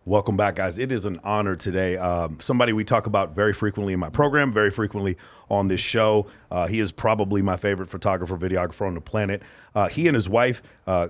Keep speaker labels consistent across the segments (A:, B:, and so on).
A: Welcome back, guys. It is an honor today. Somebody we talk about very frequently in my program, very frequently on this show. He is probably my favorite photographer, videographer on the planet. He and his wife,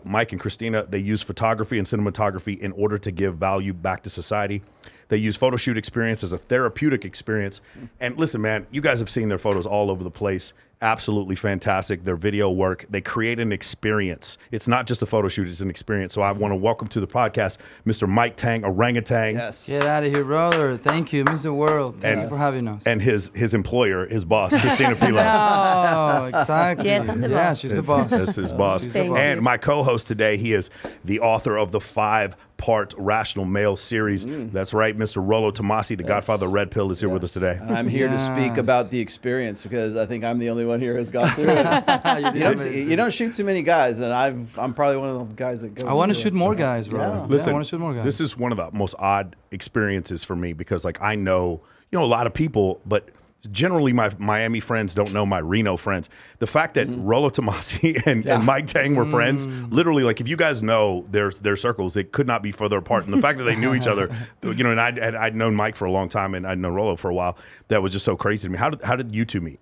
A: Mike and Christina, they use photography and cinematography in order to give value back to society. They use photoshoot experience as a therapeutic experience. And listen, man, you guys have seen their photos all over the place. Absolutely fantastic. Their video work, they create an experience. It's not just a photo shoot, it's an experience. So I want to welcome to the podcast, Mr. Mike Ohrangutang.
B: Yes. Get out of here, brother. Thank you, Mr. World. Thank you for having us.
A: And his employer, his boss, Christina Pilar.
B: Oh, exactly.
C: Yes, I'm the boss.
B: Yeah, she's the boss.
A: That's his boss. And my co-host today, he is the author of the 5-part Rational Male series. That's right, Mr. Rollo Tomasi, the godfather of Red Pill, is here with us today.
D: And I'm here to speak about the experience because I think I'm the only one here who's gone through it. You don't shoot too many guys, and I'm probably one of the guys that goes.
B: I want to shoot more guys, bro.
D: Yeah.
A: Listen,
B: I want to shoot more guys.
A: This is one of the most odd experiences for me because, like, I know, a lot of people, but generally my Miami friends don't know my Reno friends. The fact that Rollo Tomasi and Mike Tang were friends, literally, like, if you guys know their circles, they could not be further apart. And the fact that they knew each other, and I'd known Mike for a long time and I'd known Rollo for a while, that was just so crazy to me. How did you two meet?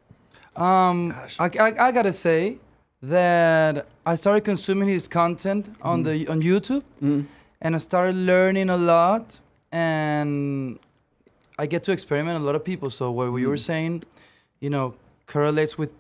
B: I gotta say that I started consuming his content on YouTube, and I started learning a lot, and I get to experiment a lot of people. So what you were saying, correlates with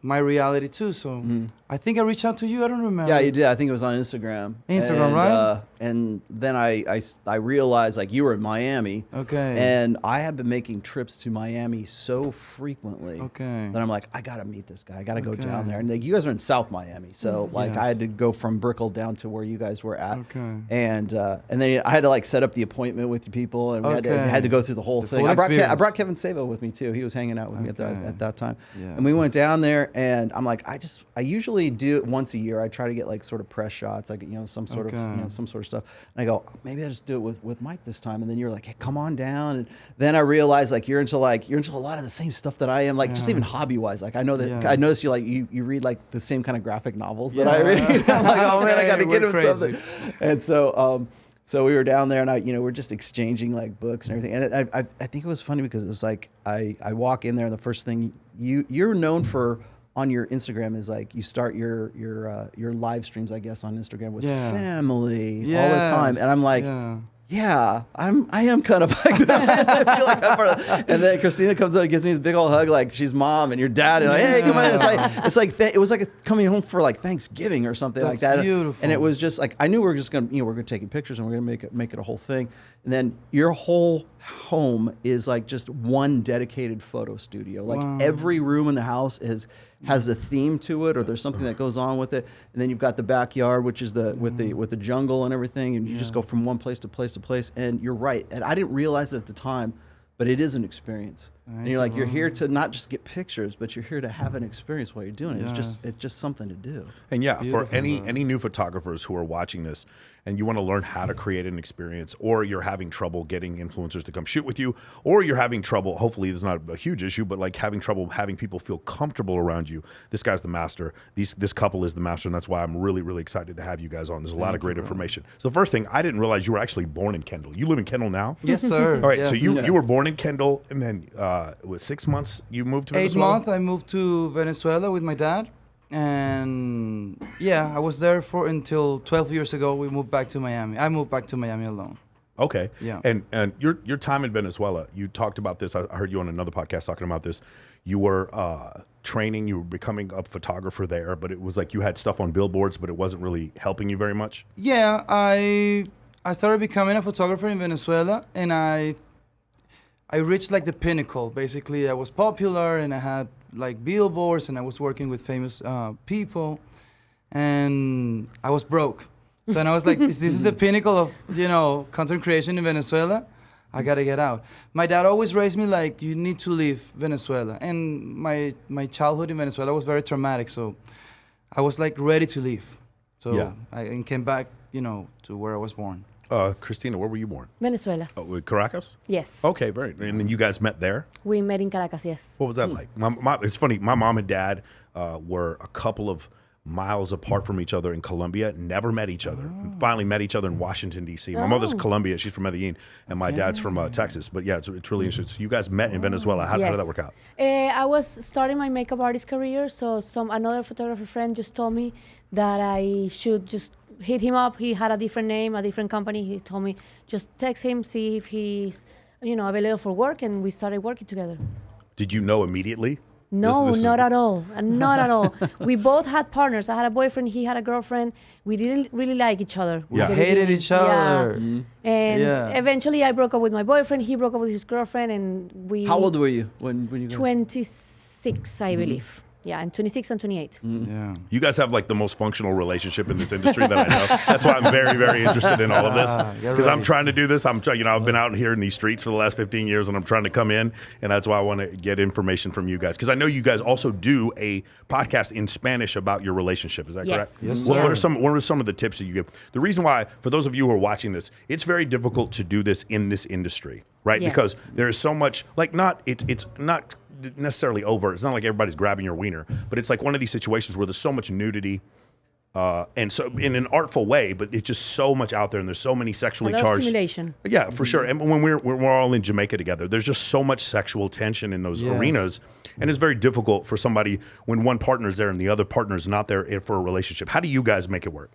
B: my reality too. So I think I reached out to you. I don't remember.
D: Yeah, you did. I think it was on Instagram.
B: Instagram, right?
D: And then I realized, like, you were in Miami.
B: Okay.
D: And I have been making trips to Miami so frequently.
B: Okay.
D: That I'm like, I gotta meet this guy. I gotta go down there. And like, you guys are in South Miami, so like
B: Yes.
D: I had to go from Brickell down to where you guys were at.
B: Okay.
D: And then I had to, like, set up the appointment with you people, and we had to go through the whole thing.
B: full
D: I
B: experience.
D: brought Kevin Sabo with me too. He was hanging out with me at that time.
B: Yeah.
D: And we went down there, and I'm like, I usually do it once a year. I try to get, like, sort of press shots, like, some sort of stuff. And I go, maybe I just do it with Mike this time. And then you're like, hey, come on down. And then I realized, like, you're into a lot of the same stuff that I am, like, just even hobby wise. Like, I know that I noticed you read, like, the same kind of graphic novels that I read. I'm like, oh man, I got to get him something. And so we were down there, and we're just exchanging, like, books and everything. And I think it was funny because it was like I walk in there, and the first thing you're known for on your Instagram is, like, you start your live streams, I guess, on Instagram with family all the time, and I'm like, I am kind of like that. I feel like I'm part of that. And then Christina comes out and gives me this big old hug, like she's mom and your dad, and like, hey, come on. It was like coming home for, like, Thanksgiving or something.
B: That's
D: like that.
B: Beautiful.
D: And it was just like, I knew we were just gonna, we're gonna take pictures and we're gonna make it a whole thing. And then your whole home is, like, just one dedicated photo studio. Like, every room in the house has a theme to it, or there's something that goes on with it. And then you've got the backyard, which is with the jungle and everything, and you just go from one place to place to place. And you're right, and I didn't realize it at the time, but it is an experience. And you're like, you're here to not just get pictures, but you're here to have an experience while you're doing it. It's just something to do.
A: And for any new photographers who are watching this and you want to learn how to create an experience, or you're having trouble getting influencers to come shoot with you, or you're having trouble, hopefully it's not a huge issue, but, like, having trouble having people feel comfortable around you, this guy's the master. This couple is the master, and that's why I'm really, really excited to have you guys on. There's a lot of great information. So the first thing, I didn't realize you were actually born in Kendall. You live in Kendall now?
B: Yes, sir.
A: All right, so you were born in Kendall, and then with 6 months you moved to Venezuela?
B: 8 months I moved to Venezuela with my dad, and I was there until 12 years ago. We moved back to Miami. I moved back to Miami alone.
A: Okay.
B: Yeah.
A: And your time in Venezuela, you talked about this. I heard you on another podcast talking about this. You were training, you were becoming a photographer there, but it was like you had stuff on billboards, but it wasn't really helping you very much.
B: Yeah, I started becoming a photographer in Venezuela, and I reached, like, the pinnacle. Basically, I was popular, and I had, like, billboards, and I was working with famous people, and I was broke. So then I was like, this is the pinnacle of, content creation in Venezuela. I gotta get out. My dad always raised me like, you need to leave Venezuela. And my childhood in Venezuela was very traumatic, so I was, like, ready to leave. So I came back, to where I was born.
A: Christina, where were you born?
C: Venezuela.
A: Oh, Caracas?
C: Yes.
A: Okay, very. And then you guys met there?
C: We met in Caracas, yes.
A: What was that like? It's funny. My mom and dad were a couple of miles apart from each other in Colombia, never met each other. Finally met each other in Washington, D.C. My mother's Colombia, she's from Medellin, and my dad's from Texas. But yeah, it's really interesting. So you guys met in Venezuela. How did that work out?
C: I was starting my makeup artist career, so another photographer friend just told me that I should just hit him up. He had a different name, a different company. He told me, just text him, see if he's, available for work, and we started working together.
A: Did you know immediately?
C: No, not at all. Not at all. We both had partners. I had a boyfriend, he had a girlfriend. We didn't really like each other.
B: We hated each other.
C: Yeah. And eventually I broke up with my boyfriend, he broke up with his girlfriend, and we...
D: How old were you when you got
C: 26, I believe. Yeah, and 26 and 28.
B: Yeah.
A: You guys have like the most functional relationship in this industry that I know. That's why I'm very, very interested in all of this. Because I'm trying to do this. I've been out here in these streets for the last 15 years, and I'm trying to come in, and that's why I want to get information from you guys. Because I know you guys also do a podcast in Spanish about your relationship. Is that correct?
B: Yes,
A: What are some of the tips that you give? The reason why, for those of you who are watching this, it's very difficult to do this in this industry, right?
C: Yes.
A: Because there is so much, it's not necessarily overt. It's not like everybody's grabbing your wiener, but it's like one of these situations where there's so much nudity, and so in an artful way, but it's just so much out there, and there's so many sexually charged
C: stimulation.
A: Yeah, for sure. And when we're all in Jamaica together, there's just so much sexual tension in those arenas, and it's very difficult for somebody when one partner's there and the other partner's not there for a relationship. How do you guys make it work?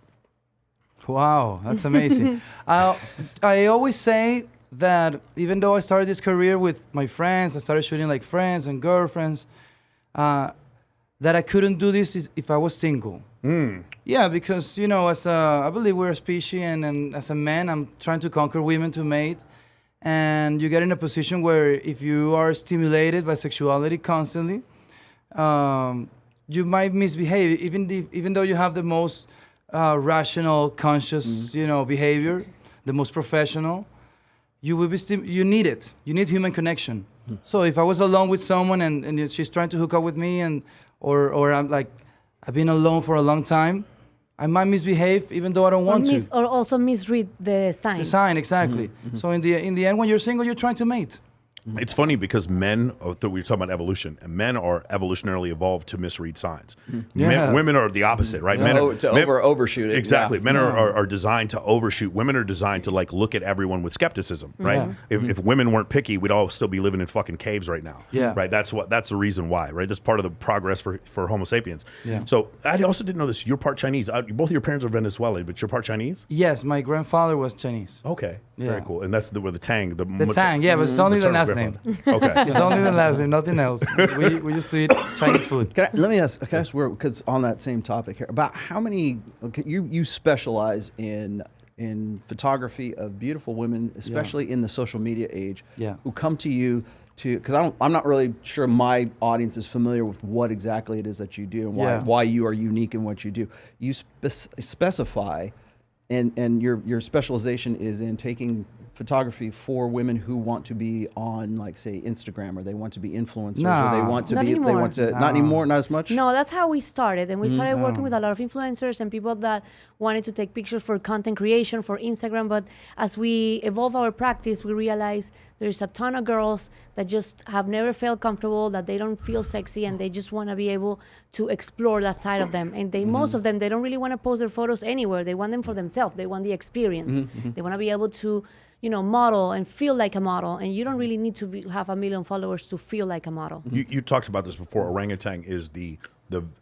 B: Wow, that's amazing. I always say that even though I started this career with my friends, I started shooting like friends and girlfriends, that I couldn't do this if I was single. Yeah, because, I believe we're a species, and as a man, I'm trying to conquer women to mate. And you get in a position where if you are stimulated by sexuality constantly, you might misbehave, even though you have the most rational, conscious, behavior, the most professional. You will be you need it. You need human connection. So if I was alone with someone and she's trying to hook up with me, or I'm like, I've been alone for a long time, I might misbehave even though I don't want to.
C: Or also misread the sign.
B: The sign, exactly. So in the end, when you're single, you're trying to mate.
A: It's funny because men, we were talking about evolution, and men are evolutionarily evolved to misread signs. Women are the opposite, right? Men
D: overshoot it.
A: Exactly. Men are designed to overshoot. Women are designed to look at everyone with skepticism, right? If women weren't picky, we'd all still be living in fucking caves right now.
B: Yeah.
A: Right. That's the reason why, right? That's part of the progress for Homo sapiens.
B: Yeah.
A: So I also didn't know this. You're part Chinese. Both of your parents are Venezuelan, but you're part Chinese?
B: Yes, my grandfather was Chinese.
A: Okay. Very cool. And that's where the Tang.
B: The Tang, yeah, but it's only the last name.
A: Okay.
B: It's only the last name, nothing else. We used to eat Chinese food.
D: Let me ask, because on that same topic here, about how many, you specialize in photography of beautiful women, especially in the social media age, who come to you because I'm not really sure my audience is familiar with what exactly it is that you do and why you are unique in what you do. You specify, and your specialization is in taking photography for women who want to be on, like, say, Instagram, or they want to be influencers, or they want to
C: not
D: be
C: anymore.
D: they want to not anymore, not as much.
C: No, that's how we started, and we started working with a lot of influencers and people that wanted to take pictures for content creation for Instagram. But as we evolve our practice, we realize there's a ton of girls that just have never felt comfortable, that they don't feel sexy, and they just want to be able to explore that side of them. And most of them, they don't really want to post their photos anywhere. They want them for themselves. They want the experience. They want to be able to, model and feel like a model. And you don't really need to have 1 million followers to feel like a model.
A: You talked about this before. Orangutan is the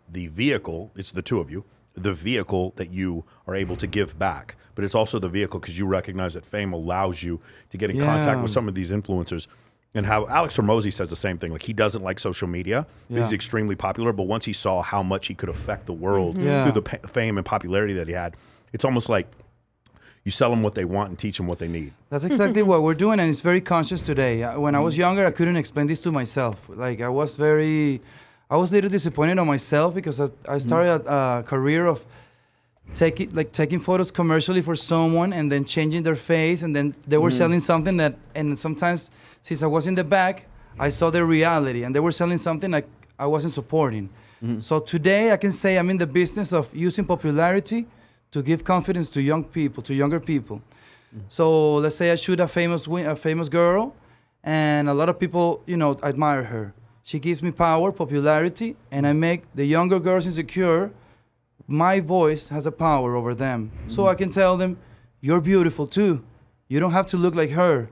A: vehicle. It's the two of you. The vehicle that you are able to give back, but it's also the vehicle because you recognize that fame allows you to get in contact with some of these influencers. And how Alex Hormozi says the same thing. Like, he doesn't like social media. He's extremely popular, but once he saw how much he could affect the world through the fame and popularity that he had, it's almost like you sell them what they want and teach them what they need. That's
B: exactly what we're doing, and it's very conscious today. When I was younger, I couldn't explain this to myself. Like, I was a little disappointed on myself because I started a career of taking photos commercially for someone and then changing their face, and then they were selling something that, and sometimes since I was in the back, I saw the reality, and they were selling something like I wasn't supporting. So today I can say I'm in the business of using popularity to give confidence to young people, to younger people. So let's say I shoot a famous girl, and a lot of people, admire her. She gives me power, popularity, and I make the younger girls insecure my voice has a power over them. So I can tell them, you're beautiful too. You don't have to look like her.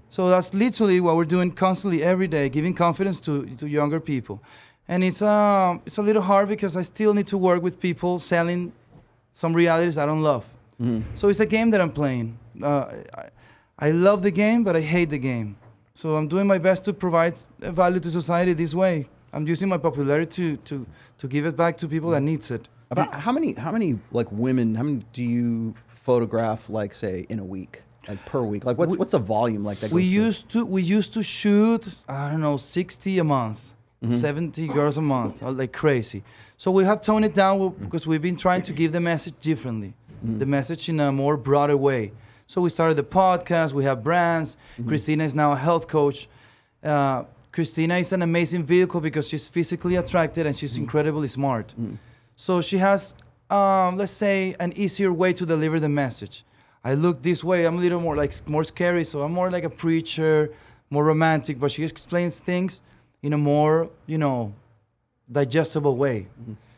B: So that's literally what we're doing constantly every day, giving confidence to younger people. And it's a little hard because I still need to work with people selling some realities I don't love. So it's a game that I'm playing. I love the game, but I hate the game. So I'm doing my best to provide value to society this way. I'm using my popularity to give it back to people that needs it.
D: About how many like women? How many do you photograph? Like say in a week, like per week. Like what's the volume like that?
B: We used to shoot, I don't know, 60 a month, 70 girls a month, like crazy. So we have toned it down because we've been trying to give the message differently, the message in a more broader way. So we started the podcast. We have brands. Christina is now a health coach. Christina is an amazing vehicle because she's physically attracted and she's incredibly smart. So she has, let's say, an easier way to deliver the message. I look this way. I'm a little more scary, so I'm more like a preacher, more romantic. But she explains things in a more, digestible way.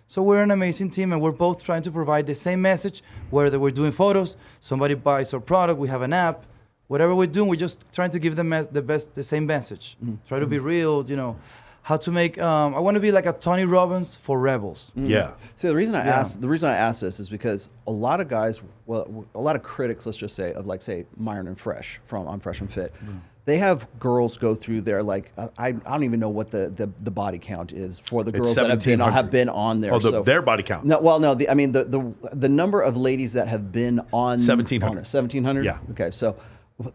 B: So we're an amazing team, and we're both trying to provide the same message. Whether we're doing photos, somebody buys our product, we have an app. Whatever we're doing, we're just trying to give them the same message. Try to be real, how to make. I want to be like a Tony Robbins for rebels.
A: Yeah.
D: So the reason I asked this is because a lot of guys, a lot of critics, let's just say, of like say Myron and Fresh from I'm Fresh and Fit, they have girls go through their like I don't even know what the body count is for the girls that have been on there.
A: Oh,
D: so,
A: their body count.
D: No, well, no. The number of ladies that have been on
A: 1,700.
D: 1,700.
A: Yeah.
D: Okay, so.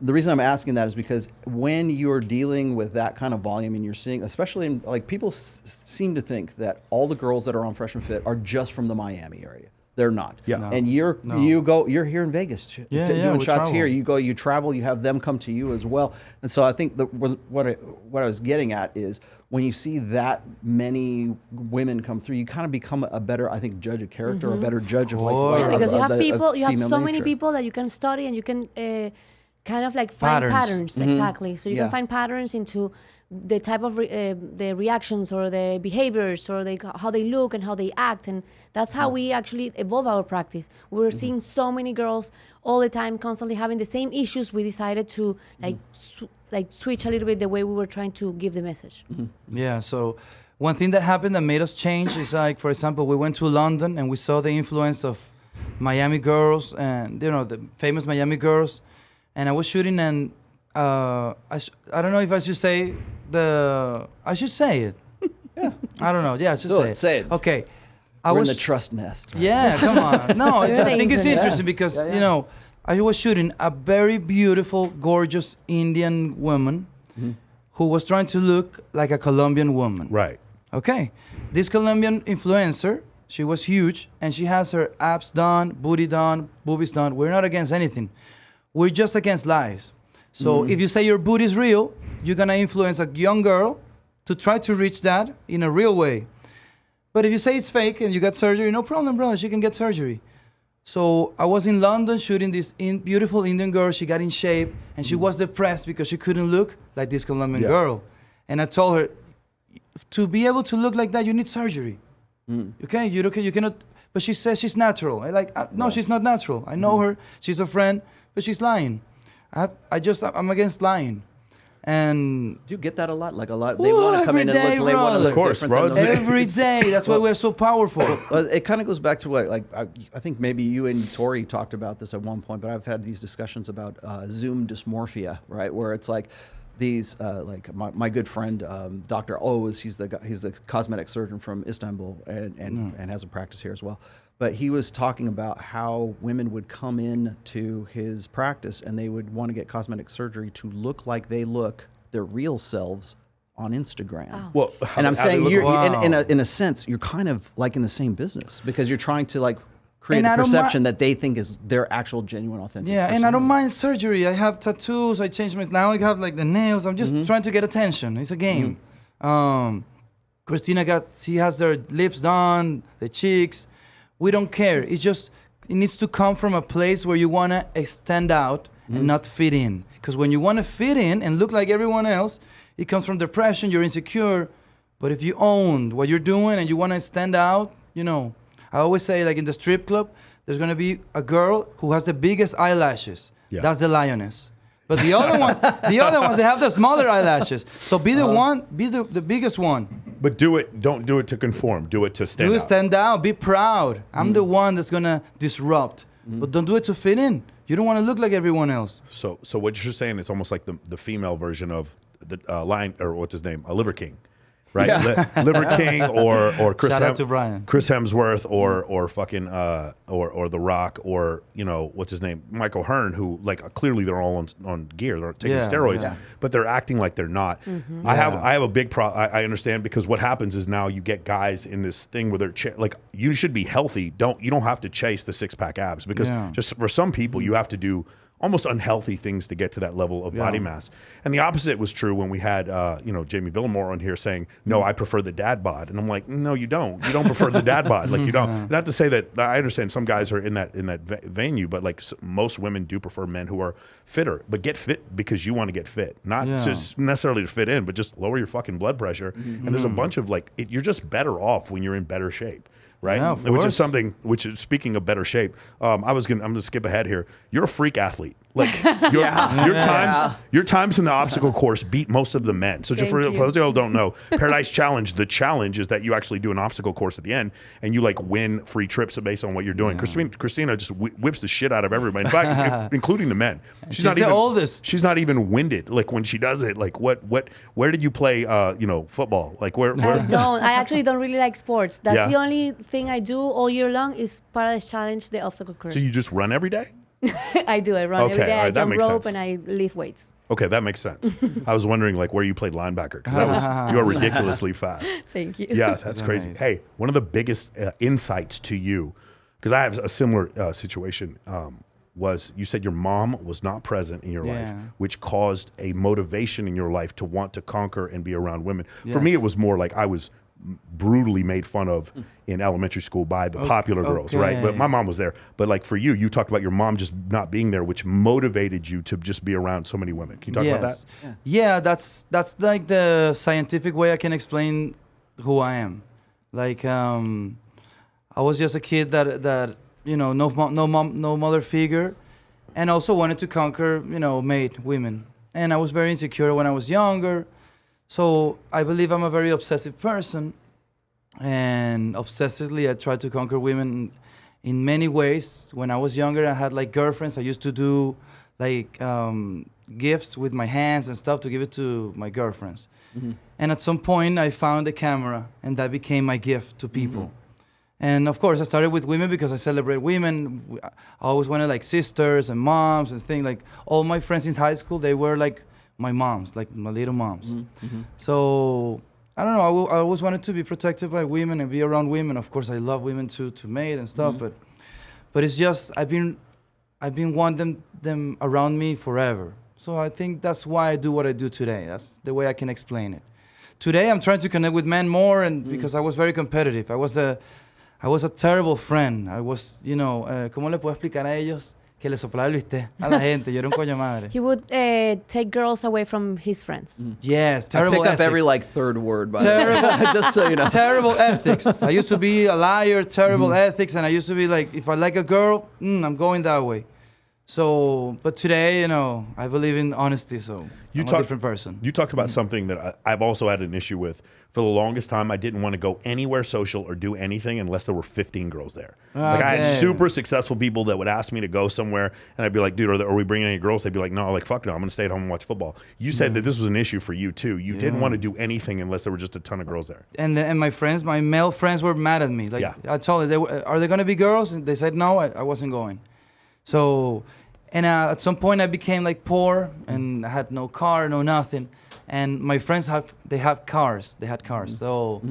D: The reason I'm asking that is because when you're dealing with that kind of volume and you're seeing, especially in, like people seem to think that all the girls that are on Fresh and Fit are just from the Miami area. They're not.
A: Yeah. No.
D: And you're here in Vegas doing shots
B: travel.
D: here. You travel, you have them come to you as well. And so I think what I was getting at is when you see that many women come through, you kind of become a better, I think, judge of character, a better judge of like
C: because you have people, you have
D: female
C: so many
D: nature.
C: people that you can study and you can kind of like find patterns, exactly. So you can find patterns into the type of the reactions or the behaviors or how they look and how they act, and that's how we actually evolve our practice. We were seeing so many girls all the time, constantly having the same issues. We decided to like switch a little bit the way we were trying to give the message.
B: Yeah. So one thing that happened that made us change is like, for example, we went to London and we saw the influence of Miami girls and the famous Miami girls. And I was shooting, and I don't know if I should say I should say it.
D: Yeah.
B: I don't know. Yeah, I should
D: Say it.
B: Okay.
D: We're in the trust nest.
B: Yeah, come on. No, I think it's interesting because,
D: Yeah.
B: I was shooting a very beautiful, gorgeous Indian woman who was trying to look like a Colombian woman.
A: Right.
B: Okay. This Colombian influencer, she was huge, and she has her abs done, booty done, boobies done. We're not against anything. We're just against lies. So if you say your booty is real, you're going to influence a young girl to try to reach that in a real way. But if you say it's fake and you got surgery, no problem, bro. She can get surgery. So I was in London shooting this beautiful Indian girl. She got in shape, and she was depressed because she couldn't look like this Colombian girl. And I told her, to be able to look like that, you need surgery. Okay? You cannot. But she says she's natural. No, she's not natural. I know her. She's a friend. But she's lying. I'm against lying. And
D: do you get that a lot? Like a lot, they want to come in and look. They want to look different.
A: Bro.
B: Every day. That's why we're so powerful.
D: Well, it kind of goes back to what, like, I think maybe you and Tori talked about this at one point, but I've had these discussions about Zoom dysmorphia, right? Where it's like these, like my good friend, Dr. Oz, he's the cosmetic surgeon from Istanbul and has a practice here as well. But he was talking about how women would come in to his practice and they would want to get cosmetic surgery to look like they look their real selves on Instagram.
C: Oh.
A: Well,
D: and I'm saying you're
B: Wow.
D: in a sense, you're kind of like in the same business because you're trying to like create a perception that they think is their actual genuine authentic
B: Yeah, and I don't mind surgery. I have tattoos. I changed now I have like the nails. I'm just trying to get attention. It's a game. Christina she has her lips done, the cheeks. We don't care. It needs to come from a place where you want to stand out and not fit in. Because when you want to fit in and look like everyone else, it comes from depression, you're insecure. But if you own what you're doing and you want to stand out, I always say, like in the strip club, there's gonna be a girl who has the biggest eyelashes.
A: Yeah.
B: That's the lioness. But the other ones, they have the smaller eyelashes. So be the one, be the biggest one.
A: But don't do it to conform. Do it to stand out.
B: Stand out, be proud. I'm the one that's gonna disrupt. But don't do it to fit in. You don't want to look like everyone else.
A: So what you're saying is almost like the female version of the Lion, or what's his name, Liver King, right?
D: Yeah.
A: Liver King or Chris
B: Shout out to Brian.
A: Chris Hemsworth or fucking or The Rock, or what's his name, Mike Ohrangutang, who like clearly they're all on gear, they're taking steroids, but they're acting like they're not. I have a big problem. I understand, because what happens is now you get guys in this thing where they're like, you should be healthy. You don't have to chase the 6-pack abs, because just for some people you have to do almost unhealthy things to get to that level of body mass. And the opposite was true when we had, Jamie Villamore on here saying, no, I prefer the dad bod. And I'm like, no, you don't. You don't prefer the dad bod. Like, you don't. Not to say that, I understand some guys are in that venue, but like most women do prefer men who are fitter. But get fit because you want to get fit. Not just necessarily to fit in, but just lower your fucking blood pressure. And there's a bunch of you're just better off when you're in better shape. Right,
B: yeah,
A: which is speaking of better shape. I'm gonna skip ahead here. You're a freak athlete. Like your times in the obstacle course beat most of the men. So just for those who don't know, Paradise Challenge, the challenge is that you actually do an obstacle course at the end, and you like win free trips based on what you're doing. Christina just whips the shit out of everybody. In fact, including the men. She's not
B: the
A: even
B: oldest.
A: She's not even winded. Like when she does it. Like where did you play? Football. Like where?
C: I actually don't really like sports. That's the only thing I do all year long is Paradise Challenge, the obstacle course.
A: So you just run every day?
C: I do. I run every day. I jump rope and I lift weights.
A: Okay, that makes sense. I was wondering like where you played linebacker, because you are ridiculously fast.
C: Thank you.
A: Yeah, that's crazy. Nice. Hey, one of the biggest insights to you, because I have a similar situation, was you said your mom was not present in your life, which caused a motivation in your life to want to conquer and be around women. For me, it was more like I was brutally made fun of in elementary school by the popular girls, right? But my mom was there. But like for you, you talked about your mom just not being there, which motivated you to just be around so many women. Can you talk about that?
B: Yeah, that's like the scientific way I can explain who I am. Like I was just a kid that no mom, no mother figure, and also wanted to conquer, mate women. And I was very insecure when I was younger. So I believe I'm a very obsessive person, and obsessively I try to conquer women in many ways. When I was younger, I had like girlfriends. I used to do like gifts with my hands and stuff to give it to my girlfriends. And at some point I found a camera, and that became my gift to people. And of course I started with women because I celebrate women. I always wanted like sisters and moms and things. Like all my friends in high school, they were like my moms, like my little moms. So I don't know. I always wanted to be protected by women and be around women. Of course, I love women to mate and stuff. But it's just I've been wanting them around me forever. So I think that's why I do what I do today. That's the way I can explain it. Today I'm trying to connect with men more, and because I was very competitive. I was a terrible friend. I was, ¿cómo le puedo explicar a ellos? Que le soplaba el bistec a la gente. Yo era un coño madre.
C: He would take girls away from his friends.
B: Yes, terrible
D: I pick
B: ethics.
D: up every third word, by the way. Just so you know.
B: Terrible ethics. I used to be a liar, terrible ethics, and I used to be like, if I like a girl, I'm going that way. So, but today, I believe in honesty, so I'm a different person.
A: You talked about something that I've also had an issue with. For the longest time, I didn't want to go anywhere social or do anything unless there were 15 girls there. Like I had super successful people that would ask me to go somewhere, and I'd be like, dude, are we bringing any girls? They'd be like, no, like, fuck no, I'm going to stay at home and watch football. You said that this was an issue for you, too. You didn't want to do anything unless there were just a ton of girls there.
B: And my friends, my male friends were mad at me. Like, I told them, are there going to be girls? And they said, no, I wasn't going. So, and at some point I became like poor, and I had no car, no nothing. And my friends had cars. So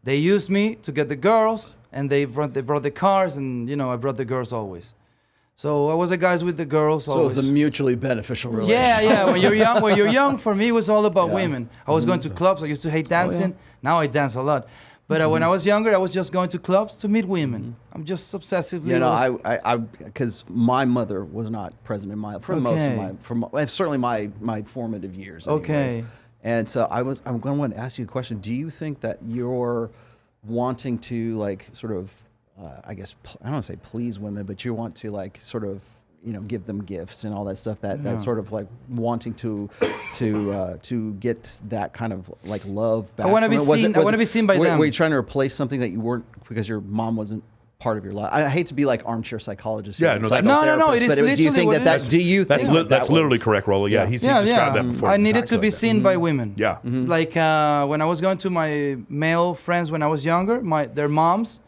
B: they used me to get the girls, and they brought the cars, and I brought the girls always. So I was the guys with the girls.
D: So always. It was a mutually beneficial relationship.
B: Yeah. When you're young, for me it was all about women. I was going to clubs. I used to hate dancing. Now I dance a lot. But when I was younger, I was just going to clubs to meet women. I'm just obsessively.
D: I because my mother was not present in my most of my certainly my formative years. Anyways. And so I'm going to want to ask you a question. Do you think that you're wanting to like sort of I guess I don't want to say please women, but you want to like sort of give them gifts and all that stuff. That sort of like wanting to get that kind of like love back.
B: I want to be seen. I want to be seen by them.
D: Were you trying to replace something that you weren't because your mom wasn't part of your life? I hate to be like armchair psychologist.
A: Yeah, no,
B: no. It is literally
D: do you think
B: that?
D: Do you think
A: that's literally correct, Rollo? Yeah, he's described that before.
B: I needed to be seen by women.
A: Yeah.
B: Like when I was going to my male friends when I was younger, their moms,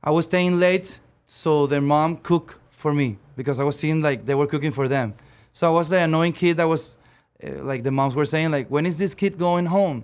B: I was staying late, so their mom cooked for me because I was seeing like they were cooking for them. So I was the annoying kid that was like the moms were saying like, when is this kid going home?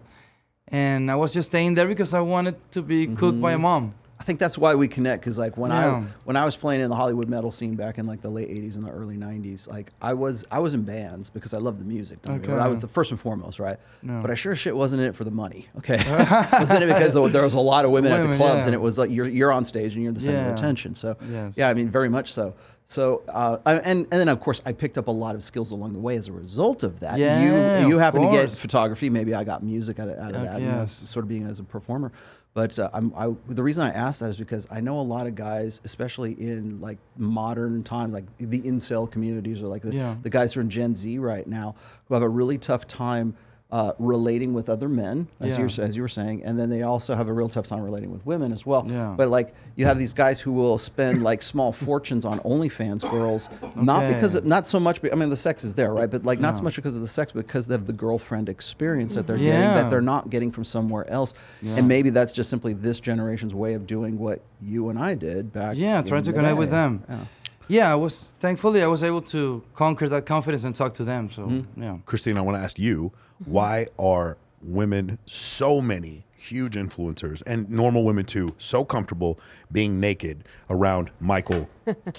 B: And I was just staying there because I wanted to be cooked by a mom.
D: I think that's why we connect, because like when I was playing in the Hollywood metal scene back in like the late 80s and the early 90s, like I was in bands because I loved the music. I was the first and foremost, right? No. But I sure shit wasn't in it for the money. Okay, I was in it because there was a lot of women at the clubs, and it was like you're on stage and you're the center of attention. So yeah, I mean very much so. So and then of course I picked up a lot of skills along the way as a result of that. You happen to get photography. Maybe I got music out of that, sort of being as a performer. But the reason I ask that is because I know a lot of guys, especially in like modern time, like the incel communities or like the guys who are in Gen Z right now, who have a really tough time relating with other men, as you were saying, and then they also have a real tough time relating with women as well. Yeah. But like you have these guys who will spend like small fortunes on OnlyFans girls, not so much. I mean, the sex is there, right? But like not so much because of the sex, but because of the girlfriend experience that they're getting, that they're not getting from somewhere else. Yeah. And maybe that's just simply this generation's way of doing what you and I did back. Yeah,
B: trying to connect with them. Yeah, thankfully I was able to conquer that confidence and talk to them. So
A: Christine, I want to ask you, why are women, so many huge influencers, and normal women too, so comfortable being naked around Michael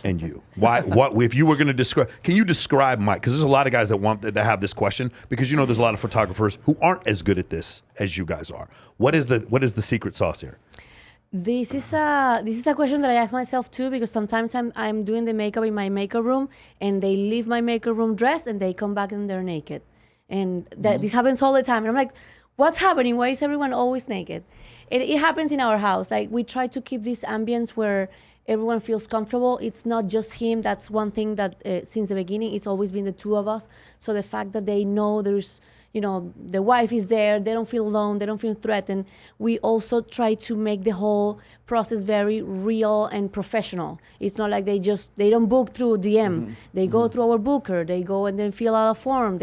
A: and you? Why? What? If you were going to describe, can you describe Mike? Because there's a lot of guys that have this question, because there's a lot of photographers who aren't as good at this as you guys are. What is the secret sauce here?
C: This is a question that I ask myself too, because sometimes I'm doing the makeup in my makeup room and they leave my makeup room dressed and they come back and they're naked. And this happens all the time. And I'm like, what's happening? Why is everyone always naked? It happens in our house. Like we try to keep this ambience where everyone feels comfortable. It's not just him. That's one thing that since the beginning, it's always been the two of us. So the fact that they know there's, the wife is there, they don't feel alone, they don't feel threatened. We also try to make the whole process very real and professional. It's not like they don't book through DM. They go through our booker, they go and then fill out a form.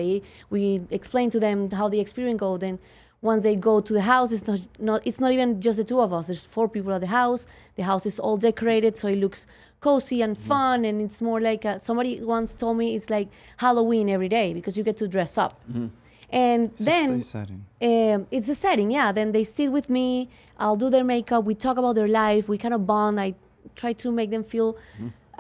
C: We explain to them how the experience goes. Then once they go to the house, it's not even just the two of us. There's 4 people at the house. The house is all decorated, so it looks cozy and fun, and it's more like somebody once told me it's like Halloween every day because you get to dress up. And then it's the setting, then they sit with me, I'll do their makeup, we talk about their life, we kind of bond. I try to make them feel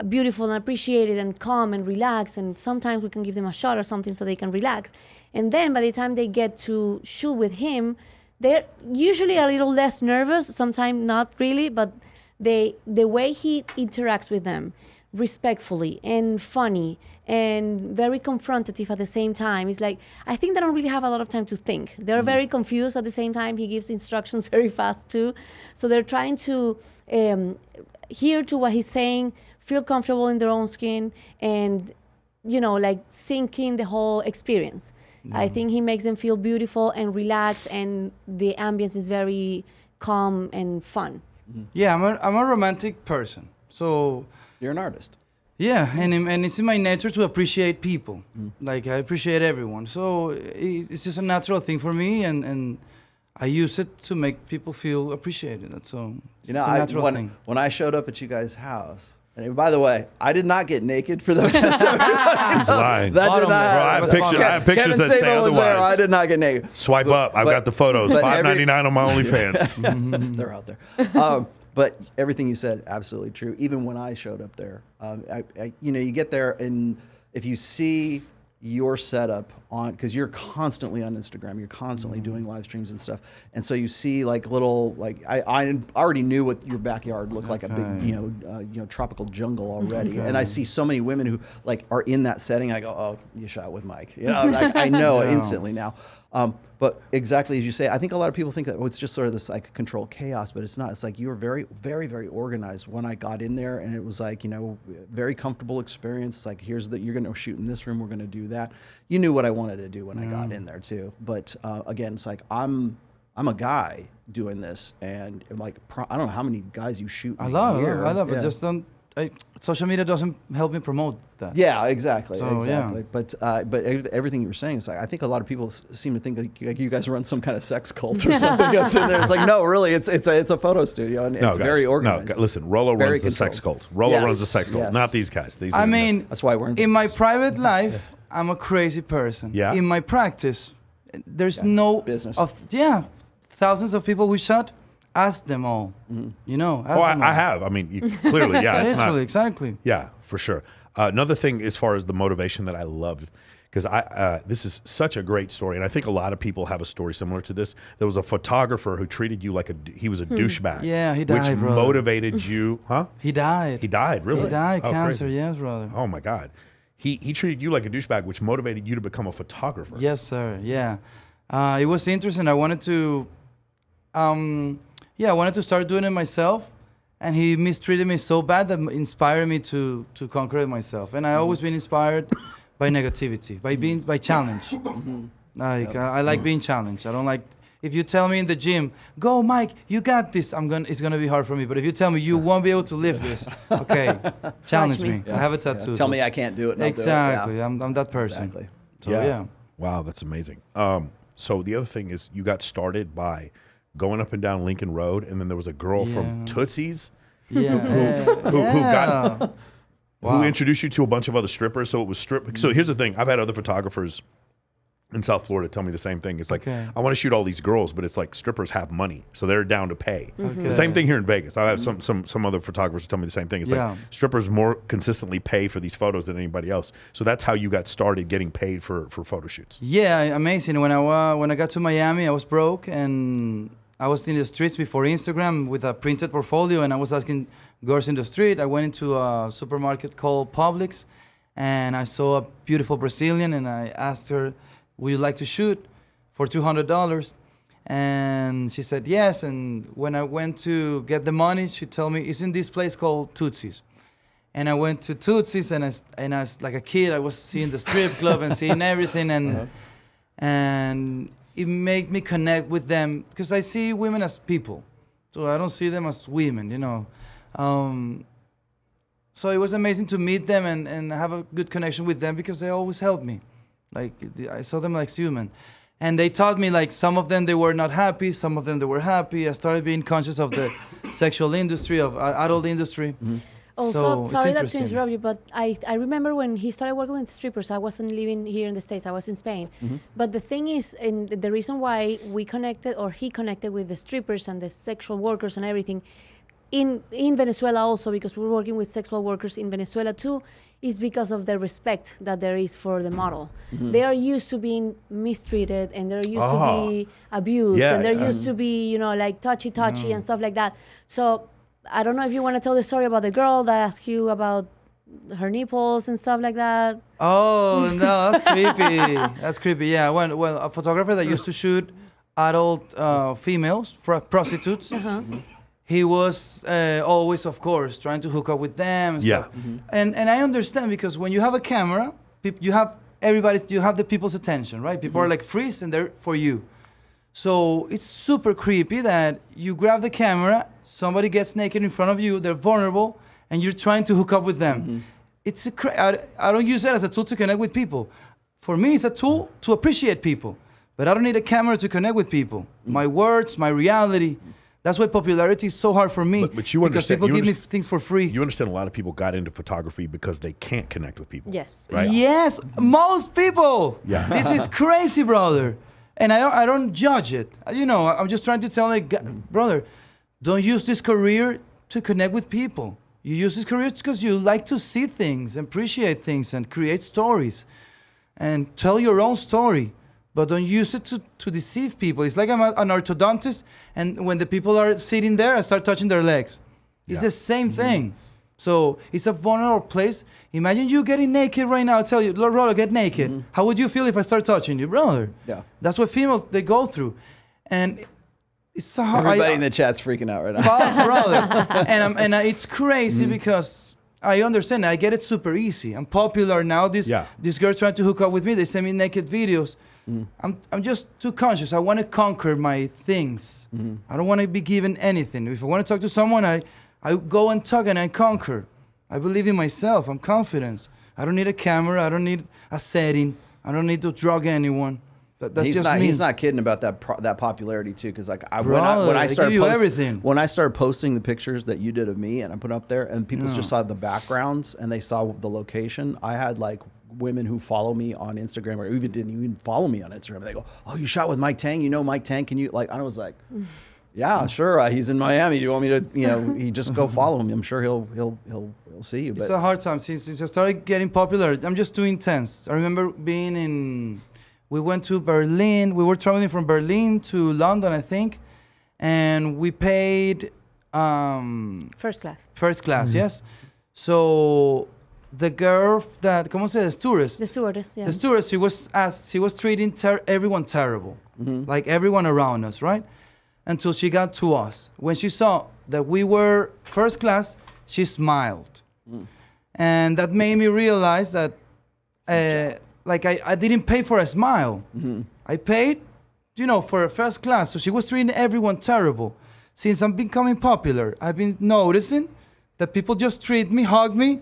C: beautiful and appreciated and calm and relaxed, and sometimes we can give them a shot or something so they can relax. And then by the time they get to shoot with him, they're usually a little less nervous, sometimes not really, but the way he interacts with them, respectfully and funny and very confrontative at the same time. It's like, I think they don't really have a lot of time to think. They're very confused at the same time. He gives instructions very fast too. So they're trying to hear to what he's saying, feel comfortable in their own skin, and, like sink in the whole experience. I think he makes them feel beautiful and relaxed, and the ambience is very calm and fun.
B: Yeah, I'm a romantic person. So
D: you're an artist.
B: Yeah, and it's in my nature to appreciate people. Like I appreciate everyone. So it's just a natural thing for me, and I use it to make people feel appreciated. That's so. It's a natural thing.
D: When I showed up at you guys' house, and by the way, I did not get naked for those. He's
A: lying.
D: That did not.
A: I have pictures that say otherwise.
D: I did not get naked.
A: Swipe up. I've got the photos. $5.99 on my OnlyFans.
D: They're out there. But everything you said, absolutely true. Even when I showed up there, you get there, and if you see your setup on, because you're constantly on Instagram, you're constantly doing live streams and stuff, and so you see like little, like I already knew what your backyard looked like, a big tropical jungle already, and I see so many women who like are in that setting. I go, oh, you shot with Mike, I know instantly now. But exactly as you say, I think a lot of people think that it's just sort of this like controlled chaos, but it's not. It's like you were very, very, very organized when I got in there, and it was like, you know, very comfortable experience. It's like, you're going to shoot in this room, we're going to do that. You knew what I wanted to do when I got in there too. But again, it's like I'm a guy doing this, and like I don't know how many guys you shoot.
B: I love
D: Yeah.
B: it. Just don't. Social media doesn't help me promote that.
D: Yeah, exactly.
B: So,
D: exactly.
B: yeah.
D: But everything you were saying is like, I think a lot of people seem to think like you guys run some kind of sex cult or something that's in there. It's like, no, really, it's a photo studio, and it's very organized.
A: No, listen, Rollo runs the sex cult. Rollo runs the sex cult, not these guys.
B: That's
D: why we're
B: in my private life. I'm a crazy person.
A: Yeah.
B: In my practice, there's no
D: business.
B: Thousands of people we shot. Ask them all. You know. Ask them all.
A: I have. I mean, clearly, yeah. It's
B: Literally,
A: not,
B: exactly.
A: Yeah, for sure. Another thing, as far as the motivation that I loved, because this is such a great story, and I think a lot of people have a story similar to this. There was a photographer who treated you like he was a douchebag.
B: Yeah, he died,
A: which
B: brother.
A: motivated you, huh?
B: He died.
A: He died, really?
B: He died,
A: Oh,
B: cancer.
A: crazy.
B: Yes, brother.
A: Oh my God. He treated you like a douchebag, which motivated you to become a photographer.
B: Yes, sir. Yeah, it was interesting. I wanted to, I wanted to start doing it myself, and he mistreated me so bad that inspired me to conquer it myself. And I always been inspired by negativity, by challenge. Like I like being challenged. I don't like if you tell me in the gym, go Mike, you got this. It's gonna be hard for me. But if you tell me you won't be able to lift this, okay, challenge me. I have a tattoo.
D: Tell me I can't do it. And
B: Exactly.
D: I'll do it.
B: I'm that person.
D: Exactly.
B: So yeah.
A: Wow, that's amazing. So the other thing is you got started by going up and down Lincoln Road, and then there was a girl from Tootsie's
B: Yeah.
A: who introduced you to a bunch of other strippers. So it was So here's the thing. I've had other photographers in South Florida tell me the same thing. It's like, I want to shoot all these girls, but it's like strippers have money, so they're down to pay. The same thing here in Vegas. I have some other photographers tell me the same thing. It's like strippers more consistently pay for these photos than anybody else. So that's how you got started getting paid for photo shoots.
B: Yeah, amazing. When I got to Miami, I was broke, and I was in the streets before Instagram with a printed portfolio, and I was asking girls in the street. I went into a supermarket called Publix, and I saw a beautiful Brazilian, and I asked her, would you like to shoot for $200? And she said yes. And when I went to get the money, she told me, it's in this place called Tootsie's. And I went to Tootsie's, and I was like a kid. I was seeing the strip club and seeing everything, and it made me connect with them, because I see women as people, so I don't see them as women, you know. So it was amazing to meet them and have a good connection with them, because they always helped me. Like, I saw them like human. And they taught me, like, some of them, they were not happy, some of them, they were happy. I started being conscious of the sexual industry, of adult industry.
C: Also,
B: So
C: sorry
B: it's
C: that to
B: interesting.
C: interrupt you, but I remember when he started working with strippers, I wasn't living here in the States, I was in Spain. But the thing is, and the reason why we connected, or he connected with the strippers and the sexual workers and everything, in Venezuela also, because we're working with sexual workers in Venezuela too, is because of the respect that there is for the model. They are used to being mistreated, and they're used to be abused, and they're used to be, you know, like touchy and stuff like that. So I don't know if you want to tell the story about the girl that asked you about her nipples and stuff like that.
B: Oh, no, that's creepy. That's creepy, yeah. Well, a photographer that used to shoot adult females, prostitutes, he was always, of course, trying to hook up with them and stuff. And I understand, because when you have a camera, you have the people's attention, right? People are like freeze, and they're for you. So it's super creepy that you grab the camera, somebody gets naked in front of you, they're vulnerable, and you're trying to hook up with them. I don't use that as a tool to connect with people. For me, it's a tool to appreciate people, but I don't need a camera to connect with people. My words, my reality. That's why popularity is so hard for me.
A: But you
B: because
A: understand,
B: people give me things for free.
A: You understand a lot of people got into photography because they can't connect with people.
C: Yes.
A: Right?
B: Yes, most people.
A: Yeah.
B: This is crazy, brother. And I don't judge it. You know, I'm just trying to tell, like, brother, don't use this career to connect with people. You use this career because you like to see things, appreciate things, and create stories, and tell your own story. But don't use it to deceive people. It's like I'm an orthodontist, and when the people are sitting there, I start touching their legs. It's the same thing. So it's a vulnerable place. Imagine you getting naked right now. I tell you, Rolo, get naked. How would you feel if I start touching you, brother?
D: Yeah.
B: That's what females, they go through. And it's so hard.
D: Everybody in the chat's freaking out right now.
B: Fuck, brother. And it's crazy because I understand. I get it super easy. I'm popular now. This girl trying to hook up with me. They send me naked videos. I'm just too conscious. I want to conquer my things. I don't want to be given anything. If I want to talk to someone, I go and talk and I conquer. I believe in myself. I'm confident. I don't need a camera. I don't need a setting. I don't need to drug anyone. That's just me.
D: He's not kidding about that popularity too, because like when I started posting the pictures that you did of me and I put up there, and people just saw the backgrounds and they saw the location. I had like women who follow me on Instagram or even didn't even follow me on Instagram. They go, "Oh, you shot with Mike Tang? You know Mike Tang? Can you like?" I was like, "Yeah, sure. He's in Miami. Do you want me to? You just go follow him. I'm sure he'll see you." But
B: it's a hard time since I started getting popular. I'm just too intense. I remember being we went to Berlin. We were traveling from Berlin to London, I think, and we paid
C: first class.
B: First class, yes. So the girl that, ¿cómo se dice?
C: The stewardess, yeah.
B: The stewardess, she was treating everyone terrible, like everyone around us, right? Until she got to us. When she saw that we were first class, she smiled. And that made me realize that like I didn't pay for a smile. I paid, for a first class. So she was treating everyone terrible. Since I'm becoming popular, I've been noticing that people just treat me, hug me,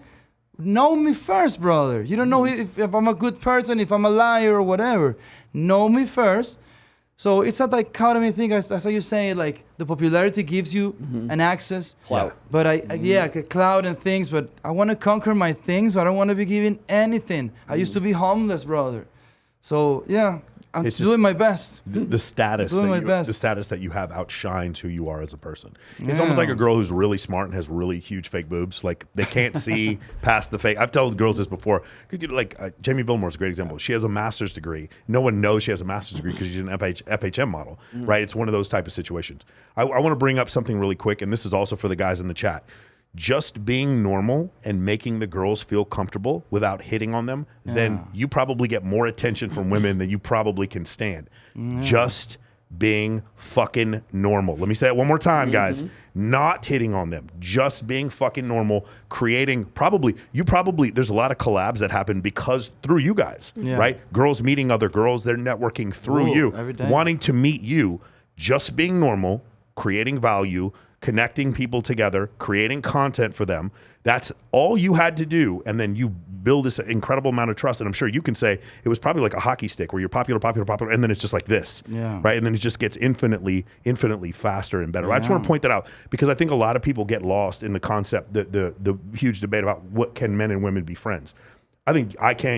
B: know me first, brother. You don't know if I'm a good person, if I'm a liar or whatever. Know me first. So it's a dichotomy thing, as how you say, like the popularity gives you an access.
D: Clout.
B: But clout and things, but I want to conquer my things, so I don't want to be given anything. I used to be homeless, brother. So yeah, I'm doing my best.
A: The status that you have outshines who you are as a person. It's almost like a girl who's really smart and has really huge fake boobs. Like they can't see past the fake. I've told girls this before. Jamie Billmore's a great example. She has a master's degree. No one knows she has a master's degree because she's an FHM model, right? It's one of those type of situations. I want to bring up something really quick, and this is also for the guys in the chat. Just being normal and making the girls feel comfortable without hitting on them, then you probably get more attention from women than you probably can stand. Just being fucking normal. Let me say it one more time, guys. Not hitting on them. Just being fucking normal. Creating there's a lot of collabs that happen through you guys, right? Girls meeting other girls. They're networking through you.
B: Every day.
A: Wanting to meet you. Just being normal. Creating value. Connecting people together, creating content for them. That's all you had to do. And then you build this incredible amount of trust. And I'm sure you can say it was probably like a hockey stick where you're popular, and then it's just like this, right? And then it just gets infinitely faster and better. I just want to point that out because I think a lot of people get lost in the concept, the huge debate about what can men and women be friends. I think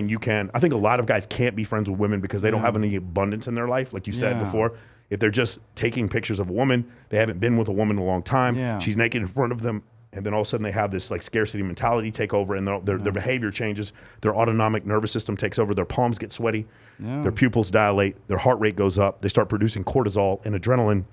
A: you can. I think a lot of guys can't be friends with women because they don't have any abundance in their life, like you said before. If they're just taking pictures of a woman, they haven't been with a woman in a long time, she's naked in front of them, and then all of a sudden they have this like scarcity mentality take over, and their behavior changes, their autonomic nervous system takes over, their palms get sweaty, their pupils dilate, their heart rate goes up, they start producing cortisol and adrenaline,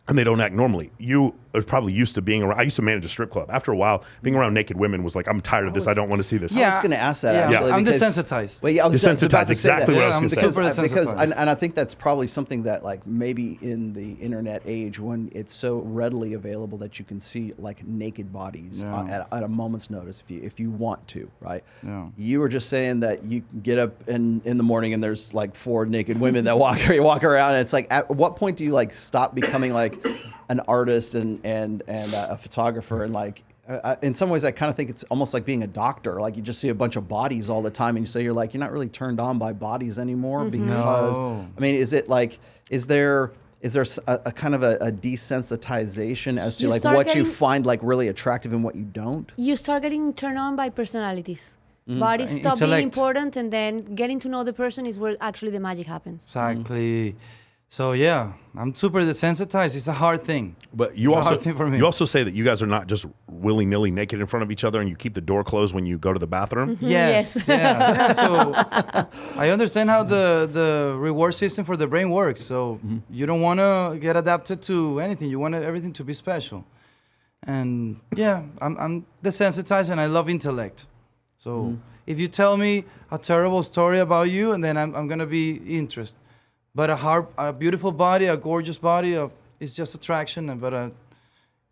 A: and they don't act normally. You are probably used to being around. I used to manage a strip club. After a while, being around naked women was like, I'm tired of this. I don't want to see this.
D: I was going to ask that actually.
B: I'm desensitized.
D: Well, I was
A: desensitized, exactly what I was going to say.
D: Because I think that's probably something that like maybe in the internet age when it's so readily available that you can see like naked bodies at a moment's notice if you want to, right?
B: Yeah.
D: You were just saying that you get up in the morning and there's like 4 naked women that walk around, and it's like, at what point do you like stop becoming like an artist and a photographer, and like in some ways I kind of think it's almost like being a doctor. Like you just see a bunch of bodies all the time, and so you're like, you're not really turned on by bodies anymore because I mean, is there a kind of a desensitization as to like what you find like really attractive and what you don't?
C: You start getting turned on by personalities. Bodies stop being important, and then getting to know the person is where actually the magic happens.
B: Exactly. So yeah, I'm super desensitized. It's a hard thing.
A: But you also say that you guys are not just willy-nilly naked in front of each other, and you keep the door closed when you go to the bathroom.
B: Yes. Yeah. So I understand how the reward system for the brain works. So you don't want to get adapted to anything. You want everything to be special. And yeah, I'm desensitized and I love intellect. So if you tell me a terrible story about you, and then I'm gonna be interested. But a beautiful body, a gorgeous body, it's just attraction. But I'm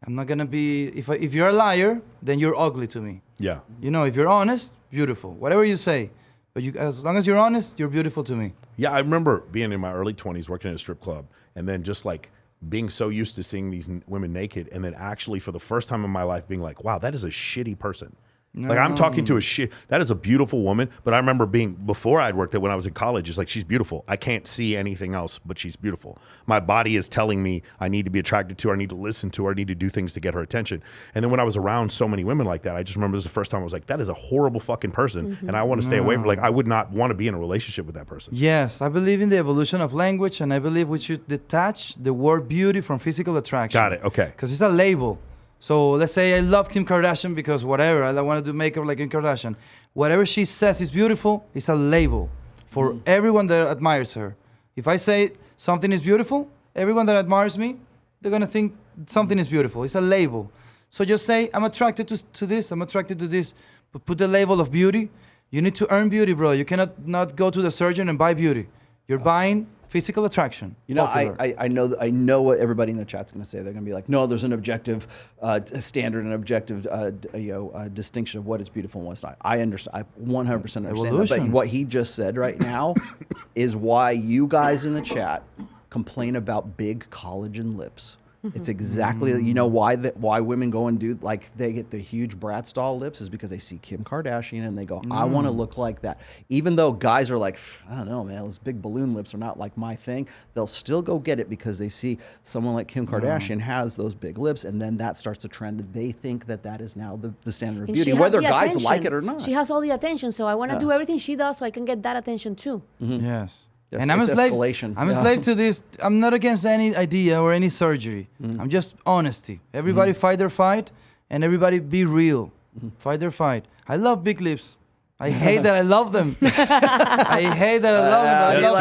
B: not gonna be. If you're a liar, then you're ugly to me.
A: Yeah.
B: You know, if you're honest, beautiful. Whatever you say, but as long as you're honest, you're beautiful to me.
A: Yeah, I remember being in my early 20s working at a strip club, and then just like being so used to seeing these women naked, and then actually for the first time in my life being like, wow, that is a shitty person. Like I'm talking to that is a beautiful woman, but I remember before I'd worked there when I was in college, it's like, she's beautiful. I can't see anything else, but she's beautiful. My body is telling me I need to be attracted to her, I need to listen to her, I need to do things to get her attention. And then when I was around so many women like that, I just remember this was the first time I was like, that is a horrible fucking person. And I want to stay away from, like, I would not want to be in a relationship with that person.
B: Yes, I believe in the evolution of language, and I believe we should detach the word beauty from physical attraction.
A: Got it, okay.
B: Because it's a label. So let's say I love Kim Kardashian because whatever, I want to do makeup like Kim Kardashian. Whatever she says is beautiful, it's a label for everyone that admires her. If I say something is beautiful, everyone that admires me, they're going to think something is beautiful. It's a label. So just say, I'm attracted to this, I'm attracted to this. But put the label of beauty. You need to earn beauty, bro. You cannot not go to the surgeon and buy beauty. You're buying physical attraction.
D: You know, I know what everybody in the chat's going to say. They're going to be like, no, there's an objective standard, an objective distinction of what is beautiful and what's not. I understand. I 100% understand that. But what he just said right now is why you guys in the chat complain about big collagen lips. It's exactly, you know, why women go and do, like, they get the huge Bratz doll lips is because they see Kim Kardashian and they go, I want to look like that. Even though guys are like, I don't know, man, those big balloon lips are not like my thing. They'll still go get it because they see someone like Kim Kardashian has those big lips, and then that starts a trend. They think that is now the standard of beauty, whether guys like it or not.
C: She has all the attention, so I want to do everything she does so I can get that attention too.
B: Yes.
D: Yes,
B: and I'm a slave.
D: Escalation.
B: I'm a slave to this. I'm not against any idea or any surgery. I'm just honesty. Everybody fight their fight, and everybody be real. Fight their fight. I love big lips. I hate that I love them. I hate that I love them.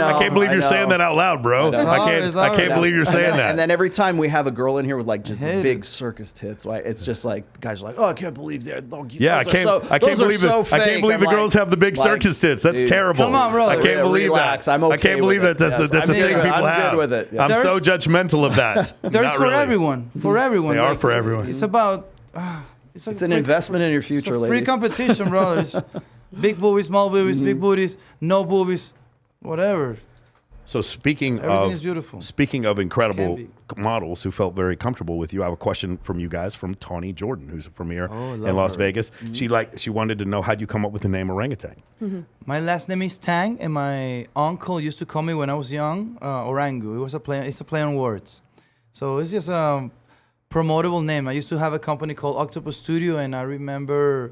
A: I can't believe you're saying that out loud, bro. I can't believe you're saying that.
D: And then every time we have a girl in here with like just big circus tits, right? It's just like guys are like, oh, I can't believe they're.
A: Yeah, I can't believe the girls have the big circus tits. That's terrible.
B: Come on, bro.
A: I can't believe that.
D: I
A: can't believe that that's a thing people have.
D: I'm good with it.
A: I'm so judgmental of that.
B: There's for everyone. For everyone.
A: They are for everyone.
B: It's about.
D: It's an investment in your future, ladies.
B: Free competition, bro. Big boobies, small boobies, big booties, no boobies, whatever.
A: So speaking
B: is beautiful.
A: of incredible models who felt very comfortable with you, I have a question from you guys from Tawny Jordan, who's from here in Las Vegas. She wanted to know, how'd you come up with the name Orangutan?
B: My last name is Tang, and my uncle used to call me when I was young Orangu. It's a play on words. So it's just a promotable name. I used to have a company called Octopus Studio, and I remember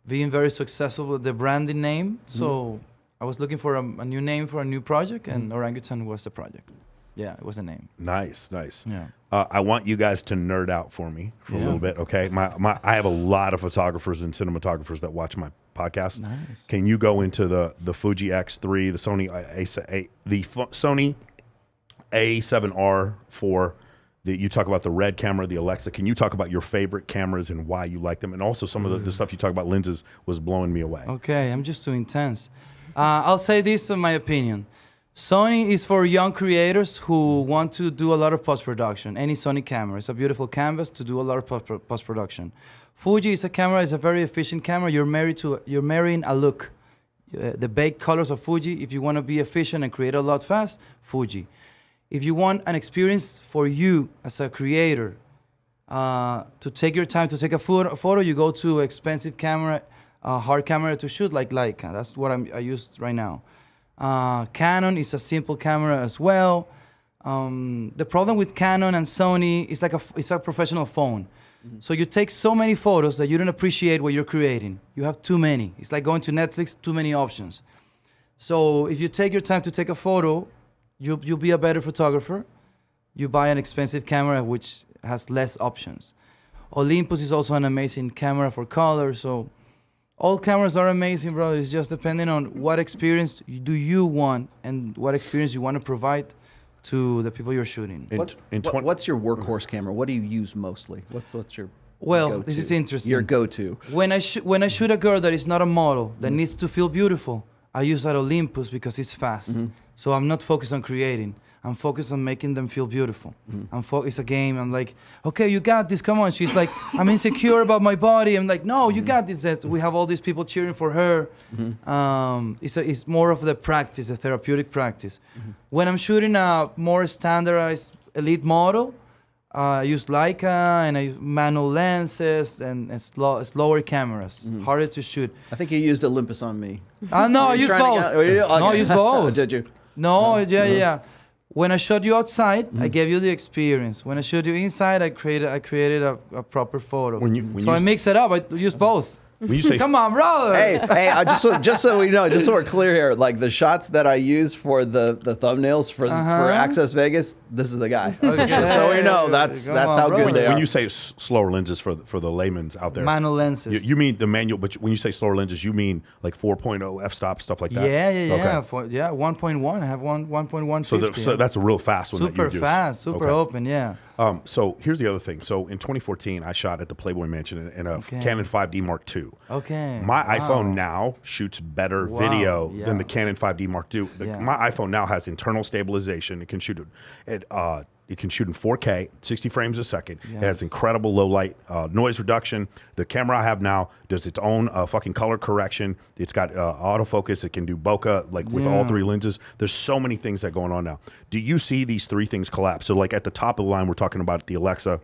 B: being very successful with the branding name. So I was looking for a new name for a new project, and Orangutan was the project. Yeah, it was a name.
A: Nice.
B: Yeah.
A: I want you guys to nerd out for me for a little bit, okay? I have a lot of photographers and cinematographers that watch my podcast.
B: Nice.
A: Can you go into the Fuji X3, the Sony A7R4? You talk about the Red camera, the Alexa. Can you talk about your favorite cameras and why you like them? And also some of the stuff you talk about lenses was blowing me away.
B: Okay, I'm just too intense. I'll say this in my opinion. Sony is for young creators who want to do a lot of post-production. Any Sony camera. It's a beautiful canvas to do a lot of post-production. Fuji is a very efficient camera. You're marrying a look. The baked colors of Fuji. If you want to be efficient and create a lot fast, Fuji. If you want an experience for you as a creator, to take your time to take a photo, you go to expensive camera, hard camera to shoot like Leica. That's what I use right now. Canon is a simple camera as well. The problem with Canon and Sony is it's a professional phone. So you take so many photos that you don't appreciate what you're creating. You have too many. It's like going to Netflix, too many options. So if you take your time to take a photo, you'll be a better photographer. You buy an expensive camera which has less options. Olympus is also an amazing camera for color. So all cameras are amazing, bro. It's just depending on what experience do you want and what experience you want to provide to the people you're shooting.
D: What's your workhorse camera? What do you use mostly? What's your
B: Well,
D: go-to?
B: this is interesting.
D: Your go-to.
B: When I shoot a girl that is not a model, that needs to feel beautiful, I use that Olympus because it's fast. So I'm not focused on creating. I'm focused on making them feel beautiful. It's a game. I'm like, okay, you got this. Come on. She's like, I'm insecure about my body. I'm like, no, you got this. We have all these people cheering for her. It's more of the practice, a therapeutic practice. When I'm shooting a more standardized elite model, I use Leica and I use manual lenses and slower cameras, harder to shoot.
D: I think you used Olympus on me.
B: No, I use both. No, I use both.
D: Did you?
B: No, yeah. When I shot you outside, I gave you the experience. When I shot you inside, I created a proper photo. So I mix it up. I use both.
A: When you say,
B: come on, brother.
D: Hey, just so we know, just so we're clear here, like the shots that I use for the thumbnails for Access Vegas, this is the guy.
B: Okay.
D: Just so we know, that's how good they are.
A: when you say slower lenses for the layman's out there,
B: Manual lenses.
A: you mean the manual, but when you say slower lenses, you mean like 4.0 f-stop, stuff like that?
B: Yeah. 1.1. I have 1.1.
A: So that's a real fast one.
B: Super
A: that you
B: fast, super open, yeah.
A: So here's the other thing. So in 2014, I shot at the Playboy Mansion in a Canon 5D Mark II.
B: Okay.
A: My iPhone now shoots better video than the Canon 5D Mark II. My iPhone now has internal stabilization. It can shoot in 4K, 60 frames a second. It has incredible low light noise reduction. The camera I have now does its own fucking color correction. It's got autofocus. It can do bokeh with all three lenses. There's so many things that are going on now. Do you see these three things collapse? So like at the top of the line, we're talking about the Alexa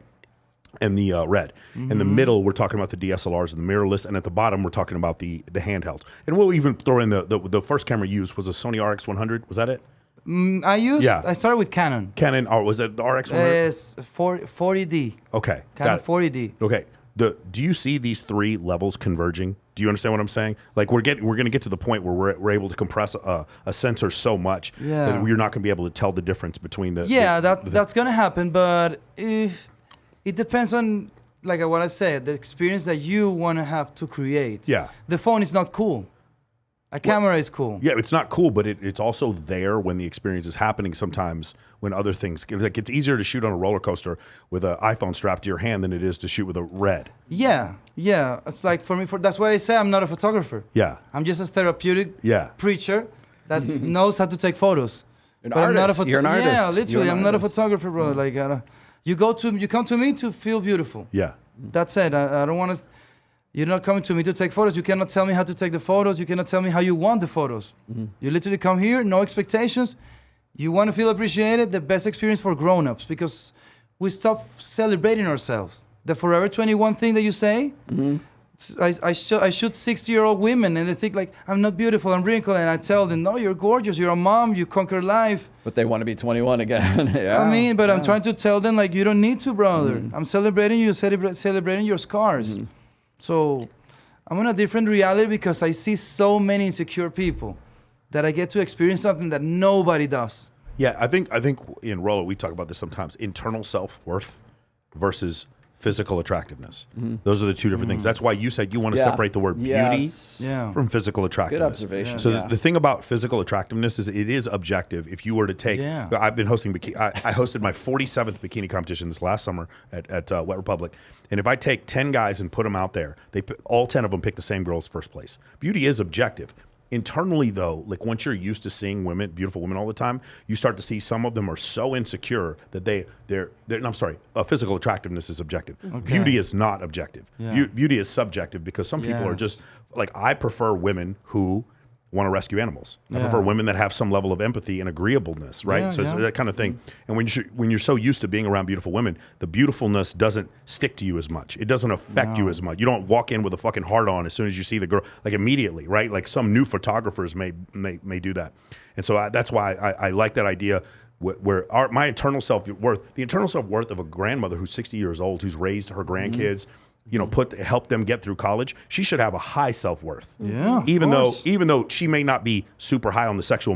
A: and the Red. In the middle, we're talking about the DSLRs and the mirrorless. And at the bottom, we're talking about the handhelds. And we'll even throw in the first camera used was a Sony RX100. Was that it?
B: I started with Canon.
A: Canon, or was it the RX100?
B: It's 40D.
A: Okay.
B: Canon 40D.
A: Okay. Do you see these three levels converging? Do you understand what I'm saying? Like we're going to get to the point where we're able to compress a sensor so much that you're not going to be able to tell the difference between the. Yeah,
B: that's going to happen, but it depends on, like what I said, the experience that you want to have to create.
A: Yeah.
B: The phone is not cool. A camera is cool.
A: Yeah, it's not cool, but it's also there when the experience is happening sometimes when other things, like it's easier to shoot on a roller coaster with an iPhone strapped to your hand than it is to shoot with a Red.
B: Yeah. It's like for me, that's why I say I'm not a photographer.
A: Yeah.
B: I'm just a therapeutic preacher that knows how to take photos.
D: You're an artist.
B: Yeah, literally, I'm not a photographer, bro. Like, you come to me to feel beautiful.
A: Yeah.
B: That's it. I don't want to. You're not coming to me to take photos. You cannot tell me how to take the photos. You cannot tell me how you want the photos. You literally come here, no expectations. You want to feel appreciated, the best experience for grown-ups, because we stop celebrating ourselves. The Forever 21 thing that you say, I shoot 60-year-old women and they think like, I'm not beautiful, I'm wrinkled, and I tell them, no, you're gorgeous, you're a mom, you conquer life.
D: But they want to be 21 again.
B: I'm trying to tell them like, you don't need to, brother. I'm celebrating you, celebrating your scars. So I'm on a different reality because I see so many insecure people that I get to experience something that nobody does.
A: Yeah, I think in Rollo, we talk about this sometimes, internal self-worth versus physical attractiveness. Those are the two different things. That's why you said you want to separate the word beauty from physical attractiveness.
D: Good observation.
A: So the thing about physical attractiveness is it is objective. If you were to take, I've been hosting, I hosted my 47th bikini competition this last summer at Wet Republic. And if I take 10 guys and put them out there, all 10 of them pick the same girl's first place. Beauty is objective. Internally, though, like once you're used to seeing women, beautiful women all the time, you start to see some of them are so insecure that physical attractiveness is objective. Okay. Beauty is not objective. Beauty is subjective because some people are just like, I prefer women who want to rescue animals. I prefer women that have some level of empathy and agreeableness, right? So it's that kind of thing. And when you're so used to being around beautiful women, the beautifulness doesn't stick to you as much. It doesn't affect you as much. You don't walk in with a fucking heart on as soon as you see the girl, like immediately, right? Like some new photographers may do that. And so that's why I like that idea where my internal self-worth, the internal self-worth of a grandmother who's 60 years old, who's raised her grandkids, help them get through college, she should have a high self-worth.
B: Yeah.
A: Even though she may not be super high on the sexual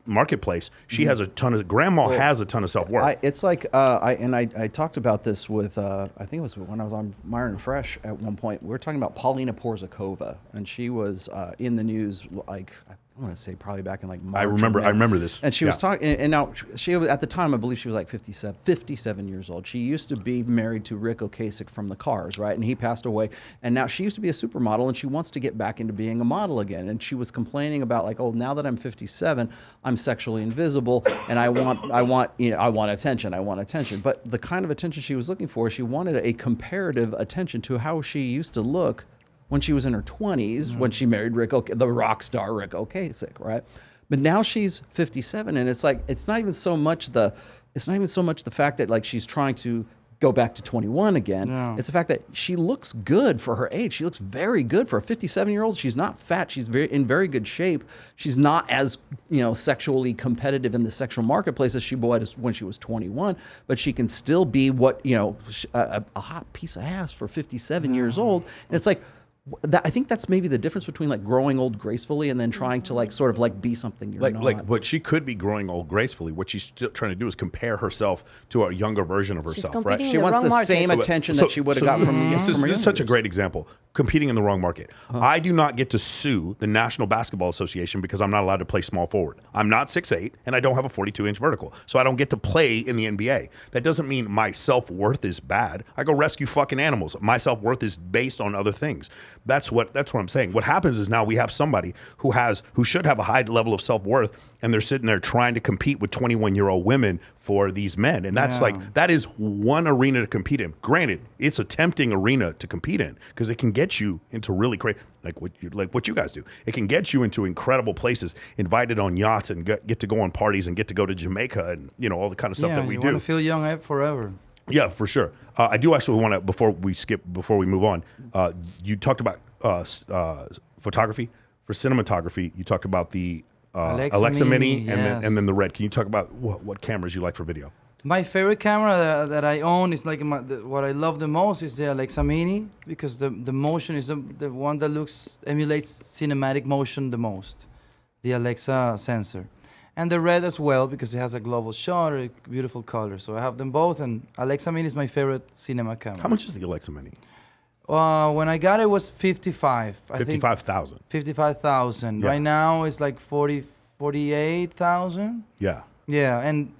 A: marketplace, she has grandma has a ton of self-worth.
D: It's like I talked about this with I think it was when I was on Myron Fresh at one point. We were talking about Paulina Porzakova, and she was in the news like I want to say probably back in like March.
A: I remember this.
D: And she was talking, and now she at the time, I believe she was like 57 years old. She used to be married to Rick Ocasek from the Cars, right? And he passed away. And now she used to be a supermodel, and she wants to get back into being a model again. And she was complaining about like, oh, now that I'm 57, I'm sexually invisible, and I want attention. But the kind of attention she was looking for, she wanted a comparative attention to how she used to look when she was in her 20s, when she married the rock star Rick Ocasek, right? But now she's 57, and it's like it's not even so much the fact that like she's trying to go back to 21 again. Yeah. It's the fact that she looks good for her age. She looks very good for a 57-year-old. She's not fat. She's in very good shape. She's not as sexually competitive in the sexual marketplace as she was when she was 21. But she can still be a hot piece of ass for 57 years old. And it's like. I think that's maybe the difference between like growing old gracefully and then trying to like sort of like be something you're not.
A: But she could be growing old gracefully. What she's still trying to do is compare herself to a younger version of herself, right?
D: She wants the same attention that she would have got from.
A: This is such a great example. Competing in the wrong market. I do not get to sue the National Basketball Association because I'm not allowed to play small forward. I'm not 6'8", and I don't have a 42-inch vertical, so I don't get to play in the NBA. That doesn't mean my self-worth is bad. I go rescue fucking animals. My self-worth is based on other things. That's what I'm saying. What happens is now we have somebody who should have a high level of self-worth, and they're sitting there trying to compete with 21-year-old women for these men. And that's that is one arena to compete in. Granted, it's a tempting arena to compete in because it can get you into really crazy, like what you guys do. It can get you into incredible places, invited on yachts and get to go on parties and get to go to Jamaica and all the kind of stuff that we do.
B: You want to feel young forever.
A: Yeah, for sure. I do actually want to, before we move on, you talked about photography. For cinematography, you talked about the Alexa Mini and then the Red. Can you talk about what cameras you like for video?
B: My favorite camera that I own is like what I love the most is the Alexa Mini because the motion is the one that emulates cinematic motion the most, the Alexa sensor. And the Red as well because it has a global shutter, beautiful color. So I have them both, and Alexa Mini is my favorite cinema camera.
A: How much is the Alexa Mini?
B: When I got it was 55.
A: 55,000.
B: 55,000. Yeah. Right now it's like 48,000.
A: Yeah.
B: Yeah, and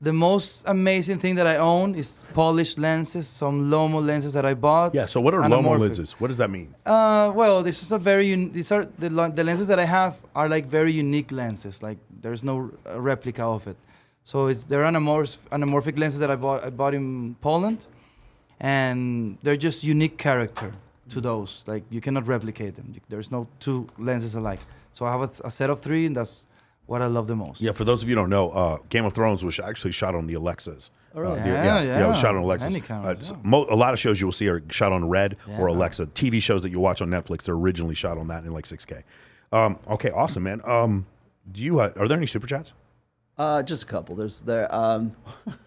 B: the most amazing thing that I own is polished lenses, some Lomo lenses that I bought.
A: Yeah. So what are Lomo lenses? What does that mean?
B: Well, this is these are the lenses that I have are like very unique lenses. Like there's no replica of it. So they're anamorphic lenses that I bought in Poland, and they're just unique character to those. Like you cannot replicate them. There's no two lenses alike. So I have a set of 3, and that's what I love the most.
A: Yeah, for those of you who don't know, Game of Thrones was actually shot on the Alexas.
D: Oh, really?
B: Yeah,
A: it was shot on Alexas. A lot of shows you will see are shot on Red or Alexa. TV shows that you watch on Netflix, they're originally shot on that in like 6K. Okay, awesome, man. Are there any super chats?
D: Just a couple. Hold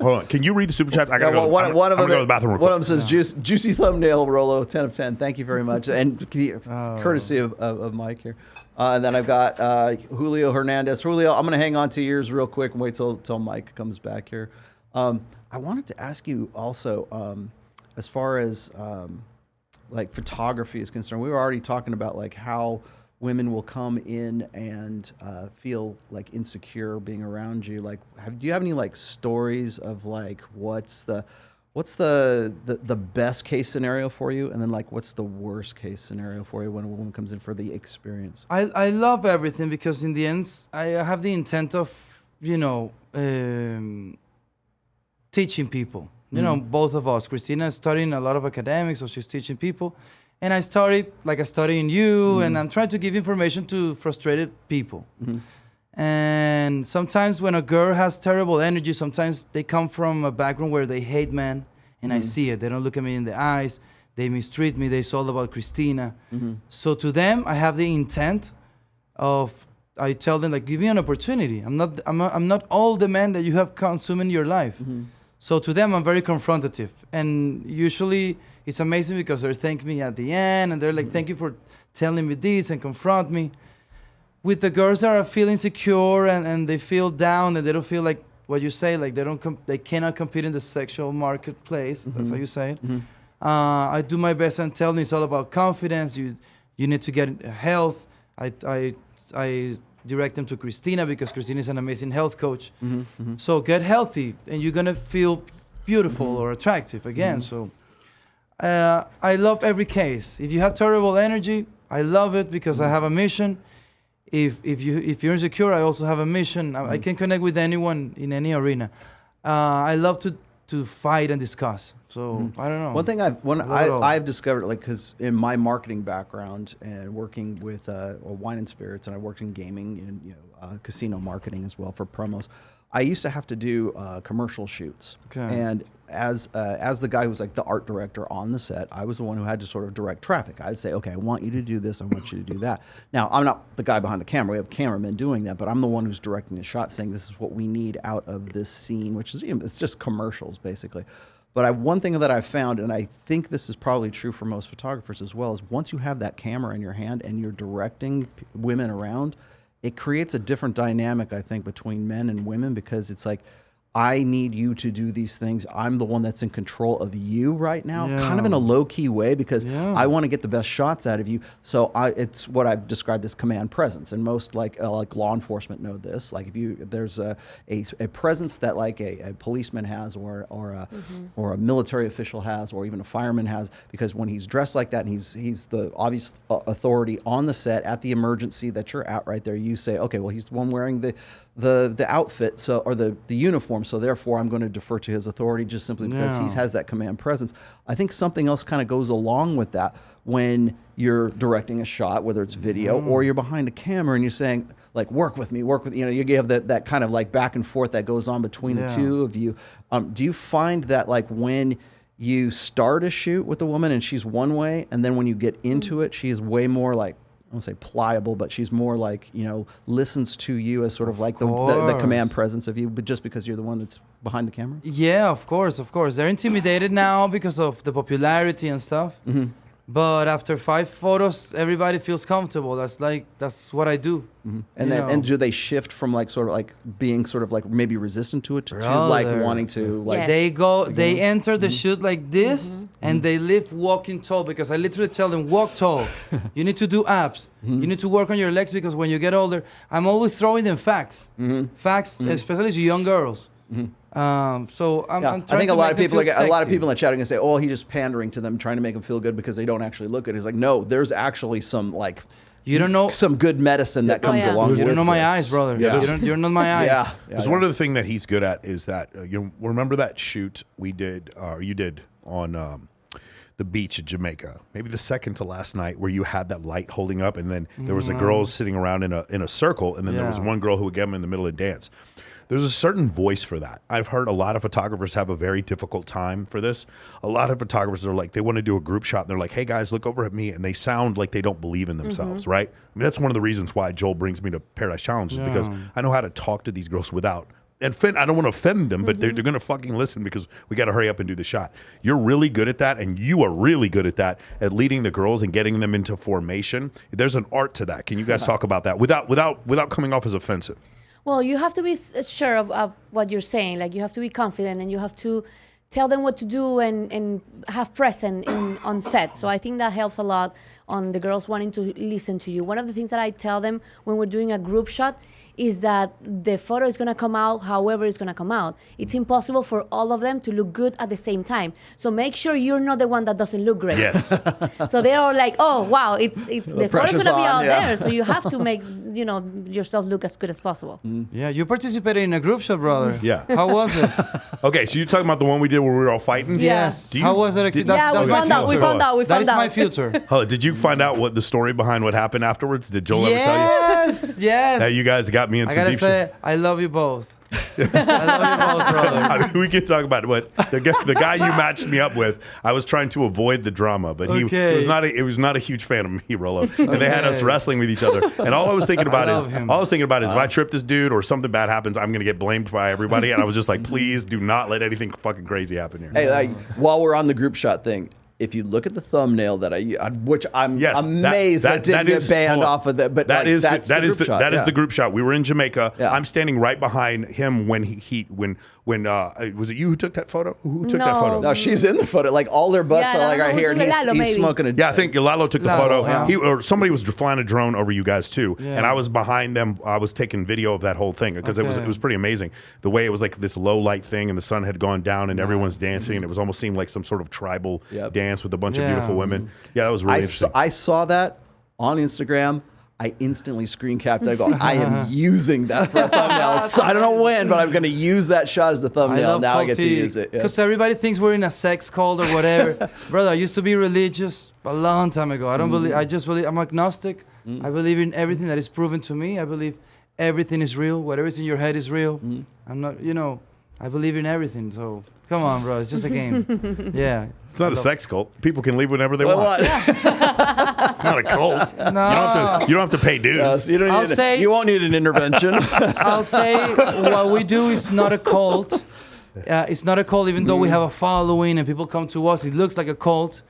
A: on. Can you read the super chats? I gotta go.
D: One of them.
A: Go to the bathroom.
D: One of them says, "Juicy thumbnail, Rolo, 10 of 10. Thank you very much." And courtesy of Mike here. And then I've got Julio Hernandez. Julio, I'm going to hang on to yours real quick and wait till Mike comes back here. I wanted to ask you also, as far as like photography is concerned, we were already talking about like how women will come in and feel like insecure being around you. Like, do you have any like stories of like what's the best case scenario for you, and then like what's the worst case scenario for you when a woman comes in for the experience?
B: I love everything because in the end I have the intent of teaching people. You know, both of us. Christina is studying a lot of academics, so she's teaching people. And I started in you, and I'm trying to give information to frustrated people. And sometimes when a girl has terrible energy, sometimes they come from a background where they hate men, and I see it. They don't look at me in the eyes. They mistreat me. It's all about Christina. So to them, I have the intent of, I tell them, like, give me an opportunity. I'm not all the men that you have consumed in your life. So to them, I'm very confrontative. And usually it's amazing because they thank me at the end, and they're like, thank you for telling me this, and confront me. With the girls that are feeling insecure and they feel down, and they don't feel like what you say, like they cannot compete in the sexual marketplace. That's how you say it. I do my best and tell them it's all about confidence. You need to get health. I direct them to Christina because Christina is an amazing health coach. So get healthy, and you're gonna feel beautiful or attractive again. So I love every case. If you have terrible energy, I love it because I have a mission. If you're insecure, I also have a mission. I can connect with anyone in any arena. I love to fight and discuss. So I don't know.
D: One thing I've discovered, like, because in my marketing background and working with wine and spirits, and I worked in gaming and casino marketing as well for promos. I used to have to do commercial shoots, and as the guy who was like the art director on the set, I was the one who had to sort of direct traffic. I'd say, okay, I want you to do this, I want you to do that. Now, I'm not the guy behind the camera. We have cameramen doing that, but I'm the one who's directing the shot, saying this is what we need out of this scene, which is, it's just commercials basically. But one thing that I've found, and I think this is probably true for most photographers as well, is once you have that camera in your hand and you're directing women around, it creates a different dynamic, I think, between men and women, because it's like, I need you to do these things. I'm the one that's in control of you right now, kind of in a low-key way, because I want to get the best shots out of you. So it's what I've described as command presence, and most like law enforcement know this. Like if there's a presence that like a policeman has, or a military official has, or even a fireman has, because when he's dressed like that and he's the obvious authority on the set at the emergency that you're at right there, you say, okay, well, he's the one wearing the outfit, or the uniform, so therefore I'm going to defer to his authority just simply because he has that command presence. I think something else kind of goes along with that when you're directing a shot, whether it's video or you're behind a camera and you're saying, like, work with me, you have that kind of like back and forth that goes on between the two of you. Do you find that, like, when you start a shoot with a woman and she's one way, and then when you get into it, she's way more like, I won't say pliable, but she's more like, listens to you as sort of like the command presence of you, but just because you're the one that's behind the camera?
B: Yeah, of course. They're intimidated now because of the popularity and stuff. But after 5 photos, everybody feels comfortable. That's what I do.
D: And do they shift from like sort of like being sort of like maybe resistant to it to like wanting to like
B: they enter the shoot like this and they leave walking tall, because I literally tell them, walk tall. You need to do abs. You need to work on your legs, because when you get older, I'm always throwing them facts. Facts, especially to young girls. So I'm trying
D: I think
B: to
D: a lot of
B: make them
D: people
B: feel
D: a lot of
B: sexy.
D: people in the chat are gonna say, "Oh, he's just pandering to them, trying to make them feel good because they don't actually look good." He's like, "No, there's actually some like
B: you don't know
D: some good medicine that comes along with
B: You don't know my
D: this.
B: eyes, brother. You don't know my eyes.
A: Because one of the things that he's good at is that remember that shoot we did, or you did on the beach in Jamaica, maybe the second to last night, where you had that light holding up, and then there was the girls sitting around in a circle, and then there was one girl who would get them in the middle of the dance. There's a certain voice for that. I've heard a lot of photographers have a very difficult time for this. A lot of photographers are like, they want to do a group shot and they're like, hey guys, look over at me. And they sound like they don't believe in themselves, right? I mean, that's one of the reasons why Joel brings me to Paradise Challenge, is because I know how to talk to these girls without, and I don't want to offend them, but they're going to fucking listen, because we got to hurry up and do the shot. You're really good at that, and you are really good at that, at leading the girls and getting them into formation. There's an art to that. Can you guys talk about that without coming off as offensive?
C: Well, you have to be sure of what you're saying. Like, you have to be confident, and you have to tell them what to do and have presence on set. So I think that helps a lot on the girls wanting to listen to you. One of the things that I tell them when we're doing a group shot is that the photo is going to come out however it's going to come out. It's impossible for all of them to look good at the same time. So make sure you're not the one that doesn't look great.
A: Yes.
C: So they're all like, oh, wow, the photo's going to be out there. So you have to make, yourself look as good as possible.
B: Yeah, you participated in a group shot, brother.
A: Yeah.
B: How was it?
A: Okay, so you're talking about the one we did where we were all fighting?
C: Yes.
B: How was it?
C: We found out.
B: That is my future.
A: Did you find out what the story behind what happened afterwards? Did Joel ever tell you?
B: Yes.
A: That you guys got me in
B: I
A: some
B: gotta
A: deep
B: say,
A: shit.
B: I love you both. I love you both, brother.
A: I mean, we can talk about what the guy you matched me up with. I was trying to avoid the drama, but he was not a huge fan of me, Rolo. And they had us wrestling with each other. And all I was thinking about is if I trip this dude or something bad happens, I'm gonna get blamed by everybody. And I was just like, please do not let anything fucking crazy happen here.
D: Hey, while we're on the group shot thing, if you look at the thumbnail that which I'm
A: Yes,
D: amazed that didn't get banned off of that, but
A: that
D: like,
A: is
D: that's
A: that
D: the
A: is
D: group shot.
A: that is the group shot. We were in Jamaica.
D: Yeah.
A: I'm standing right behind him when when was it you who took that photo? Who took that photo?
D: No, she's in the photo. Like all their butts
C: Yeah,
D: are like
C: no,
D: right
C: we
D: here, and
C: took
D: he's
C: Lalo, maybe.
D: smoking a.
A: Yeah, I think Lalo took the
B: Lalo,
A: photo.
B: yeah.
A: He or somebody was flying a drone over you guys too,
B: Yeah.
A: and I was behind them. I was taking video of that whole thing because it was pretty amazing. The way it was like this low light thing, and the sun had gone down, and everyone's dancing, and it was almost seemed like some sort of tribal dance with a bunch of beautiful women. Yeah, that was really interesting.
D: I saw that on Instagram. I instantly screen capped. I go, I am using that for a thumbnail. So I don't know when, but I'm going to use that shot as the thumbnail. Now I get to use it.
B: Because everybody thinks we're in a sex cult or whatever. Brother, I used to be religious a long time ago. I don't believe. I just believe. I'm agnostic. I believe in everything that is proven to me. I believe everything is real. Whatever is in your head is real. I'm not. I believe in everything. So come on, bro. It's just a game. Yeah.
A: It's not a sex cult. People can leave whenever they want. It's not a cult.
B: No.
A: You don't have to pay dues.
D: Yes, you don't
B: I'll
D: need
B: say-
D: you won't need an intervention.
B: I'll say what we do is not a cult. It's not a cult, even though we have a following and people come to us. It looks like a cult,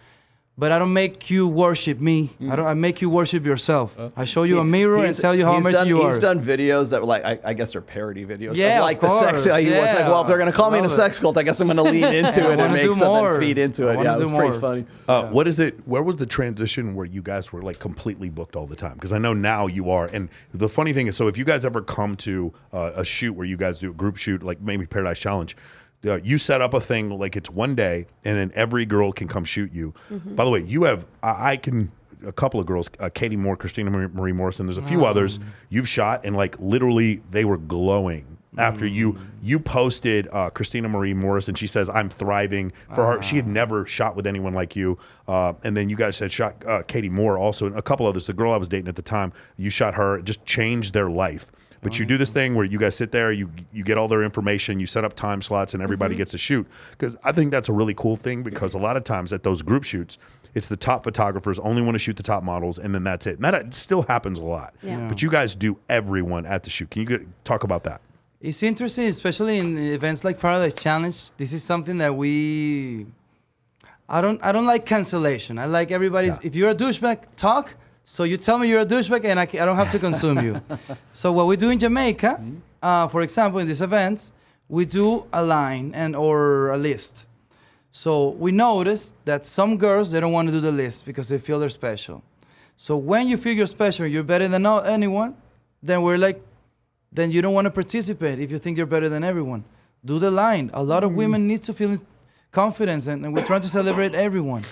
B: but I don't make you worship me. I make you worship yourself. I show you a mirror and tell you how amazing you are.
D: He's done videos that were like, I guess they're parody videos.
B: Yeah,
D: of like
B: of
D: the sex.
B: course.
D: Like, it's like, well, if they're gonna call me in a
B: Love
D: sex cult, I guess I'm gonna lean into it and
B: wanna
D: make
B: do
D: something
B: more.
D: feed into
B: I
D: it.
B: wanna
D: Yeah, it was
B: do
D: pretty
B: more.
D: funny.
A: What is it? Where was the transition where you guys were like completely booked all the time? Because I know now you are. And the funny thing is, so if you guys ever come to a shoot where you guys do a group shoot, like maybe Paradise Challenge, you set up a thing like it's one day, and then every girl can come shoot you. By the way, you have I can. A couple of girls, Katie Moore, Christina Marie Morrison. There's a few others you've shot, and like literally they were glowing after you posted Christina Marie Morrison. She says, "I'm thriving." For her, she had never shot with anyone like you. And then you guys had shot Katie Moore also, and a couple others. The girl I was dating at the time, you shot her. It just changed their life. But you do this thing where you guys sit there, you get all their information, you set up time slots, and everybody gets to shoot. Because I think that's a really cool thing, because a lot of times at those group shoots, it's the top photographers only want to shoot the top models, and then that's it. And that still happens a lot.
C: Yeah.
A: But you guys do everyone at the shoot. Can you talk about that?
B: It's interesting, especially in events like Paradise Challenge. This is something that I don't like cancellation. I like everybody. If you're a douchebag, talk. So you tell me you're a douchebag, and I don't have to consume you. So what we do in Jamaica, for example, in these events, we do a line or a list. So we noticed that some girls, they don't want to do the list because they feel they're special. So when you feel you're special, you're better than anyone, then we're like, then you don't want to participate if you think you're better than everyone. Do the line. A lot of women need to feel confidence, and we're trying to celebrate everyone.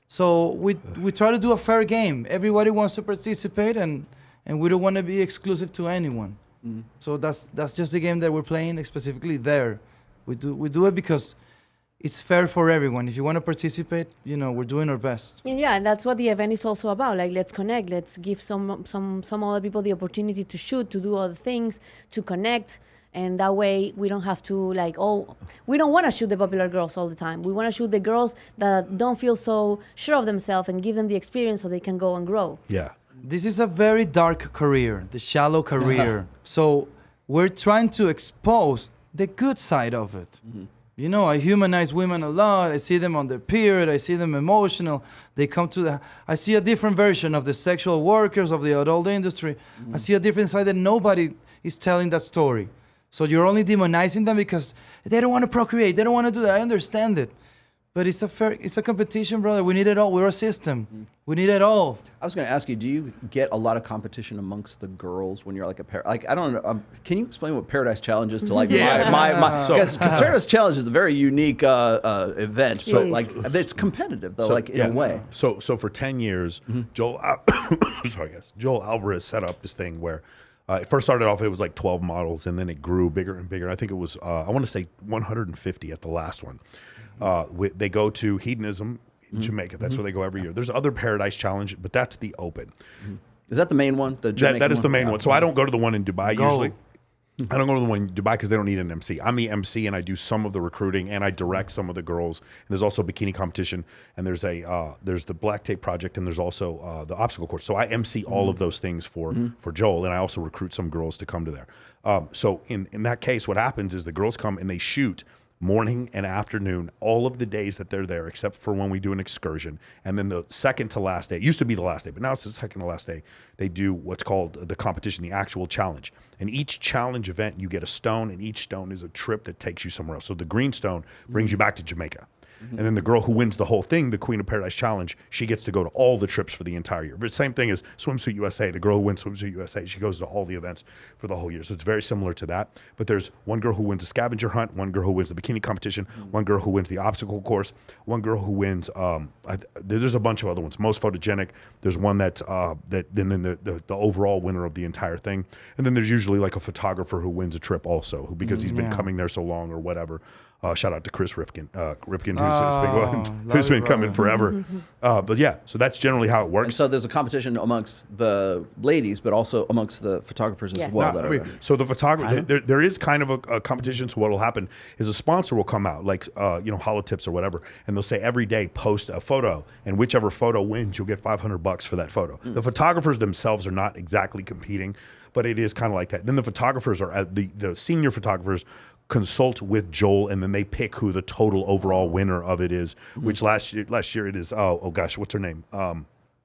B: So we try to do a fair game. Everybody wants to participate, and we don't want to be exclusive to anyone. So that's just the game that we're playing specifically there. We do it because it's fair for everyone. If you want to participate, we're doing our best.
C: Yeah, and that's what the event is also about. Like, let's connect. Let's give some other people the opportunity to shoot, to do other things, to connect. And that way we don't have to we don't want to shoot the popular girls all the time. We want to shoot the girls that don't feel so sure of themselves and give them the experience so they can go and grow.
A: Yeah.
B: This is a very dark career, the shallow career. So we're trying to expose the good side of it. I humanize women a lot. I see them on their period. I see them emotional. They come to I see a different version of the sexual workers of the adult industry. I see a different side that nobody is telling that story. So you're only demonizing them because they don't want to procreate. They don't want to do that. I understand it. But it's a competition, brother. We need it all. We're a system. We need it all.
D: I was going to ask you, do you get a lot of competition amongst the girls when you're like I don't know. Can you explain what Paradise Challenge is to like my because Paradise Challenge is a very unique event. So like it's competitive though, in a way.
A: So for 10 years, Joel Alvarez set up this thing where it first started off, it was like 12 models, and then it grew bigger and bigger. I think it was, I want to say 150 at the last one. They go to Hedonism in Jamaica. That's where they go every year. There's other Paradise Challenge, but that's the open.
D: Is that the main one? The Jamaican
A: that is the main
D: one?
A: one. So I don't go to the one in Dubai usually. I don't go to the one in Dubai because they don't need an MC. I'm the MC, and I do some of the recruiting, and I direct some of the girls. And there's also bikini competition, and there's the Black Tape Project, and there's also the obstacle course. So I MC all of those things for Joel, and I also recruit some girls to come to there. So in that case, what happens is the girls come and they shoot morning and afternoon, all of the days that they're there, except for when we do an excursion. And then the second to last day, it used to be the last day, but now it's the second to last day, they do what's called the competition, the actual challenge. And each challenge event, you get a stone, and each stone is a trip that takes you somewhere else. So the green stone brings you back to Jamaica. And then the girl who wins the whole thing, the Queen of Paradise Challenge, she gets to go to all the trips for the entire year. But same thing as Swimsuit USA. The girl who wins Swimsuit USA, she goes to all the events for the whole year. So it's very similar to that. But there's one girl who wins the scavenger hunt, one girl who wins the bikini competition, one girl who wins the obstacle course, one girl who wins, there's a bunch of other ones. Most photogenic. There's one then the overall winner of the entire thing. And then there's usually like a photographer who wins a trip also, because he's been coming there so long or whatever. Shout out to Chris Ripken, who's been coming forever. But yeah, so that's generally how it works.
D: And so there's a competition amongst the ladies, but also amongst the photographers as well.
A: So the photographer, there is kind of a competition. So what will happen is a sponsor will come out, like Holotips or whatever, and they'll say every day post a photo, and whichever photo wins, you'll get $500 for that photo. The photographers themselves are not exactly competing, but it is kind of like that. Then the photographers are the senior photographers consult with Joel, and then they pick who the total overall winner of it is. Which last year it is oh gosh, what's her name?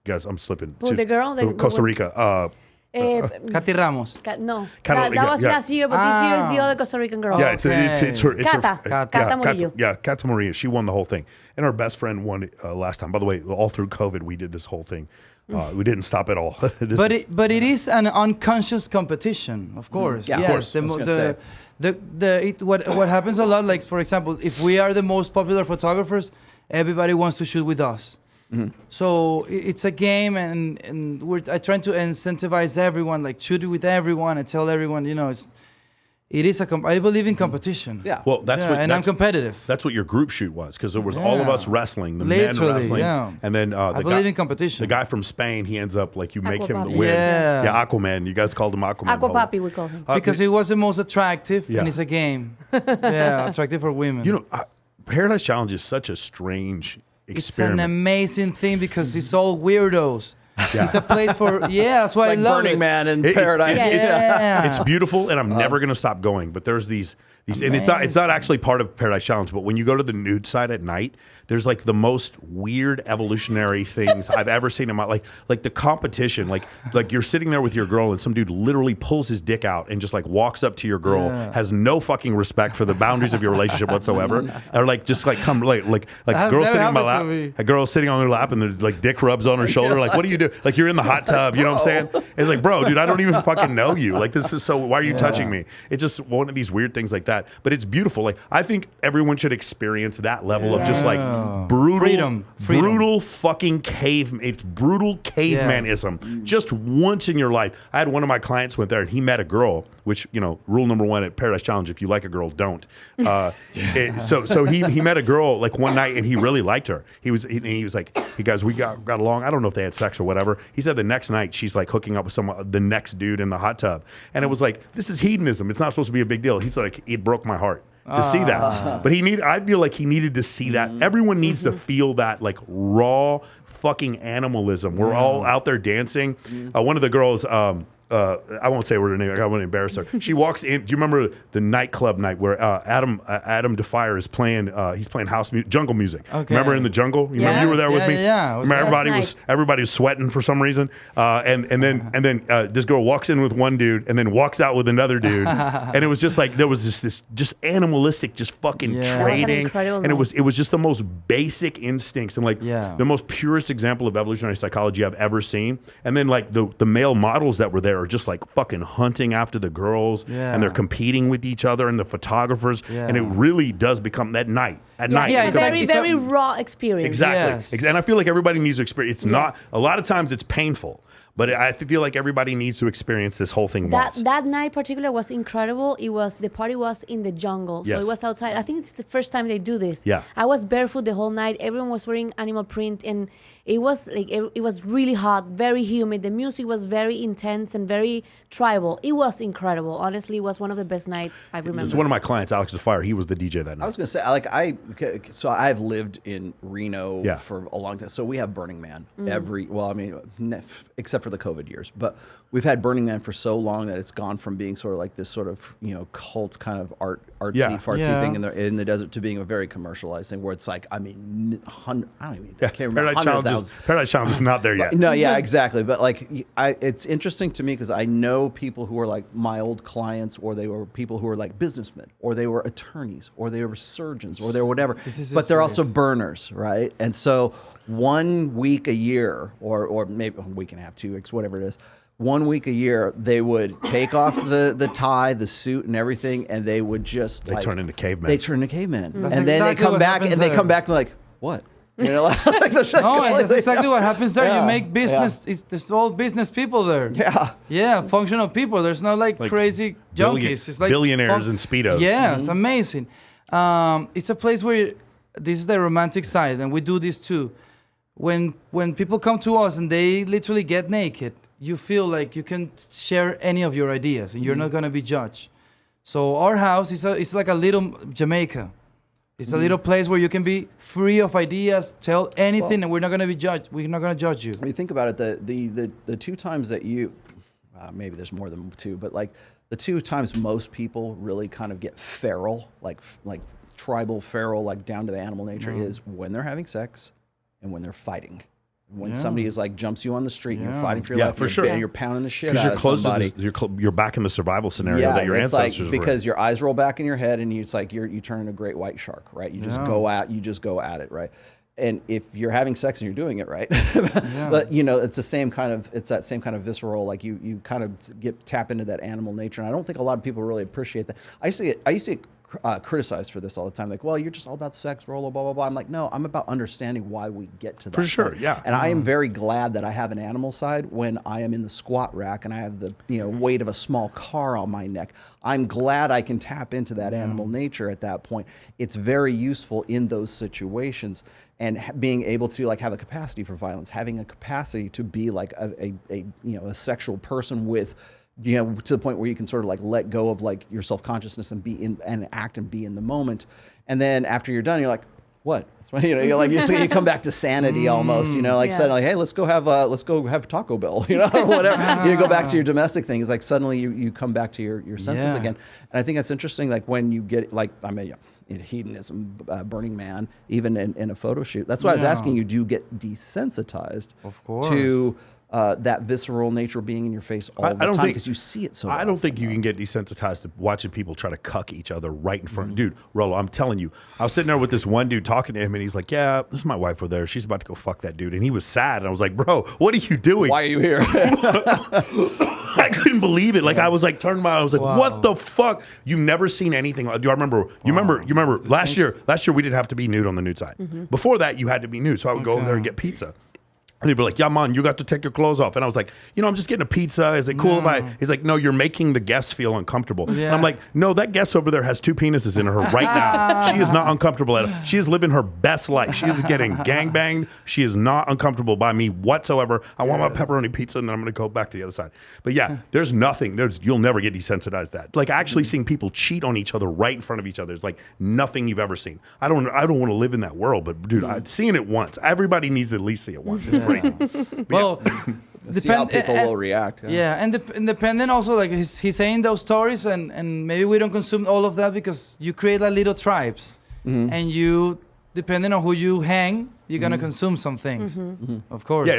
A: Guys, I'm slipping.
C: The girl,
A: Costa Rica.
B: Katy Ramos.
C: No, that was last year, but this year is the other Costa Rican girl.
A: Yeah, it's her.
C: Cata Murillo.
A: Yeah, Cata Maria. She won the whole thing, and our best friend won it last time. By the way, all through COVID, we did this whole thing. We didn't stop at all.
B: But it is an unconscious competition, of course.
D: Yeah,
B: yes,
D: of course.
B: What happens a lot, like for example, if we are the most popular photographers, everybody wants to shoot with us. So it's a game, and I trying to incentivize everyone, like shoot with everyone, and tell everyone, I believe in competition.
D: Yeah.
A: Well,
B: I'm competitive.
A: That's what your group shoot was, because there was all of us wrestling, the men wrestling, and then
B: I believe in competition.
A: The guy from Spain, he ends up like you make him the win.
B: Yeah,
A: Aquaman. You guys called him Aquaman.
C: Aquapapi, we call him.
B: Because he was the most attractive, and it's a game. Attractive for women.
A: Paradise Challenge is such a strange experiment.
B: It's an amazing thing because it's all weirdos. It's a place for, that's why I love
D: Burning
B: it.
D: Man in Paradise.
A: It's beautiful, and I'm never going to stop going. But there's these and it's not actually part of Paradise Challenge, but when you go to the nude side at night, there's like the most weird evolutionary things I've ever seen in my life. Like the competition, like you're sitting there with your girl, and some dude literally pulls his dick out and just like walks up to your girl, has no fucking respect for the boundaries of your relationship whatsoever, or like just like come like girl sitting on my lap, a girl sitting on her lap, and there's like dick rubs on her shoulder. Like, what do you do? Like, you're in the hot tub, you know what I'm saying? It's like, bro, dude, I don't even fucking know you. Like, this is why are you touching me? It's just one of these weird things like that. But it's beautiful. Like, I think everyone should experience that level of just like brutal fucking it's brutal cavemanism just once in your life. I had one of my clients went there, and he met a girl, which, rule number one at Paradise Challenge, if you like a girl, don't. So he met a girl like one night, and he really liked her. He was like, hey guys, we got along. I don't know if they had sex or whatever. He said the next night she's like hooking up with the next dude in the hot tub, and it was like, this is hedonism. It's not supposed to be a big deal. He's like, it broke my heart to see that. But I feel like he needed to see that. Everyone needs to feel that like raw fucking animalism. We're all out there dancing. One of the girls, I won't say her name. I want to embarrass her. She walks in. Do you remember the nightclub night where Adam Defier is playing? He's playing jungle music. Okay. Remember in the jungle? You remember you were there with me?
B: Yeah.
A: Everybody was sweating for some reason. And then this girl walks in with one dude and then walks out with another dude. And it was just like there was this just animalistic, just fucking trading. And it was just the most basic instincts and like the most purest example of evolutionary psychology I've ever seen. And then like the male models that were there are just like fucking hunting after the girls, and they're competing with each other, and the photographers, and it really does become that night. At night,
C: it's very raw experience.
A: Exactly, and I feel like everybody needs to experience. It's not a lot of times it's painful. But I feel like everybody needs to experience this whole thing once.
C: That night particular was incredible. The party was in the jungle, so it was outside. I think it's the first time they do this.
A: Yeah.
C: I was barefoot the whole night. Everyone was wearing animal print, and it was like it was really hot, very humid. The music was very intense and very tribal. It was incredible. Honestly, it was one of the best nights I remember.
A: It's one of my clients, Alex Defier. He was the DJ that night.
D: I was going to say, so I've lived in Reno for a long time. So we have Burning Man except for for the COVID years, but we've had Burning Man for so long that it's gone from being sort of like this sort of, you know, cult kind of artsy thing in the desert to being a very commercialized thing where it's like, I mean, I can't remember.
A: Paradise Challenge is not there yet.
D: No, yeah, exactly. But like, it's interesting to me because I know people who are like my old clients, or they were people who are like businessmen, or they were attorneys, or they were surgeons, or they were whatever, but they're also burners, right? And so 1 week a year, or maybe a week and a half, 2 weeks, whatever it is, 1 week a year, they would take off the tie, the suit, and everything, and they would just
A: turn into cavemen.
D: They turn into cavemen,
B: That's
D: and then
B: exactly
D: they come
B: what
D: back, and
B: happens
D: they
B: there.
D: come back and like, what? You know, like
B: No, and that's exactly what happens there.
D: Yeah,
B: You make business.
D: yeah.
B: There's all business people there.
D: Yeah.
B: Yeah, functional people. There's no like crazy junkies. It's like
A: billionaires in Speedos.
B: Yeah, it's amazing. It's a place where this is the romantic side, and we do this too. When people come to us and they literally get naked, you feel like you can share any of your ideas, and you're not gonna be judged. So our house is like a little Jamaica. It's a little place where you can be free of ideas, tell anything, and we're not going to be judged. We're not going to judge you.
D: When you think about it, the 2 times that you, maybe there's more than 2, but like the 2 times most people really kind of get feral, like tribal feral, like down to the animal nature, is when they're having sex and when they're fighting. When somebody is like jumps you on the street and you're fighting for your life,
A: for sure.
D: and you're pounding the shit out of
A: close
D: somebody.
A: You're back in the survival scenario that your
D: it's
A: ancestors
D: like,
A: were
D: because
A: in.
D: your eyes roll back in your head, and it's like you turn into a great white shark, right? You just go at it, right? And if you're having sex and you're doing it right, but you know, it's that same kind of visceral, like you kind of tap into that animal nature. And I don't think a lot of people really appreciate that. I used to get criticized for this all the time, like, well, you're just all about sex, blah blah blah. I'm like, no, I'm about understanding why we get to that.
A: For sure,
D: point.
A: yeah.
D: And I am very glad that I have an animal side when I am in the squat rack and I have the weight of a small car on my neck. I'm glad I can tap into that animal nature at that point. It's very useful in those situations, and being able to like have a capacity for violence, having a capacity to be like a sexual person with, to the point where you can sort of like let go of like your self-consciousness and be in and act and be in the moment. And then after you're done, you're like, what? That's why, you're like, you come back to sanity almost, suddenly, hey, let's go have Taco Bell, or whatever. You go back to your domestic things. Like suddenly you come back to your senses again. And I think that's interesting. Like when you get like, in hedonism, Burning Man, even in a photo shoot. That's why I was asking you, do you get desensitized to that visceral nature being in your face all the time because you see it so
A: I don't think you can get desensitized to watching people try to cuck each other right in front. Dude, Rollo, I'm telling you, I was sitting there with this one dude talking to him, and he's like, yeah, this is my wife over there. She's about to go fuck that dude. And he was sad. And I was like, bro, what are you doing?
D: Why are you here?
A: I couldn't believe it. Like I was like turning my, I was like, what the fuck? You've never seen anything. Do you remember? You remember last year we didn't have to be nude on the nude side. Before that, you had to be nude. So I would go over there and get pizza. And they'd be like, yeah, man, you got to take your clothes off. And I was like, I'm just getting a pizza. Is it cool if I... He's like, no, you're making the guest feel uncomfortable. Yeah. And I'm like, no, that guest over there has 2 penises in her right now. She is not uncomfortable at all. She is living her best life. She is getting gangbanged. She is not uncomfortable by me whatsoever. I want my pepperoni pizza, and then I'm going to go back to the other side. But yeah, there's nothing. You'll never get desensitized to that. Like actually seeing people cheat on each other right in front of each other is like nothing you've ever seen. I don't want to live in that world, but dude, I've seen it once. Everybody needs to at least see it once. It's crazy.
B: Well,
D: see how people will react.
B: And depending also, like he's saying those stories, and maybe we don't consume all of that because you create like little tribes, and you, depending on who you hang, you're gonna consume some things. Of course,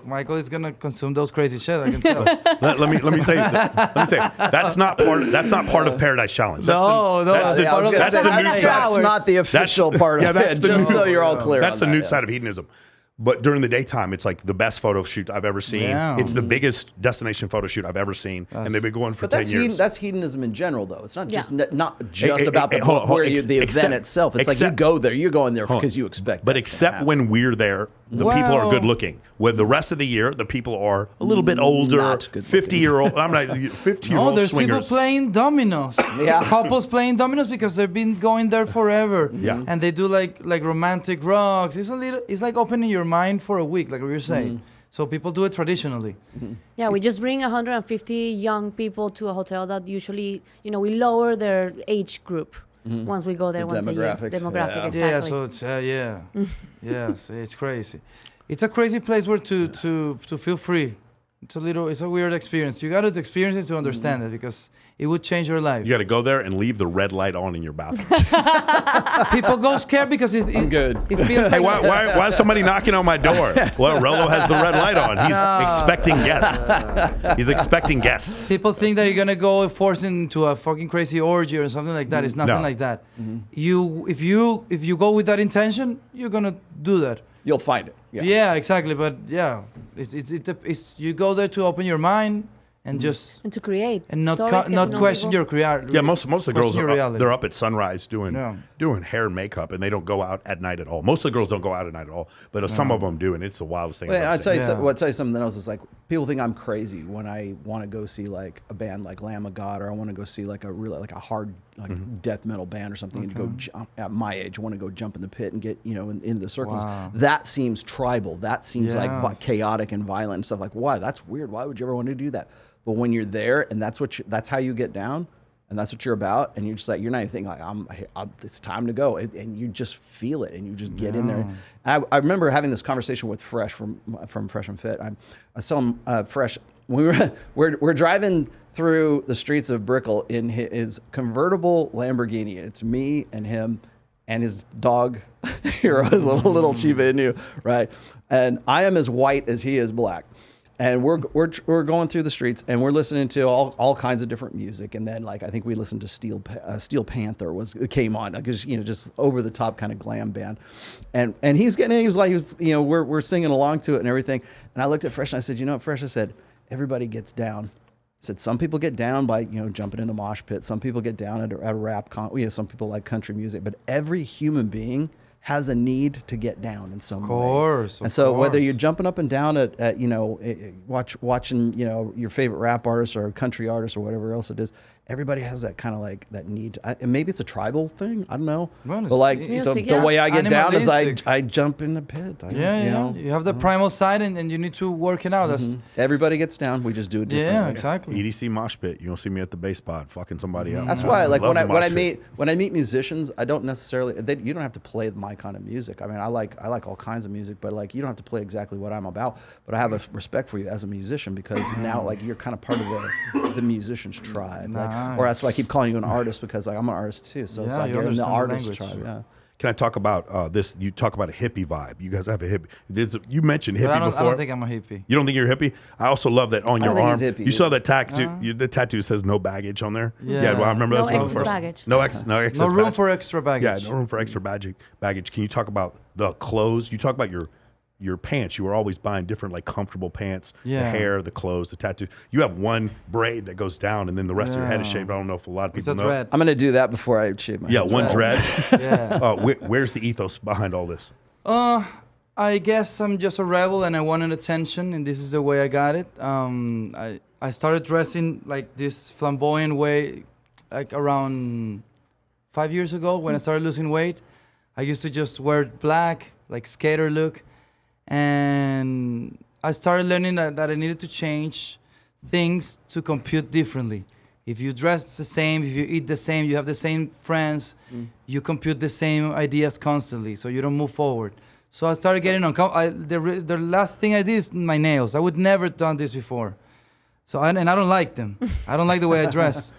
B: Michael is gonna consume those crazy shit. I can tell.
A: let me say that's not part of Paradise Challenge.
D: That's not the official part of it. Just so you're all clear.
A: That's the nude side of hedonism. But during the daytime, it's like the best photo shoot I've ever seen. Yeah. It's the biggest destination photo shoot I've ever seen, and they've been going for 10 years.
D: That's hedonism in general, though. It's not just about the event itself. It's like you go there, you're going there because you expect.
A: But except when we're there, the people are good looking. When the rest of the year, the people are a little bit older, 50-year-old. I'm not 50-year-old
B: there's
A: swingers.
B: People playing dominoes. Couples playing dominoes because they've been going there forever. And they do like romantic rocks. It's like opening your mind for a week, like we were saying. So people do it traditionally.
C: Yeah, we just bring 150 young people to a hotel that usually, we lower their age group once we go there once a year. Demographic, exactly.
B: Yeah, so it's yes, it's crazy. It's a crazy place where to feel free. it's a weird experience. You got to experience it to understand it, because it would change your life.
A: You got to go there and leave the red light on in your bathroom.
B: People go scared because
D: I'm good.
B: It feels
A: Hey,
B: like
A: why is somebody knocking on my door? Well, Rolo has the red light on. He's expecting guests. He's expecting guests.
B: people think that you're gonna go forced into a fucking crazy orgy or something like that. It's nothing
A: No.
B: like that. If you go with that intention, you're gonna do that.
D: You'll find it.
B: Yeah, exactly. But yeah, it's you go there to open your mind and just
C: And to create.
B: and not
C: stories, get to
B: not
C: know
B: question
C: people.
B: your creativity.
A: Yeah, most of the girls
B: your
A: are up,
B: reality.
A: they're up at sunrise doing
B: Yeah.
A: doing hair and makeup, and they don't go out at night at all. Most of the girls don't go out at night at all, but some of them do, and it's the wildest thing.
D: Wait,
A: I've
D: I'll
A: ever
D: tell
A: seen.
D: you,
B: Yeah.
D: I'll tell you something else. Is like people think I'm crazy when I want to go see like a band like Lamb of God, or I want to go see like a really like a hard like death metal band or something, and to go jump at my age. I want to go jump in the pit and get into the circles.
B: Wow.
D: That seems tribal. That seems like
B: Yes.
D: chaotic and violent and stuff. Like why? That's weird. Why would you ever want to do that? But when you're there and that's how you get down, and that's what you're about, and you're just like, you're not even thinking like it's time to go, and you just feel it, and you just get in there. And I remember having this conversation with Fresh from Fresh and Fit. I saw him Fresh. We're driving through the streets of Brickell in his convertible Lamborghini, and it's me and him and his dog Hero, his little Shiba Inu, right? And I am as white as he is black. And we're going through the streets, and we're listening to all kinds of different music, and then like I think we listened to Steel Panther came on, because just over the top kind of glam band, and he was we're singing along to it and everything, and I looked at Fresh and I said, Fresh, I said, everybody gets down. I said some people get down by jumping in the mosh pit, some people get down at a rap some people like country music, but every human being has a need to get down in some way. And so whether you're jumping up and down at watching your favorite rap artist or country artist or whatever else it is, everybody has that kind of like that need. And maybe it's a tribal thing. I don't know.
B: Well,
D: but like
C: it's music,
D: the way I get down is
B: Animalistic.
D: I jump in the pit.
B: You have the primal side, and you need to work it out. That's
D: Everybody gets down. We just do it differently.
B: yeah, exactly.
A: EDC mosh pit. You don't see me at the bass pod fucking somebody else.
D: That's why, like
A: Love
D: when
A: the
D: I
A: mosh pit.
D: when I meet musicians, I don't necessarily you don't have to play my kind of music. I mean, I like all kinds of music, but like you don't have to play exactly what I'm about. But I have a respect for you as a musician, because now like you're kind of part of the musicians tribe. Like, or that's why I keep calling you an artist, because like I'm an artist too. So it's
B: Yeah,
D: like
B: you
D: you're in the
B: understand the
D: artist
B: language.
D: tribe. Yeah.
A: Can I talk about this? You talk about a hippie vibe. You guys have a hippie. You mentioned hippie
B: But I
A: before.
B: don't think I'm a hippie.
A: You don't think you're a hippie? I also love that on
D: I
A: your
D: don't think
A: arm.
D: he's hippie.
A: You saw that tattoo. The tattoo says no baggage on there.
B: Yeah.
A: Well, I remember
C: No
A: that's one of the
C: excess
A: first.
C: baggage.
A: No excess
B: No room
A: baggage.
B: for extra baggage.
A: Yeah, no room for extra baggage. Can you talk about the clothes? You talk about your pants. You were always buying different like comfortable pants. The
B: Yeah.
A: hair, the clothes, the tattoo. You have one braid that goes down, and then the rest of your head is
B: Yeah.
A: shaved. I don't know if a lot of
B: It's
A: people
B: a
A: know.
B: dread.
D: I'm gonna do that before I shave my
A: Yeah,
D: head.
A: one dread.
B: Yeah.
A: Where's the ethos behind all this?
B: I guess I'm just a rebel, and I wanted attention, and this is the way I got it. I started dressing like this flamboyant way, like around 5 years ago when I started losing weight. I used to just wear black, like skater look, and I started learning that I needed to change things to compute differently. If you dress the same, if you eat the same, you have the same friends, you compute the same ideas constantly, so you don't move forward. So I started getting uncomfortable. The last thing I did is my nails. I would never done this before. So and I don't like them. I don't like the way I dress.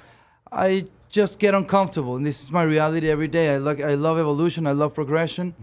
B: I just get uncomfortable, and this is my reality every day. I love evolution. I love progression.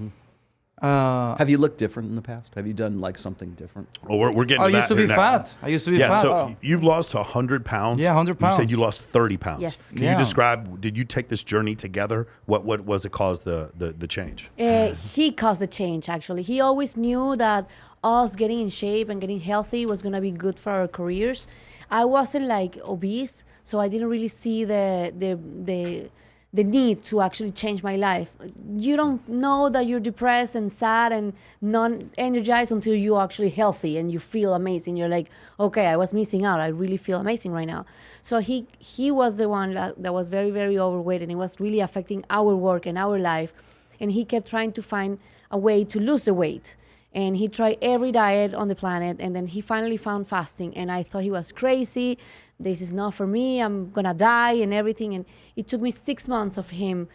D: Have you looked different in the past? Have you done like something different?
A: Oh, we're getting.
B: I
A: to
B: used to
A: that
B: be
A: here next.
B: fat. I used to be
A: Yeah,
B: fat.
A: so you've lost 100 pounds.
B: Yeah, 100
A: You said
B: pounds.
A: you lost 30 pounds.
C: Yes.
A: Can
B: Yeah.
A: you describe? Did you take this journey together? What was it caused the change?
C: He caused the change, actually. He always knew that us getting in shape and getting healthy was going to be good for our careers. I wasn't like obese, so I didn't really see the need to actually change my life. You don't know that you're depressed and sad and non-energized until you're actually healthy and you feel amazing. You're like, okay, I was missing out. I really feel amazing right now. So he was the one that was very, very overweight, and it was really affecting our work and our life. And he kept trying to find a way to lose the weight. And he tried every diet on the planet, and then he finally found fasting. And I thought he was crazy. This is not for me. I'm gonna die and everything. And it took me 6 months of him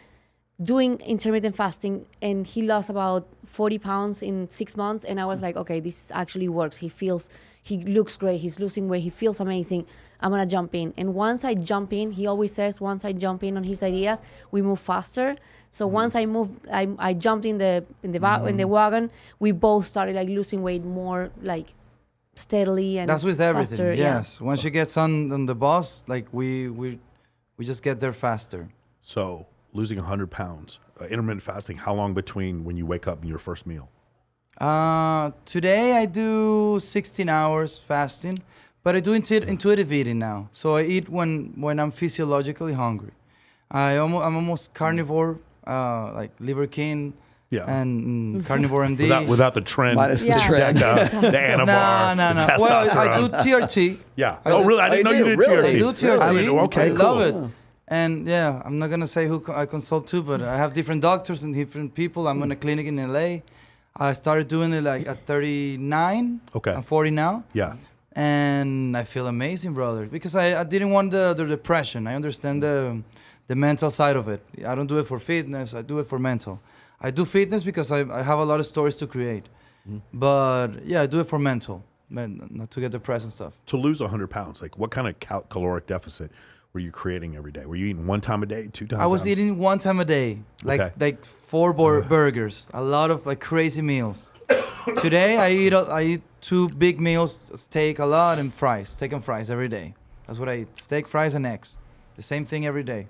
C: doing intermittent fasting, and he lost about 40 pounds in 6 months. And I was like, okay, this actually works. He feels he looks great, he's losing weight, he feels amazing, I'm gonna jump in. And once I jump in, he always says, once I jump in on his ideas, we move faster. So once I jumped in the wagon, we both started like losing weight more like steadily and
B: that's with everything.
C: faster,
B: Yes. Once you get on the bus, like we just get there faster.
A: So losing 100 pounds, intermittent fasting, how long between when you wake up and your first meal?
B: Today I do 16 hours fasting, but I do intuitive eating now. So I eat when I'm physiologically hungry. I'm almost carnivore, like Liver King and Carnivore MD.
A: Without the trend.
D: Minus the trend.
A: The Anabar,
B: No.
A: the
B: Well, I do
A: testosterone.
B: TRT.
A: Yeah. Oh, really? I didn't know you did
D: Really?
A: TRT.
B: I do TRT.
A: I mean, okay,
B: I love
A: cool.
B: it. And yeah, I'm not gonna say who I consult to, but I have different doctors and different people. I'm in a clinic in LA. I started doing it like at 39.
A: Okay.
B: I'm 40 now.
A: Yeah.
B: And I feel amazing, brother, because I didn't want the depression. I understand the mental side of it. I don't do it for fitness. I do it for mental. I do fitness because I have a lot of stories to create. But yeah, I do it for mental, not to get depressed and stuff.
A: To lose 100 pounds, like what kind of caloric deficit were you creating every day? Were you eating one time a day, 2 times?
B: I was eating one time a day, like 4 burgers, a lot of like crazy meals. Today I eat 2 big meals, steak a lot, and fries, steak and fries every day. That's what I eat: steak, fries, and eggs. The same thing every day.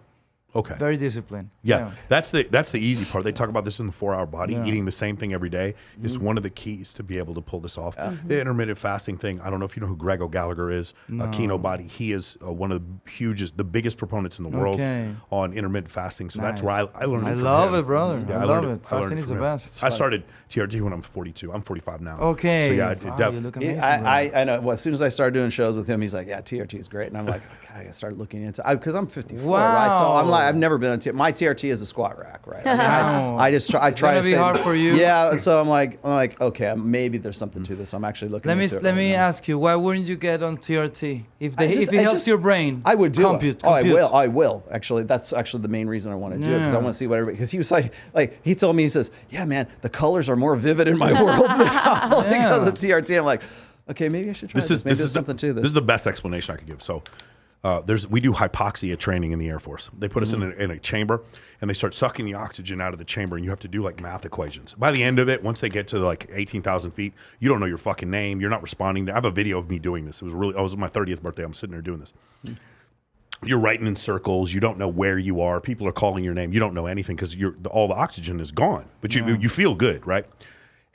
A: Okay.
B: Very disciplined.
A: Yeah, that's the easy part. They talk about this in the 4-Hour Body.
B: Yeah.
A: Eating the same thing every day is one of the keys to be able to pull this off. The intermittent fasting thing. I don't know if you know who Greg O'Gallagher is. Kino Body. He is one of the biggest proponents in the world on intermittent fasting. So that's where I learned.
B: I
A: it from
B: love
A: him.
B: it, brother.
A: Yeah,
B: I love it.
A: I learned
B: Fasting is the
A: from him.
B: best.
A: I started TRT when I'm 42. I'm 45 now.
B: Okay.
A: So yeah,
B: You look amazing.
D: I know. Well, as soon as I started doing shows with him, he's like, "Yeah, TRT is great," and I'm like, "God, I gotta start looking into because I'm 54, right? So I'm like, I've never been on TRT. My TRT is a squat rack, right? I mean, I try to
B: be
D: say,
B: hard for you.
D: Yeah. So I'm like, okay, maybe there's something to this. I'm actually looking. into it
B: Let
D: right
B: me
D: now.
B: ask you, why wouldn't you get on TRT if it
D: I
B: helps
D: just-
B: your brain?
D: I would do
B: compute.
D: it. Oh, I will. Actually, that's actually the main reason I want to do it because I want to see what everybody. Because he was like he told me, he says, "Yeah, man, the colors are more vivid in my world now because of TRT." I'm like, okay, maybe I should try this. Maybe there's something to this.
A: This is the best explanation I could give. So. We do hypoxia training in the Air Force. They put us in a chamber and they start sucking the oxygen out of the chamber, and you have to do like math equations. By the end of it, once they get to like 18,000 feet, you don't know your fucking name. You're not responding. I have a video of me doing this. It was my 30th birthday. I'm sitting there doing this. You're writing in circles. You don't know where you are. People are calling your name. You don't know anything because all the oxygen is gone, but you feel good, right?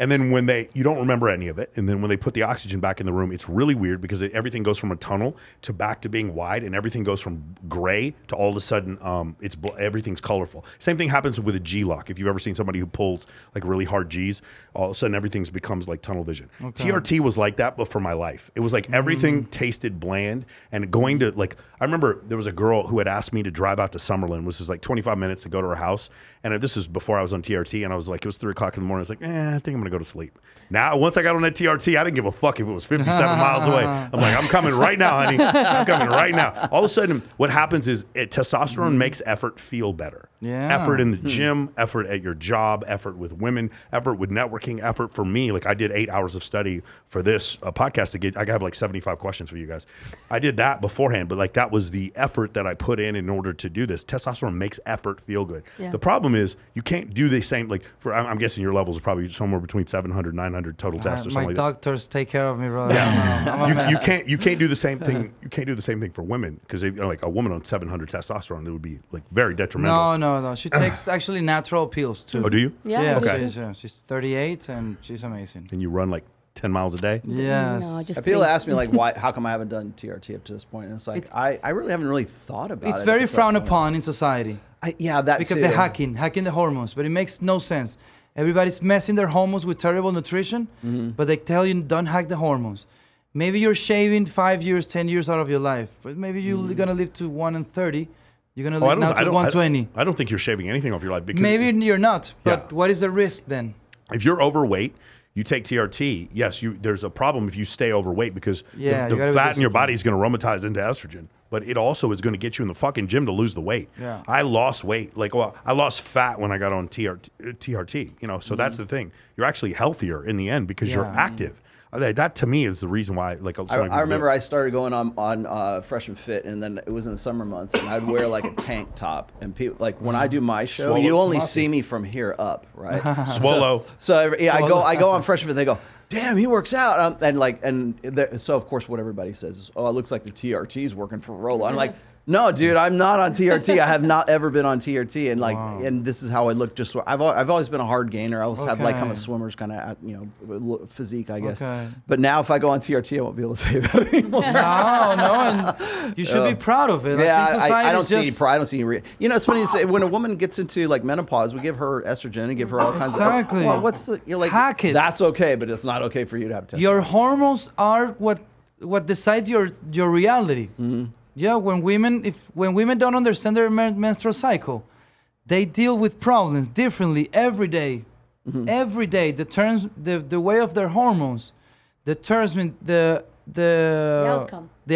A: And then you don't remember any of it. And then when they put the oxygen back in the room, it's really weird because everything goes from a tunnel to back to being wide, and everything goes from gray to all of a sudden everything's colorful. Same thing happens with a G-lock. If you've ever seen somebody who pulls like really hard G's, all of a sudden everything becomes like tunnel vision. Okay. TRT was like that, but for my life. It was like everything tasted bland, and going to like, I remember there was a girl who had asked me to drive out to Summerlin, which is like 25 minutes to go to her house. And this was before I was on TRT, and I was like, it was 3 o'clock in the morning. I was like, I think I'm going to go to sleep. Now, once I got on that TRT, I didn't give a fuck if it was 57 miles away. I'm like, I'm coming right now, honey. I'm coming right now. All of a sudden, what happens is testosterone makes effort feel better.
B: Yeah.
A: Effort in the gym, effort at your job, effort with women, effort with networking, effort for me. Like I did 8 hours of study for this podcast to get, I have like 75 questions for you guys. I did that beforehand, but like that was the effort that I put in order to do this. Testosterone makes effort feel good. Yeah. The problem is you can't do the same, like I'm guessing your levels are probably somewhere between 700, 900 total tests or something like that.
B: My doctors take care of me, brother.
A: Yeah. you can't do the same thing. You can't do the same thing for women because like a woman on 700 testosterone, it would be like very detrimental.
B: No. She takes actually natural pills too.
A: Oh, do you?
C: Yeah.
A: Okay.
B: She's 38 and she's amazing.
A: And you run like 10 miles a day?
B: Yes.
C: No, just
D: People
C: 3.
D: ask me like, why? How come I haven't done TRT up to this point? And it's like I really haven't really thought about it.
B: It's very frowned
D: like,
B: upon in society.
D: That
B: because
D: too.
B: they're hacking the hormones, but it makes no sense. Everybody's messing their hormones with terrible nutrition, but they tell you don't hack the hormones. Maybe you're shaving 5 years, 10 years out of your life, but maybe you're gonna live to 1 and 30. You're gonna live now to 120.
A: I don't think you're shaving anything off your life. Because
B: maybe you're not, but what is the risk then?
A: If you're overweight, you take TRT, yes, there's a problem if you stay overweight because the fat in your body is going to aromatize into estrogen. But it also is going to get you in the fucking gym to lose the weight. Yeah. I lost weight. I lost fat when I got on TRT, so that's the thing. You're actually healthier in the end because you're active. That to me is the reason why. Like
D: I remember I started going on Fresh and Fit, and then it was in the summer months, and I'd wear like a tank top, and people like when I do my show, you only see me from here up, right?
A: Swallow.
D: So yeah, I go on Fresh and Fit. They go, damn, he works out, so of course what everybody says is, oh, it looks like the TRT's working for Rolo. I'm like, no, dude, I'm not on TRT. I have not ever been on TRT, and and this is how I look. Just I've always been a hard gainer. I always have like kind of swimmer's kind of physique, I guess. But now if I go on TRT, I won't be able to say that anymore.
B: No, and you should be proud of it.
D: Yeah, I don't see any pride. I don't see any. It's funny to say when a woman gets into like menopause, we give her estrogen and give her all kinds of. Well, what's the
B: Hack it.
D: That's okay, but it's not okay for you to have testosterone.
B: Your hormones are what decides your reality.
D: Mm-hmm.
B: Yeah, when women don't understand their menstrual cycle, they deal with problems differently every day.
D: Mm-hmm.
B: Every day, the way of their hormones determines the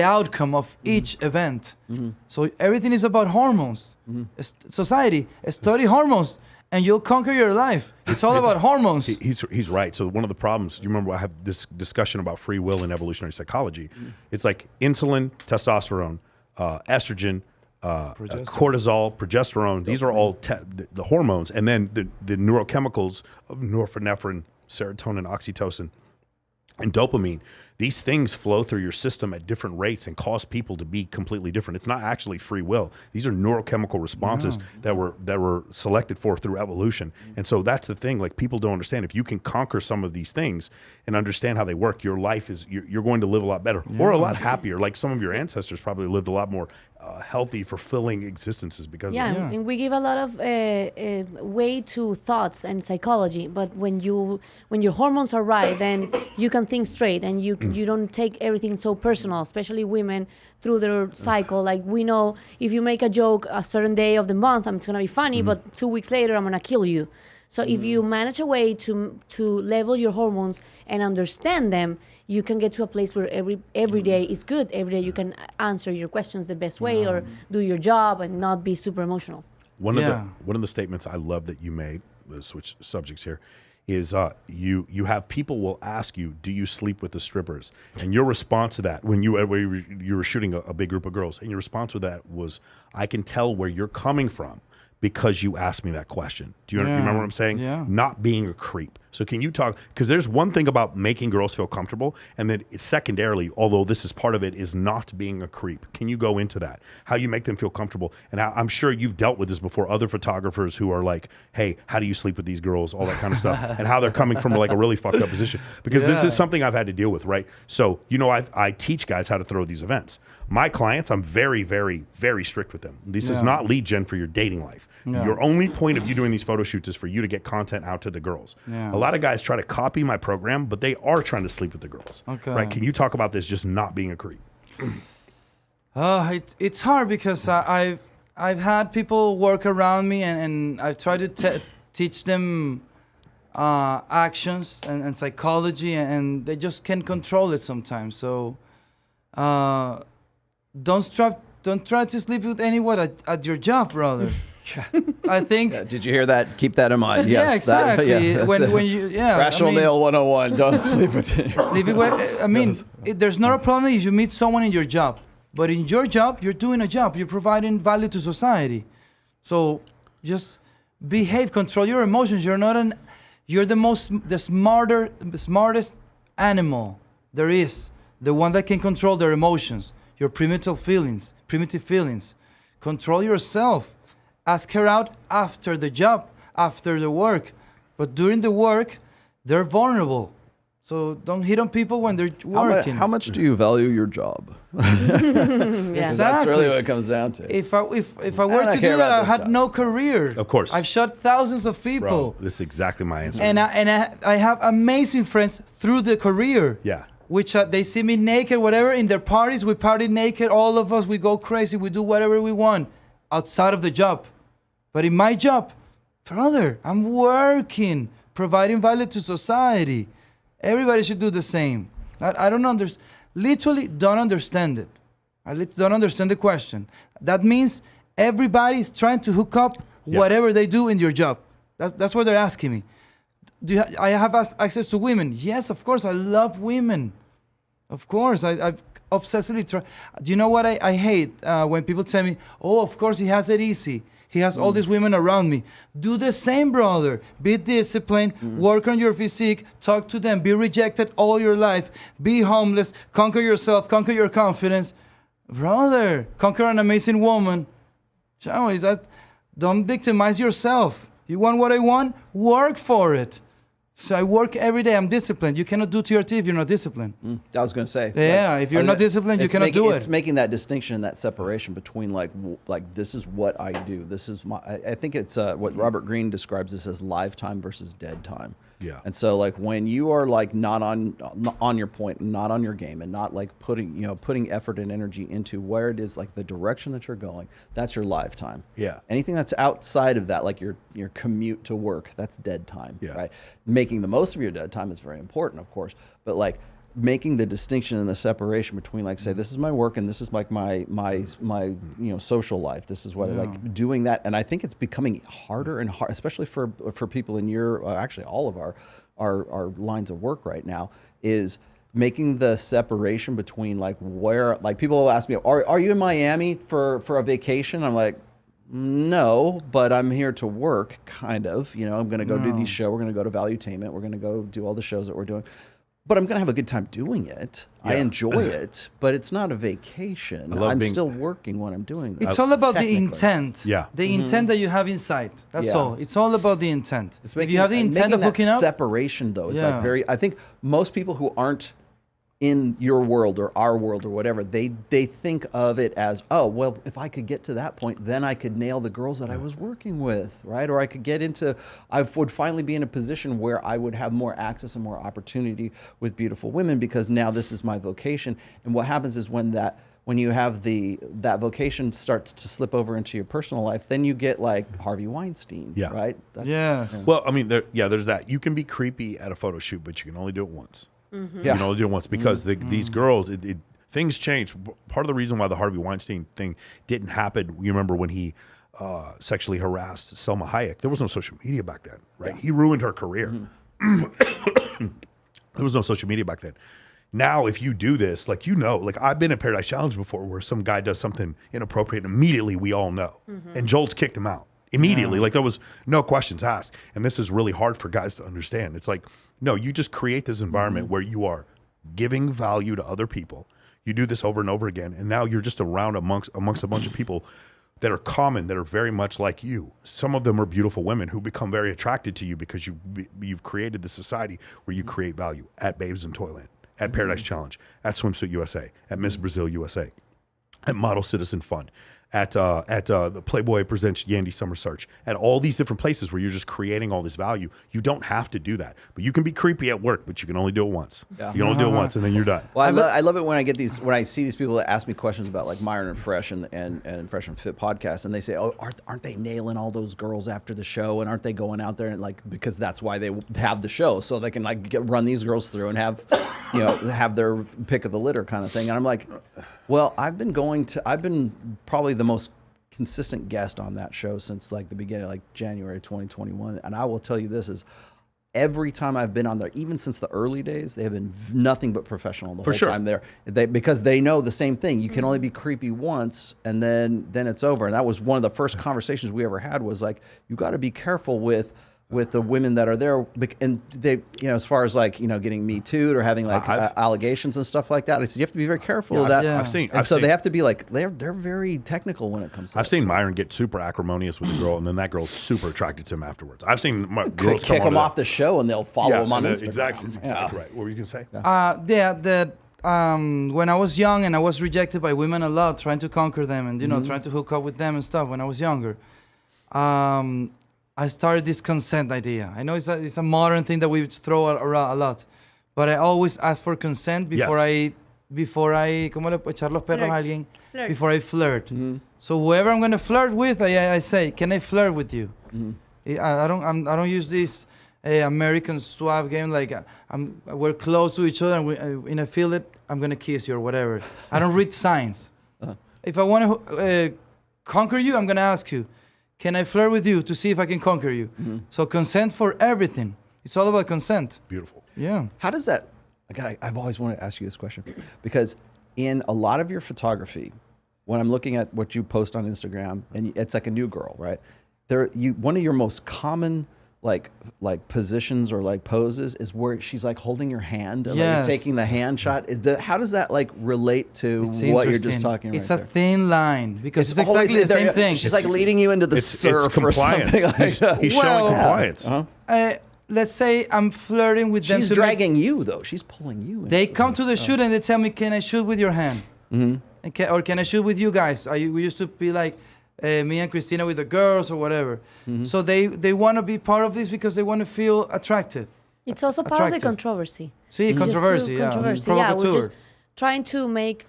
B: outcome of each event.
D: Mm-hmm.
B: So everything is about hormones.
D: Mm-hmm.
B: Society, study hormones, and you'll conquer your life. It's all about hormones.
A: He's right. So one of the problems, you remember I have this discussion about free will and evolutionary psychology. It's like insulin, testosterone, estrogen, cortisol, progesterone. These are all the hormones, and then the neurochemicals of norepinephrine, serotonin, oxytocin, and dopamine. These things flow through your system at different rates and cause people to be completely different. It's not actually free will. These are neurochemical responses that were selected for through evolution. And so that's the thing. Like people don't understand. If you can conquer some of these things and understand how they work, your life is you're going to live a lot better or a lot happier. Like some of your ancestors probably lived a lot more healthy, fulfilling existences because of it.
C: And we give a lot of weight to thoughts and psychology, but when your hormones are right, then you can think straight and you don't take everything so personal, especially women through their cycle. Like we know if you make a joke a certain day of the month, it's gonna be funny, but 2 weeks later I'm gonna kill you. So if you manage a way to level your hormones and understand them, you can get to a place where every day is good. Every day you can answer your questions the best way or do your job and not be super emotional.
A: One of the statements I love that you made, let's switch subjects here, is you have people will ask you, do you sleep with the strippers? And your response to that, when you were shooting a big group of girls, and your response to that was, I can tell where you're coming from because you asked me that question. Do you remember what I'm saying?
B: Yeah.
A: Not being a creep. So can you talk, because there's one thing about making girls feel comfortable, and then it's secondarily, although this is part of it, is not being a creep. Can you go into that? How you make them feel comfortable? And I'm sure you've dealt with this before, other photographers who are like, hey, how do you sleep with these girls? All that kind of stuff. And how they're coming from like a really fucked up position. Because this is something I've had to deal with, right? So, I teach guys how to throw these events. My clients, I'm very, very, very strict with them. This is not lead gen for your dating life. Your only point of you doing these photo shoots is for you to get content out to the girls. A lot of guys try to copy my program, but they are trying to sleep with the girls. Right? Can you talk about this just not being a creep?
B: It's hard because I've had people work around me and I've tried to teach them actions and psychology, and they just can't control it sometimes. So don't try to sleep with anyone at your job, brother. I think.
D: Did you hear that? Keep that in mind. Yes.
B: Yeah, exactly. When you
D: Rational Male 101. Don't sleep with anyone.
B: Sleeping with. There's not a problem if you meet someone in your job, but in your job, you're doing a job. You're providing value to society. So just behave. Control your emotions. You're the smartest animal there is. The one that can control their emotions. Your primitive feelings. Control yourself. Ask her out after the job, after the work. But during the work, they're vulnerable. So don't hit on people when they're working.
D: How much do you value your job?
B: Exactly.
D: That's really what it comes down to.
B: If I were to do that, I had no career.
A: Of course.
B: I've shot thousands of people.
A: Bro, this is exactly my answer.
B: And I have amazing friends through the career.
A: Yeah.
B: Which they see me naked, whatever, in their parties, we party naked, all of us, we go crazy, we do whatever we want outside of the job. But in my job, brother, I'm working, providing value to society. Everybody should do the same. I don't literally don't understand it. I don't understand the question. That means everybody's trying to hook up whatever they do in your job. That's what they're asking me. I have access to women? Yes, of course. I love women. Of course. I obsessively try. Do you know what I hate? When people tell me, oh, of course he has it easy. He has all these women around me. Do the same, brother. Be disciplined. Work on your physique. Talk to them. Be rejected all your life. Be homeless. Conquer yourself. Conquer your confidence. Brother, conquer an amazing woman. Don't victimize yourself. You want what I want? Work for it. So I work every day. I'm disciplined. You cannot do TRT if you're not disciplined.
D: I was going to say.
B: Yeah, if you're not disciplined, you cannot do it.
D: It's making that distinction and that separation between like this is what I do. This is my. I think it's what Robert Greene describes this as live time versus dead time.
A: Yeah.
D: And so like when you are like not on your point, not on your game, and not like putting effort and energy into where it is like the direction that you're going, that's your live time.
A: Yeah.
D: Anything that's outside of that, like your commute to work, that's dead time.
A: Yeah.
D: Right. Making the most of your dead time is very important, of course, but like making the distinction and the separation between like say this is my work and this is like my social life, this is what I like doing that. And I think it's becoming harder and harder, especially for people in your actually all of our lines of work right now, is making the separation between like where, like people will ask me, are you in Miami for a vacation? I'm like, no, but I'm here to work, kind of. I'm going to go do these shows. We're going to go to Valuetainment. We're going to go do all the shows that we're doing. But I'm going to have a good time doing it. Yeah. I enjoy it, but it's not a vacation. I'm still working when I'm doing it.
B: It's all about the intent.
A: Yeah.
B: The intent that you have inside. That's all. It's all about the intent.
D: If you have the intent of hooking up. Separation, though, is like very. I think most people who aren't in your world or our world or whatever, they think of it as, oh, well, if I could get to that point, then I could nail the girls that I was working with, right? Or I would finally be in a position where I would have more access and more opportunity with beautiful women because now this is my vocation. And what happens is when you have that vocation starts to slip over into your personal life, then you get like Harvey Weinstein, right?
A: Well, I mean, there's that. You can be creepy at a photo shoot, but you can only do it once.
C: Mm-hmm.
A: You can only do it once because these girls, things change. Part of the reason why the Harvey Weinstein thing didn't happen, you remember when he sexually harassed Selma Hayek, there was no social media back then, right? He ruined her career. There was no social media back then. Now, if you do this, like I've been at Paradise Challenge before where some guy does something inappropriate and immediately we all know. And Jolt's kicked him out. Immediately, like there was no questions asked. And this is really hard for guys to understand. It's like, no, you just create this environment where you are giving value to other people. You do this over and over again. And now you're just around amongst a bunch of people that are common, that are very much like you. Some of them are beautiful women who become very attracted to you because you've created the society where you create value at Babes in Toyland, at Paradise Challenge, at Swimsuit USA, at Miss Brazil USA, at Model Citizen Fund, at the Playboy Presents Yandy Summer Search, at all these different places where you're just creating all this value. You don't have to do that, but you can be creepy at work, but you can only do it once. Yeah. You can only do it once, and then you're done.
D: Well, I love it when I see these people that ask me questions about like Myron and Fresh and Fresh and Fit podcast, and they say, oh, aren't they nailing all those girls after the show, and aren't they going out there and like because that's why they have the show, so they can like run these girls through and have have their pick of the litter kind of thing. And I'm like, well, I've been probably the most consistent guest on that show since like the beginning, like January 2021. And I will tell you this is every time I've been on there, even since the early days, they have been nothing but professional the whole time there. Because they know the same thing. You can only be creepy once and then it's over. And that was one of the first conversations we ever had was like, you got to be careful with the women that are there, and they, as far as like, getting Me Too'd or having like allegations and stuff like that. I said you have to be very careful of that.
A: Yeah. I've seen.
D: They have to be like they're very technical when it comes to.
A: I've seen Myron get super acrimonious with a girl, and then that girl's super attracted to him afterwards. I've seen girls
D: kick him off the show, and they'll follow him on Instagram.
A: Exactly right. What were you gonna say?
B: When I was young and I was rejected by women a lot, trying to conquer them and trying to hook up with them and stuff. When I was younger, I started this consent idea. I know it's a modern thing that we throw around a lot, but I always ask for consent before I ¿cómo le puedo echar los perros a alguien?
C: Flirt.
B: Before I flirt. So whoever I'm gonna flirt with, I say, can I flirt with you? I don't use this American suave game like we're close to each other and I feel it, I'm gonna kiss you or whatever. I don't read signs. If I want to conquer you, I'm gonna ask you, can I flirt with you to see if I can conquer you? So consent for everything. It's all about consent.
A: Beautiful.
B: Yeah.
D: How does that? I've always wanted to ask you this question because in a lot of your photography, when I'm looking at what you post on Instagram, and it's like a new girl, right? One of your most common like positions or like poses is where she's like holding your hand and like
B: Yes.
D: you're taking the hand shot. How does that like relate to
B: It's
D: what you're just
B: interesting.
D: talking
B: It's
D: right
B: a
D: there?
B: thin line because it's
D: always
B: exactly the
D: there.
B: same thing.
D: She's like leading you into the surf or
A: compliance.
D: something like that.
A: He's
B: Well,
A: showing compliance.
B: Let's say I'm flirting with them.
D: She's
B: to
D: dragging you though. She's pulling you in.
B: They come to the shoot and they tell me, "Can I shoot with your hand?" Mm-hmm. Or can I shoot with you guys? We used to be like me and Christina with the girls or whatever. Mm-hmm. So they want to be part of this because they want to feel attractive.
C: It's also part of the controversy.
B: See, controversy, yeah.
C: Controversy, yeah. We're just trying to make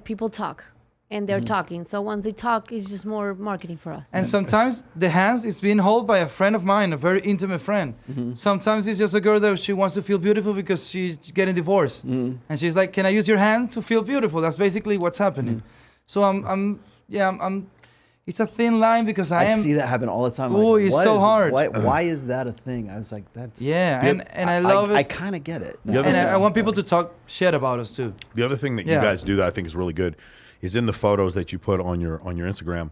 C: people talk, and they're talking. So once they talk, it's just more marketing for us.
B: And sometimes the hands is being held by a friend of mine, a very intimate friend. Sometimes it's just a girl that she wants to feel beautiful because she's getting divorced, and she's like, "Can I use your hand to feel beautiful?" That's basically what's happening. So I'm. It's a thin line because I
D: see that happen all the time.
B: Oh, it's so hard.
D: Why is that a thing? I was like, that's...
B: Yeah, and I love it.
D: I kind of get it.
B: And I want people to talk shit about us too.
A: The other thing that you guys do that I think is really good is in the photos that you put on your Instagram.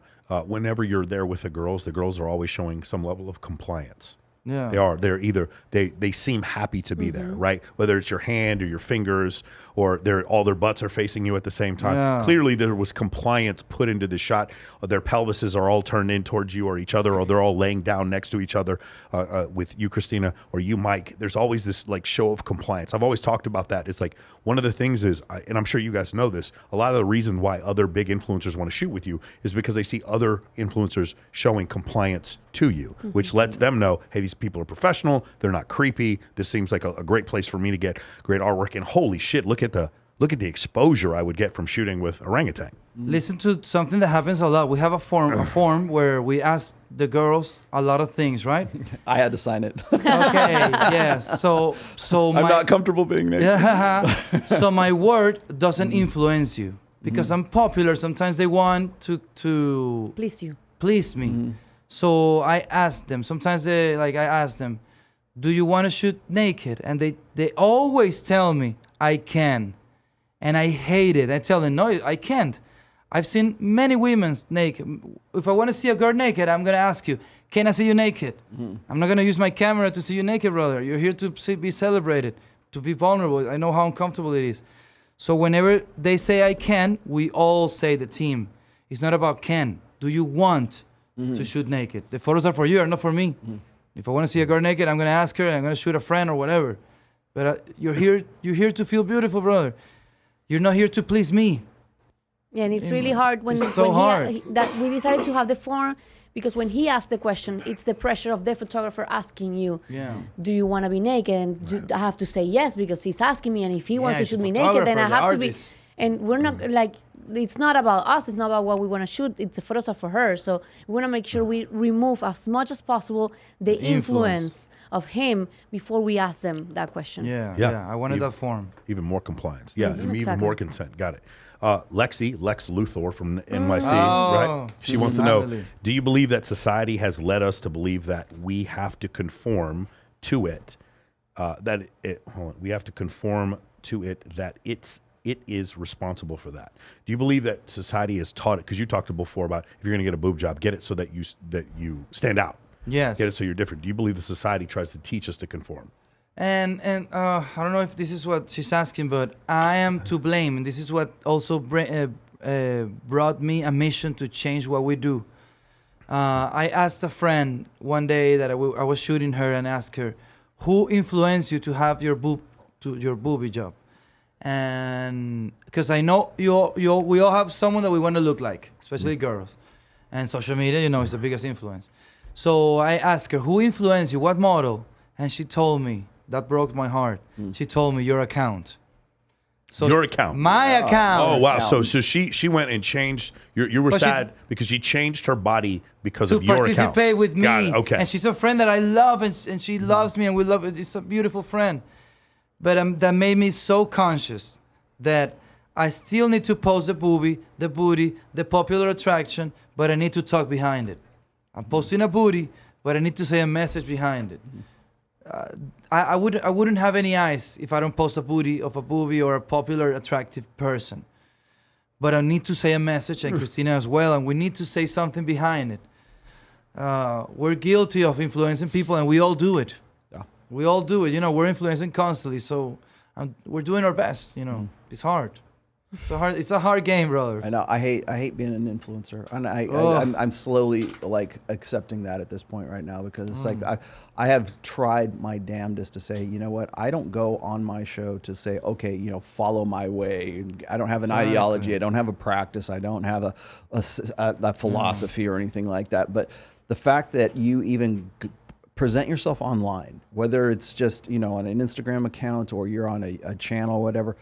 A: Whenever you're there with the girls are always showing some level of compliance.
B: Yeah,
A: they are. They're either they seem happy to be there, right? Whether it's your hand or your fingers, or all their butts are facing you at the same time.
B: Yeah.
A: Clearly, there was compliance put into the shot. Their pelvises are all turned in towards you or each other, or they're all laying down next to each other. With you, Christina, or you, Mike, there's always this like show of compliance. I've always talked about that. It's like one of the things is, and I'm sure you guys know this, a lot of the reason why other big influencers want to shoot with you is because they see other influencers showing compliance to you, which lets them know, hey, these people are professional. They're not creepy. This seems like a great place for me to get great artwork. And holy shit, look at the exposure I would get from shooting with Ohrangutang.
B: Listen to something that happens a lot. We have a form where we ask the girls a lot of things, right?
D: I had to sign it.
B: Okay, yes. So
D: I'm not comfortable being naked.
B: Yeah. So my word doesn't influence you because I'm popular. Sometimes they want to please me. So I ask them. Sometimes I ask them, "Do you want to shoot naked?" And they always tell me, "I can." And I hate it. I tell them, "No, I can't." I've seen many women naked. If I want to see a girl naked, I'm going to ask you, "Can I see you naked?" I'm not going to use my camera to see you naked, brother. You're here to be celebrated, to be vulnerable. I know how uncomfortable it is. So whenever they say I can, we all say the team. It's not about can. Do you want to shoot naked? The photos are for you, are not for me. If I want to see a girl naked, I'm going to ask her, and I'm going to shoot a friend or whatever. But you're here to feel beautiful, brother. You're not here to please me.
C: Yeah, and it's really hard when that we decided to have the form, because when he asked the question, it's the pressure of the photographer asking you, "Do you want to be naked?" And I have to say yes because he's asking me, and if he wants to shoot me naked, then I have to be. And we're not like, it's not about us. It's not about what we want to shoot. It's the photos are for her. So we want to make sure we remove as much as possible the influence of him before we ask them that question.
B: Yeah. I wanted that form.
A: Even more compliance. Yeah, and even
C: exactly.
A: more consent. Got it. Lex Luthor from NYC, right? She wants to know, do you believe that society has led us to believe that we have to conform to it, we have to conform to it, that it is responsible for that? Do you believe that society has taught it? Because you talked before about if you're going to get a boob job, get it so that you stand out.
B: Yes.
A: Get it so you're different. Do you believe the society tries to teach us to conform?
B: And I don't know if this is what she's asking, but I am to blame, and this is what also brought me a mission to change what we do. I asked a friend one day that I was shooting her and asked her, "Who influenced you to have your boobie job?" And because I know we all have someone that we want to look like, especially girls, and social media, is the biggest influence. So I asked her, "Who influenced you? What model?" And she told me. That broke my heart. She told me, "Your account." So
A: your account.
B: My account.
A: Oh wow! So she went and changed. You were sad because she changed her body because of your account.
B: To participate with me.
A: Got it. Okay.
B: And she's a friend that I love, and she loves me, and we love it. It's a beautiful friend. But that made me so conscious that I still need to post the booty, the popular attraction, but I need to talk behind it. I'm posting a booty, but I need to say a message behind it. I wouldn't have any eyes if I don't post a booty of a booby or a popular, attractive person. But I need to say a message, and Christina as well, and we need to say something behind it. We're guilty of influencing people, and we all do it.
D: Yeah.
B: We all do it. You know, we're influencing constantly, so we're doing our best. You know, it's hard. It's a hard game, brother.
D: I know. I hate being an influencer, and I'm slowly like accepting that at this point right now, because it's like I have tried my damnedest to say, you know what, I don't go on my show to say, okay, you know, follow my way. I don't have an ideology. I don't have a practice. I don't have a philosophy or anything like that. But the fact that you even present yourself online, whether it's just, you know, on an Instagram account or you're on a channel or whatever,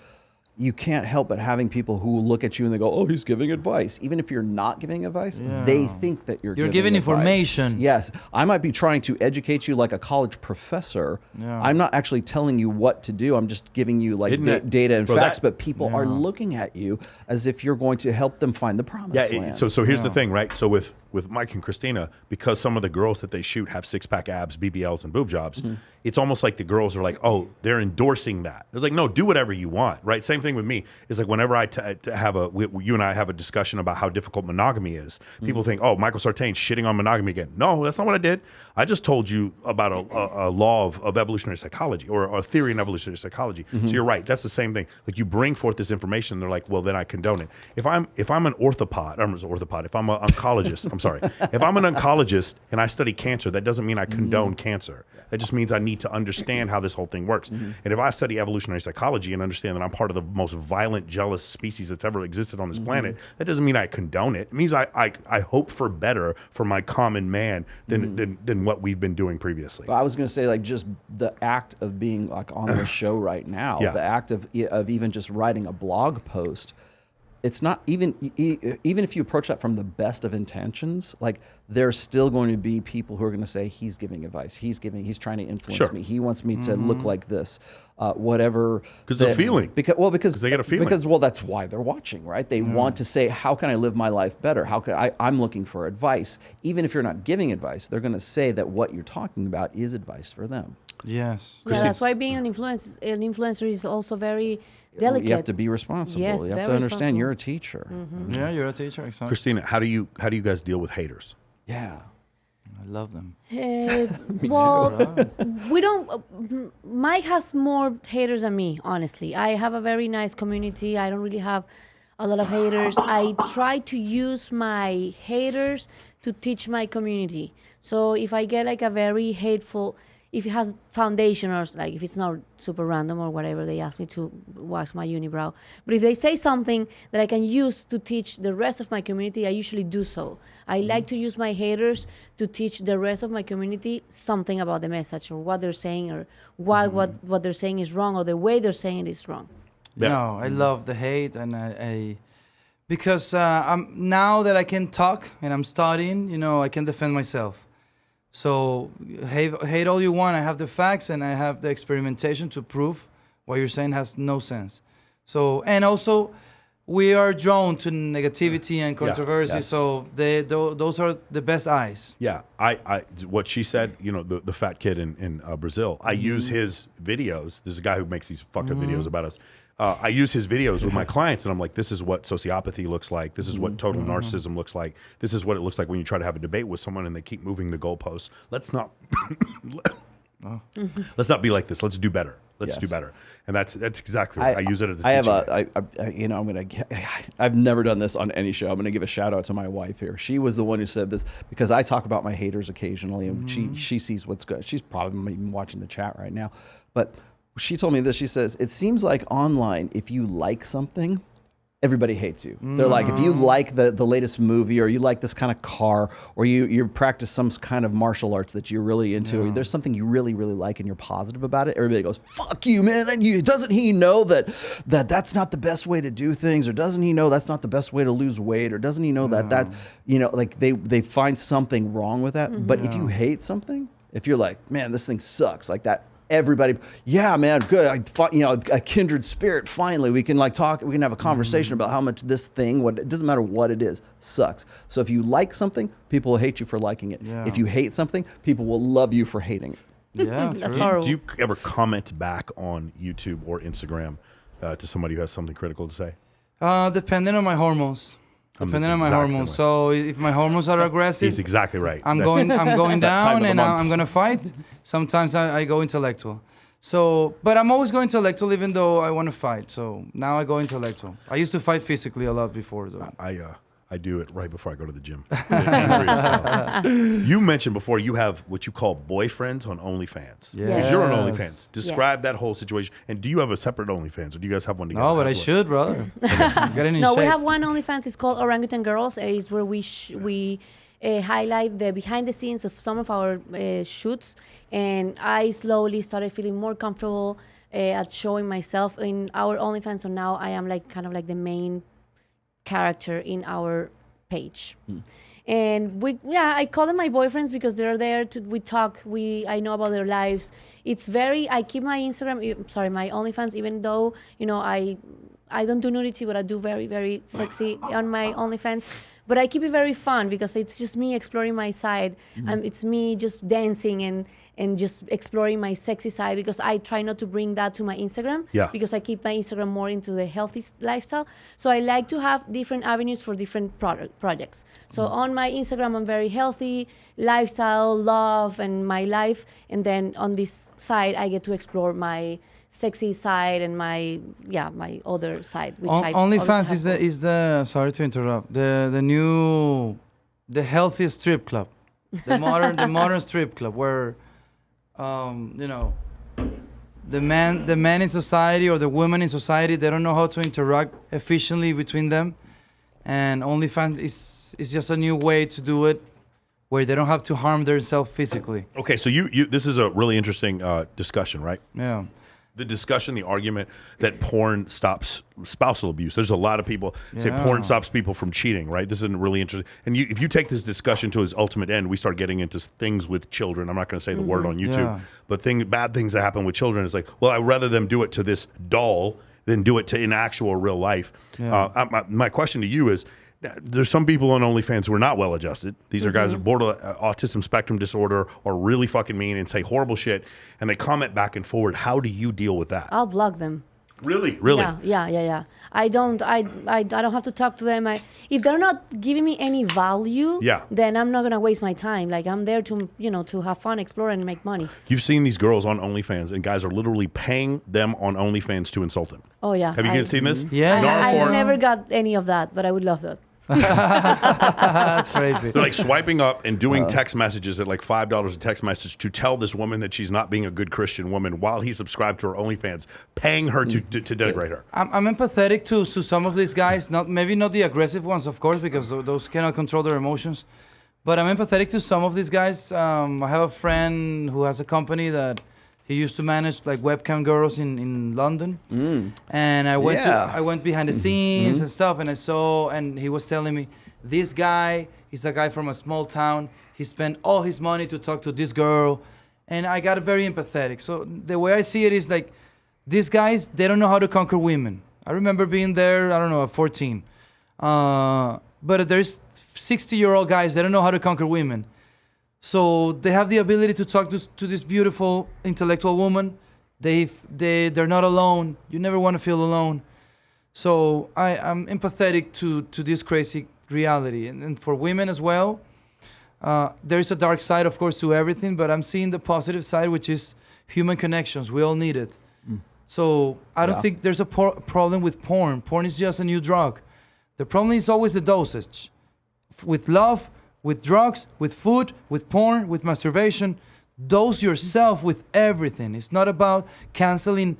D: you can't help but having people who look at you and they go, oh, he's giving advice. Even if you're not giving advice, they think that you're giving advice.
B: Information.
D: Yes. I might be trying to educate you like a college professor. Yeah. I'm not actually telling you what to do. I'm just giving you like data and facts, but people are looking at you as if you're going to help them find the promised land.
A: So here's the thing, right? So with Mike and Christina, because some of the girls that they shoot have six-pack abs, BBLs, and boob jobs, it's almost like the girls are like, oh, they're endorsing that. It's like, no, do whatever you want, right? Same thing with me. It's like whenever you and I have a discussion about how difficult monogamy is, people think, oh, Michael Sartain shitting on monogamy again. No, that's not what I did. I just told you about a law of evolutionary psychology, or a theory in evolutionary psychology. So you're right. That's the same thing. Like, you bring forth this information, and they're like, well, then I condone it. If I'm an orthopod, if I'm an oncologist, if I'm an oncologist and I study cancer, that doesn't mean I condone cancer. That just means I need to understand how this whole thing works. And if I study evolutionary psychology and understand that I'm part of the most violent, jealous species that's ever existed on this planet, that doesn't mean I condone it. It means I hope for better for my common man than what we've been doing previously.
D: Well, I was going to say, like, just the act of being like on the show right now, the act of even just writing a blog post. It's not even if you approach that from the best of intentions, like, there's still going to be people who are going to say, he's giving advice, he's trying to influence me, he wants me to look like this, whatever.
A: Because they're feeling.
D: Because
A: they get a feeling.
D: Because that's why they're watching, right? They want to say, how can I live my life better? How can I'm looking for advice. Even if you're not giving advice, they're going to say that what you're talking about is advice for them.
B: Yes.
C: Yeah, that's why being an influencer is also very delicate.
D: You have to be responsible.
C: Yes,
D: you have to understand you're a teacher.
B: Yeah, you're a teacher. Exactly.
A: Christina, how do you guys deal with haters?
D: Yeah.
B: I love them.
C: Well, we don't. Mike has more haters than me, honestly. I have a very nice community. I don't really have a lot of haters. I try to use my haters to teach my community. So if I get like a very hateful, if it has foundation, or like if it's not super random or whatever, they ask me to wax my unibrow. But if they say something that I can use to teach the rest of my community, I usually do so. I like to use my haters to teach the rest of my community something about the message, or what they're saying, or why what they're saying is wrong, or the way they're saying it is wrong.
B: Yeah. No, I love the hate, and I because now that I can talk and I'm studying, you know, I can defend myself. So hate all you want. I have the facts and I have the experimentation to prove what you're saying has no sense. So, and also, we are drawn to negativity and controversy. Yes. So those are the best eyes.
A: Yeah, I what she said. You know, the fat kid in Brazil. I use his videos. There's a guy who makes these fucked up videos about us. I use his videos with my clients, and I'm like, this is what sociopathy looks like. This is what total narcissism looks like. This is what it looks like when you try to have a debate with someone and they keep moving the goalposts. Let's not let's not be like this. Let's do better. Let's do better. And that's exactly right. I use it as a teaching.
D: I've never done this on any show. I'm going to give a shout out to my wife here. She was the one who said this, because I talk about my haters occasionally, and she sees what's good. She's probably even watching the chat right now. But she told me this. She says, it seems like online, if you like something, everybody hates you. They're like, if you like the latest movie, or you like this kind of car, or you practice some kind of martial arts that you're really into, or there's something you really, really like and you're positive about it, everybody goes, fuck you, man. Doesn't he know that's not the best way to do things? Or doesn't he know that's not the best way to lose weight? Or doesn't he know that like they find something wrong with that? But if you hate something, if you're like, man, this thing sucks, like that, everybody, yeah, man, good. A kindred spirit. Finally, we can talk. We can have a conversation about how much this thing, it doesn't matter what it is, sucks. So if you like something, people will hate you for liking it. Yeah. If you hate something, people will love you for hating it.
B: Yeah,
C: That's
B: true.
C: horrible.
A: Do you ever comment back on YouTube or Instagram to somebody who has something critical to say?
B: Depending on my hormones.
A: I'm the
B: Depending on my
A: exact same
B: hormones.
A: way.
B: So if my hormones are aggressive,
A: He's exactly right.
B: I'm
A: That's-
B: going
A: that time of
B: down
A: the
B: and
A: month.
B: I'm gonna fight. Sometimes I go intellectual. So, but I'm always going intellectual even though I want to fight. So now I go intellectual. I used to fight physically a lot before though.
A: I do it right before I go to the gym. Angry as hell. You mentioned before you have what you call boyfriends on OnlyFans.
B: Yeah.
A: Because you're on
B: Yes.
A: OnlyFans. Describe
C: Yes.
A: that whole situation. And do you have a separate OnlyFans or do you guys have one together?
B: No, but I
A: How's it work?
B: should, brother. Getting in
C: No, we
B: shape.
C: have one OnlyFans. It's called Orangutan Girls. It is where we highlight the behind the scenes of some of our shoots. And I slowly started feeling more comfortable at showing myself in our OnlyFans. So now I am like kind of like the main character in our page. And I call them my boyfriends because they're there we talk, I know about their lives. It's I keep my my OnlyFans, even though, I don't do nudity, but I do very, very sexy on my OnlyFans. But I keep it very fun because it's just me exploring my side. It's me just dancing and just exploring my sexy side because I try not to bring that to my Instagram.
A: Yeah.
C: Because I keep my Instagram more into the healthy lifestyle. So I like to have different avenues for different projects. So on my Instagram, I'm very healthy, lifestyle, love, and my life. And then on this side, I get to explore my sexy side and my other side, which I
B: OnlyFans
C: obviously have
B: is the sorry to interrupt, the healthiest strip club, the modern strip club where the man in society or the woman in society, they don't know how to interact efficiently between them, and OnlyFans is just a new way to do it where they don't have to harm themselves physically.
A: Okay, so you this is a really interesting discussion, right?
B: Yeah.
A: The discussion, the argument that porn stops spousal abuse. There's a lot of people say
B: Yeah.
A: porn stops people from cheating, right? This is really interesting. And if you take this discussion to its ultimate end, we start getting into things with children. I'm not going to say the word on YouTube,
B: Yeah.
A: but bad things that happen with children is like, well, I'd rather them do it to this doll than do it to in actual real life.
B: Yeah.
A: My question to you is, there's some people on OnlyFans who are not well adjusted. These are guys with borderline autism spectrum disorder or really fucking mean and say horrible shit, and they comment back and forward. How do you deal with that?
C: I'll block them.
A: Really?
C: Yeah. I don't have to talk to them. If they're not giving me any value,
A: Yeah.
C: then I'm not gonna waste my time. Like I'm there to have fun, explore, and make money.
A: You've seen these girls on OnlyFans, and guys are literally paying them on OnlyFans to insult them.
C: Oh yeah.
A: Have you guys seen this?
B: Yeah.
C: I
A: Norm,
C: never got any of that, but I would love that.
B: That's crazy.
A: They're like swiping up and doing text messages at like $5 a text message to tell this woman that she's not being a good Christian woman while he's subscribed to her OnlyFans, paying her to denigrate her.
B: I'm empathetic to some of these guys, maybe not the aggressive ones, of course, because those cannot control their emotions. But I'm empathetic to some of these guys. I have a friend who has a company that he used to manage like webcam girls in London, and I went behind the scenes and stuff, and I saw, and he was telling me, this guy is a guy from a small town. He spent all his money to talk to this girl, and I got very empathetic. So the way I see it is like, these guys, they don't know how to conquer women. I remember being there, I don't know, at 14. But there's 60-year-old guys, they don't know how to conquer women. So they have the ability to talk to this beautiful intellectual woman. They're not alone. You never want to feel alone. So I'm empathetic to this crazy reality. And for women as well, there is a dark side, of course, to everything, but I'm seeing the positive side, which is human connections. We all need it. So I don't think there's a problem with porn. Porn is just a new drug. The problem is always the dosage. With love, with drugs, with food, with porn, with masturbation, dose yourself with everything. It's not about canceling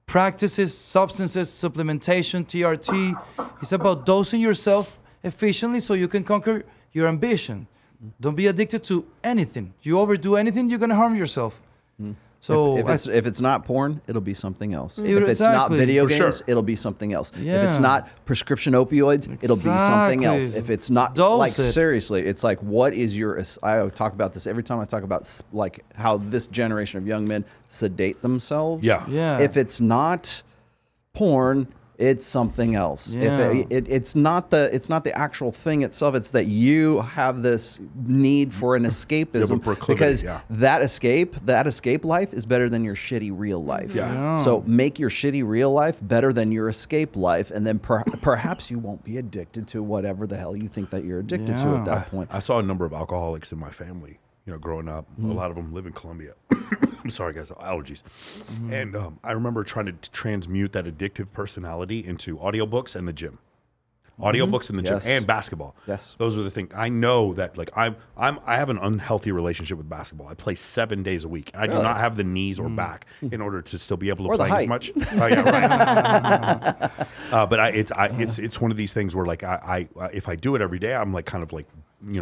B: practices, substances, supplementation, TRT. It's about dosing yourself efficiently so you can conquer your ambition. Don't be addicted to anything. You overdo anything, you're gonna harm yourself. So
D: if it's not porn, it'll be something else.
B: Yeah,
D: If it's not
B: exactly.
D: video
A: For
D: games,
A: sure.
D: it'll be something else. If
B: Yeah.
D: it's not prescription opioids, it'll be something else.
B: Exactly.
D: If it's not
B: Dose
D: like
B: it.
D: seriously, it's like what is your? I talk about this every time I talk about like how this generation of young men sedate themselves.
A: Yeah.
B: Yeah.
D: If it's not porn, it's something else.
B: Yeah.
D: If it's not the actual thing itself, it's that you have this need for an escapism, because that escape life is better than your shitty real life. So make your shitty real life better than your escape life, and then perhaps you won't be addicted to whatever the hell you think that you're addicted to at that point.
A: I saw a number of alcoholics in my family, growing up. A lot of them live in Colombia. I'm sorry, guys, allergies. And I remember trying to transmute that addictive personality into audiobooks and the gym. Audiobooks in the gym and basketball.
D: Yes.
A: Those are the things. I know that I have an unhealthy relationship with basketball. I play 7 days a week. I do not have the knees or back in order to still be able to play as much. Oh yeah, right. But it's one of these things where like I if I do it every day, I'm like kind of like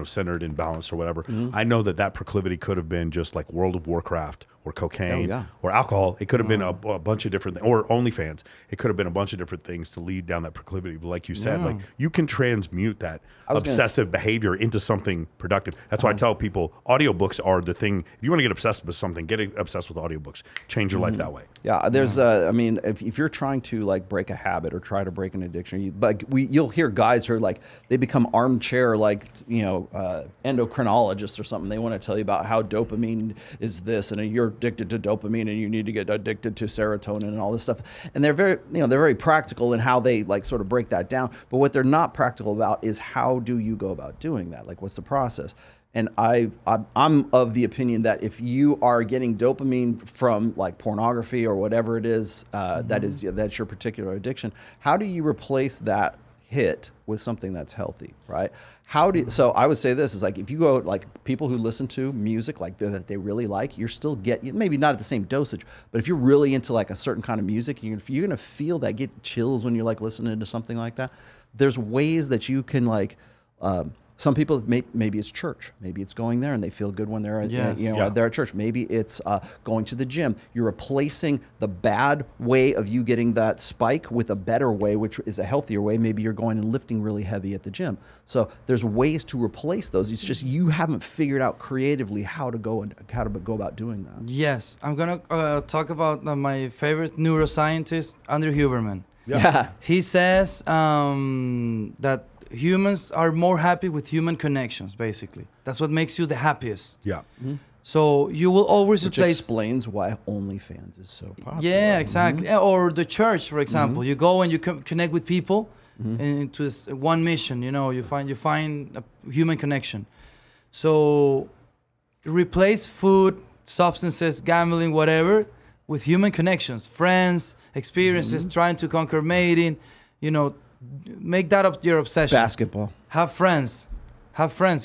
A: centered and balanced or whatever. I know that proclivity could have been just like World of Warcraft or cocaine or alcohol. It could have been a bunch of different things, or OnlyFans. It could have been a bunch of different things to lead down that proclivity. But like you said, like you can transmute that obsessive behavior into something productive. That's why I tell people audiobooks are the thing. If you want to get obsessed with something, get obsessed with audiobooks. Change your life that way.
D: Yeah, there's I mean, if you're trying to like break a habit or try to break an addiction, you'll hear guys who are like, they become armchair endocrinologists or something. They want to tell you about how dopamine is this, and you're addicted to dopamine, and you need to get addicted to serotonin and all this stuff. And they're very practical in how they like sort of break that down. But what they're not practical about is how do you go about doing that? Like, what's the process? And I'm of the opinion that if you are getting dopamine from like pornography or whatever it is, that's your particular addiction, how do you replace that hit with something that's healthy, right? So I would say this is like, if you go like people who listen to music like that they really like, you're still maybe not at the same dosage, but if you're really into like a certain kind of music, you're gonna feel that, get chills when you're like listening to something like that. There's ways that you can like, some people, maybe it's church. Maybe it's going there and they feel good when they're they're at church. Maybe it's going to the gym. You're replacing the bad way of you getting that spike with a better way, which is a healthier way. Maybe you're going and lifting really heavy at the gym. So there's ways to replace those. It's just you haven't figured out creatively how to go about doing that.
B: Yes, I'm gonna talk about my favorite neuroscientist, Andrew Huberman.
D: Yeah.
B: He says that humans are more happy with human connections, basically. That's what makes you the happiest.
A: Yeah.
B: So you will always
D: Which
B: replace...
D: explains why OnlyFans is so popular.
B: Yeah, exactly. Or the church, for example. You go and you connect with people into this one mission, you find a human connection. So replace food, substances, gambling, whatever, with human connections, friends, experiences, trying to conquer mating, make that your obsession.
D: Basketball.
B: Have friends.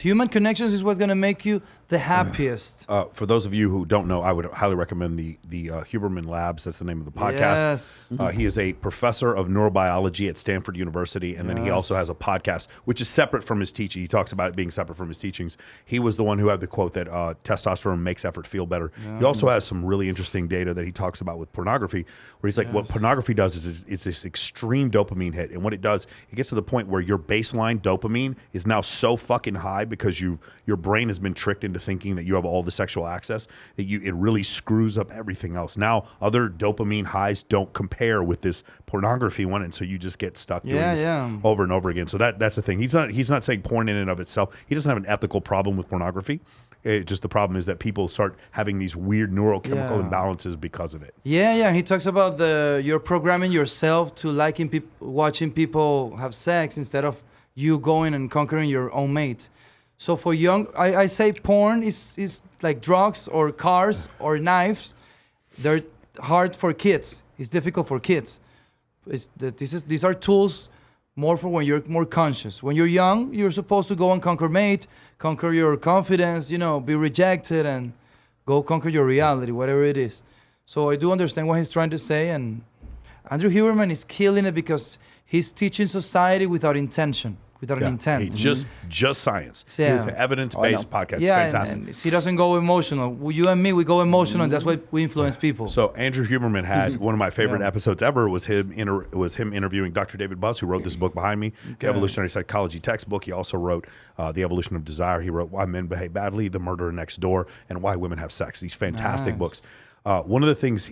B: Human connections is what's going to make you the happiest.
A: For those of you who don't know, I would highly recommend the Huberman Labs. That's the name of the podcast.
B: Yes.
A: He is a professor of neurobiology at Stanford University, and then he also has a podcast, which is separate from his teaching. He talks about it being separate from his teachings. He was the one who had the quote that testosterone makes effort feel better. He also has some really interesting data that he talks about with pornography, where he's like, what pornography does is it's this extreme dopamine hit, and what it does, it gets to the point where your baseline dopamine is now so fucking high because your brain has been tricked into thinking that you have all the sexual access that it really screws up everything else. Now other dopamine highs don't compare with this pornography one, and so you just get stuck doing this over and over again. So that's the thing. He's not saying porn in and of itself. He doesn't have an ethical problem with pornography. Just the problem is that people start having these weird neurochemical imbalances because of it.
B: Yeah. He talks about you're programming yourself to liking watching people have sex instead of you going and conquering your own mate. So for I say porn is like drugs or cars or knives. They're hard for kids. It's difficult for kids. These are tools more for when you're more conscious. When you're young, you're supposed to go and conquer mate, conquer your confidence, be rejected, and go conquer your reality, whatever it is. So I do understand what he's trying to say, and Andrew Huberman is killing it because he's teaching society without intention. Without an intent.
A: It's just science. It's an evidence-based podcast.
B: Yeah,
A: fantastic.
B: And he doesn't go emotional. You and me, we go emotional, and that's why we influence people.
A: So Andrew Huberman had one of my favorite episodes ever was him interviewing Dr. David Buss, who wrote this book behind me, the Evolutionary Psychology textbook. He also wrote The Evolution of Desire. He wrote Why Men Behave Badly, The Murderer Next Door, and Why Women Have Sex. These fantastic books. One of the things,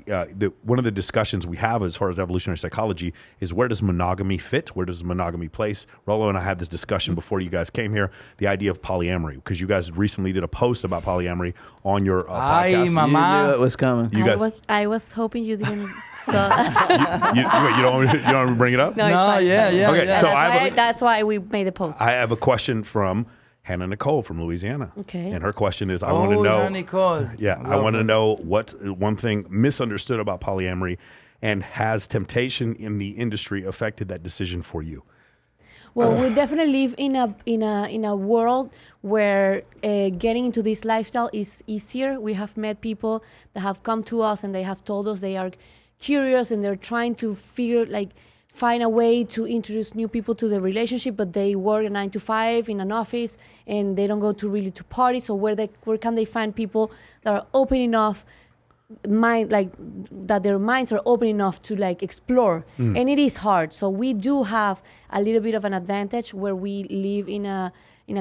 A: one of the discussions we have as far as evolutionary psychology is where does monogamy fit? Where does monogamy place? Rollo and I had this discussion before you guys came here, the idea of polyamory, because you guys recently did a post about polyamory on your podcast.
B: Mama.
D: You knew it was coming.
A: You guys,
C: I was hoping you didn't. So
A: you don't want to bring it up?
C: no, it's
B: No,
C: fine,
B: yeah,
C: it's fine.
B: yeah,
A: Okay,
B: yeah.
A: so
C: That's why we made the post.
A: I have a question from Hannah Nicole from Louisiana.
C: Okay.
A: And her question is, I want to know.
B: Nicole.
A: Yeah, I want to know what's one thing misunderstood about polyamory, and has temptation in the industry affected that decision for you?
C: Well, we definitely live in a world where getting into this lifestyle is easier. We have met people that have come to us and they have told us they are curious and they're trying to find a way to introduce new people to the relationship, but they work a 9 to 5 in an office and they don't go to parties. So where can they find people that are open enough that their minds are open enough to explore? And it is hard. So we do have a little bit of an advantage where we live in a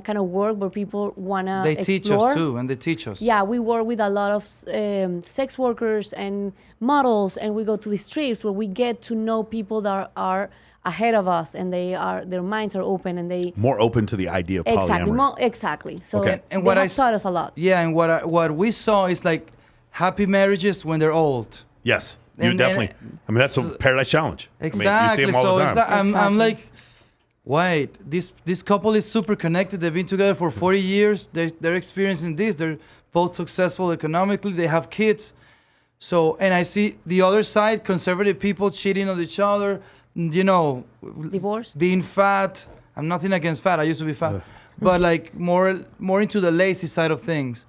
C: kind of work where people want to explore.
B: They teach us too, and they teach us.
C: Yeah, we work with a lot of sex workers and models, and we go to these trips where we get to know people that are ahead of us, and their minds are open, and they
A: More open to the idea of polyamory.
C: exactly. So
A: Okay.
B: And
C: they
B: what
C: have taught us a lot.
B: Yeah, and what we saw is happy marriages when they're old.
A: Yes, you
B: And-
A: definitely. I mean, that's a paradise challenge.
B: Exactly.
A: I mean, you see them all
B: so
A: the
B: it's
A: time.
B: I'm
C: Exactly.
B: like, wait, this couple is super connected. They've been together for 40 years. They're experiencing this. They're both successful economically. They have kids. So, and I see the other side, conservative people cheating on each other,
C: Divorce.
B: being fat. I'm nothing against fat. I used to be fat. But more into the lazy side of things.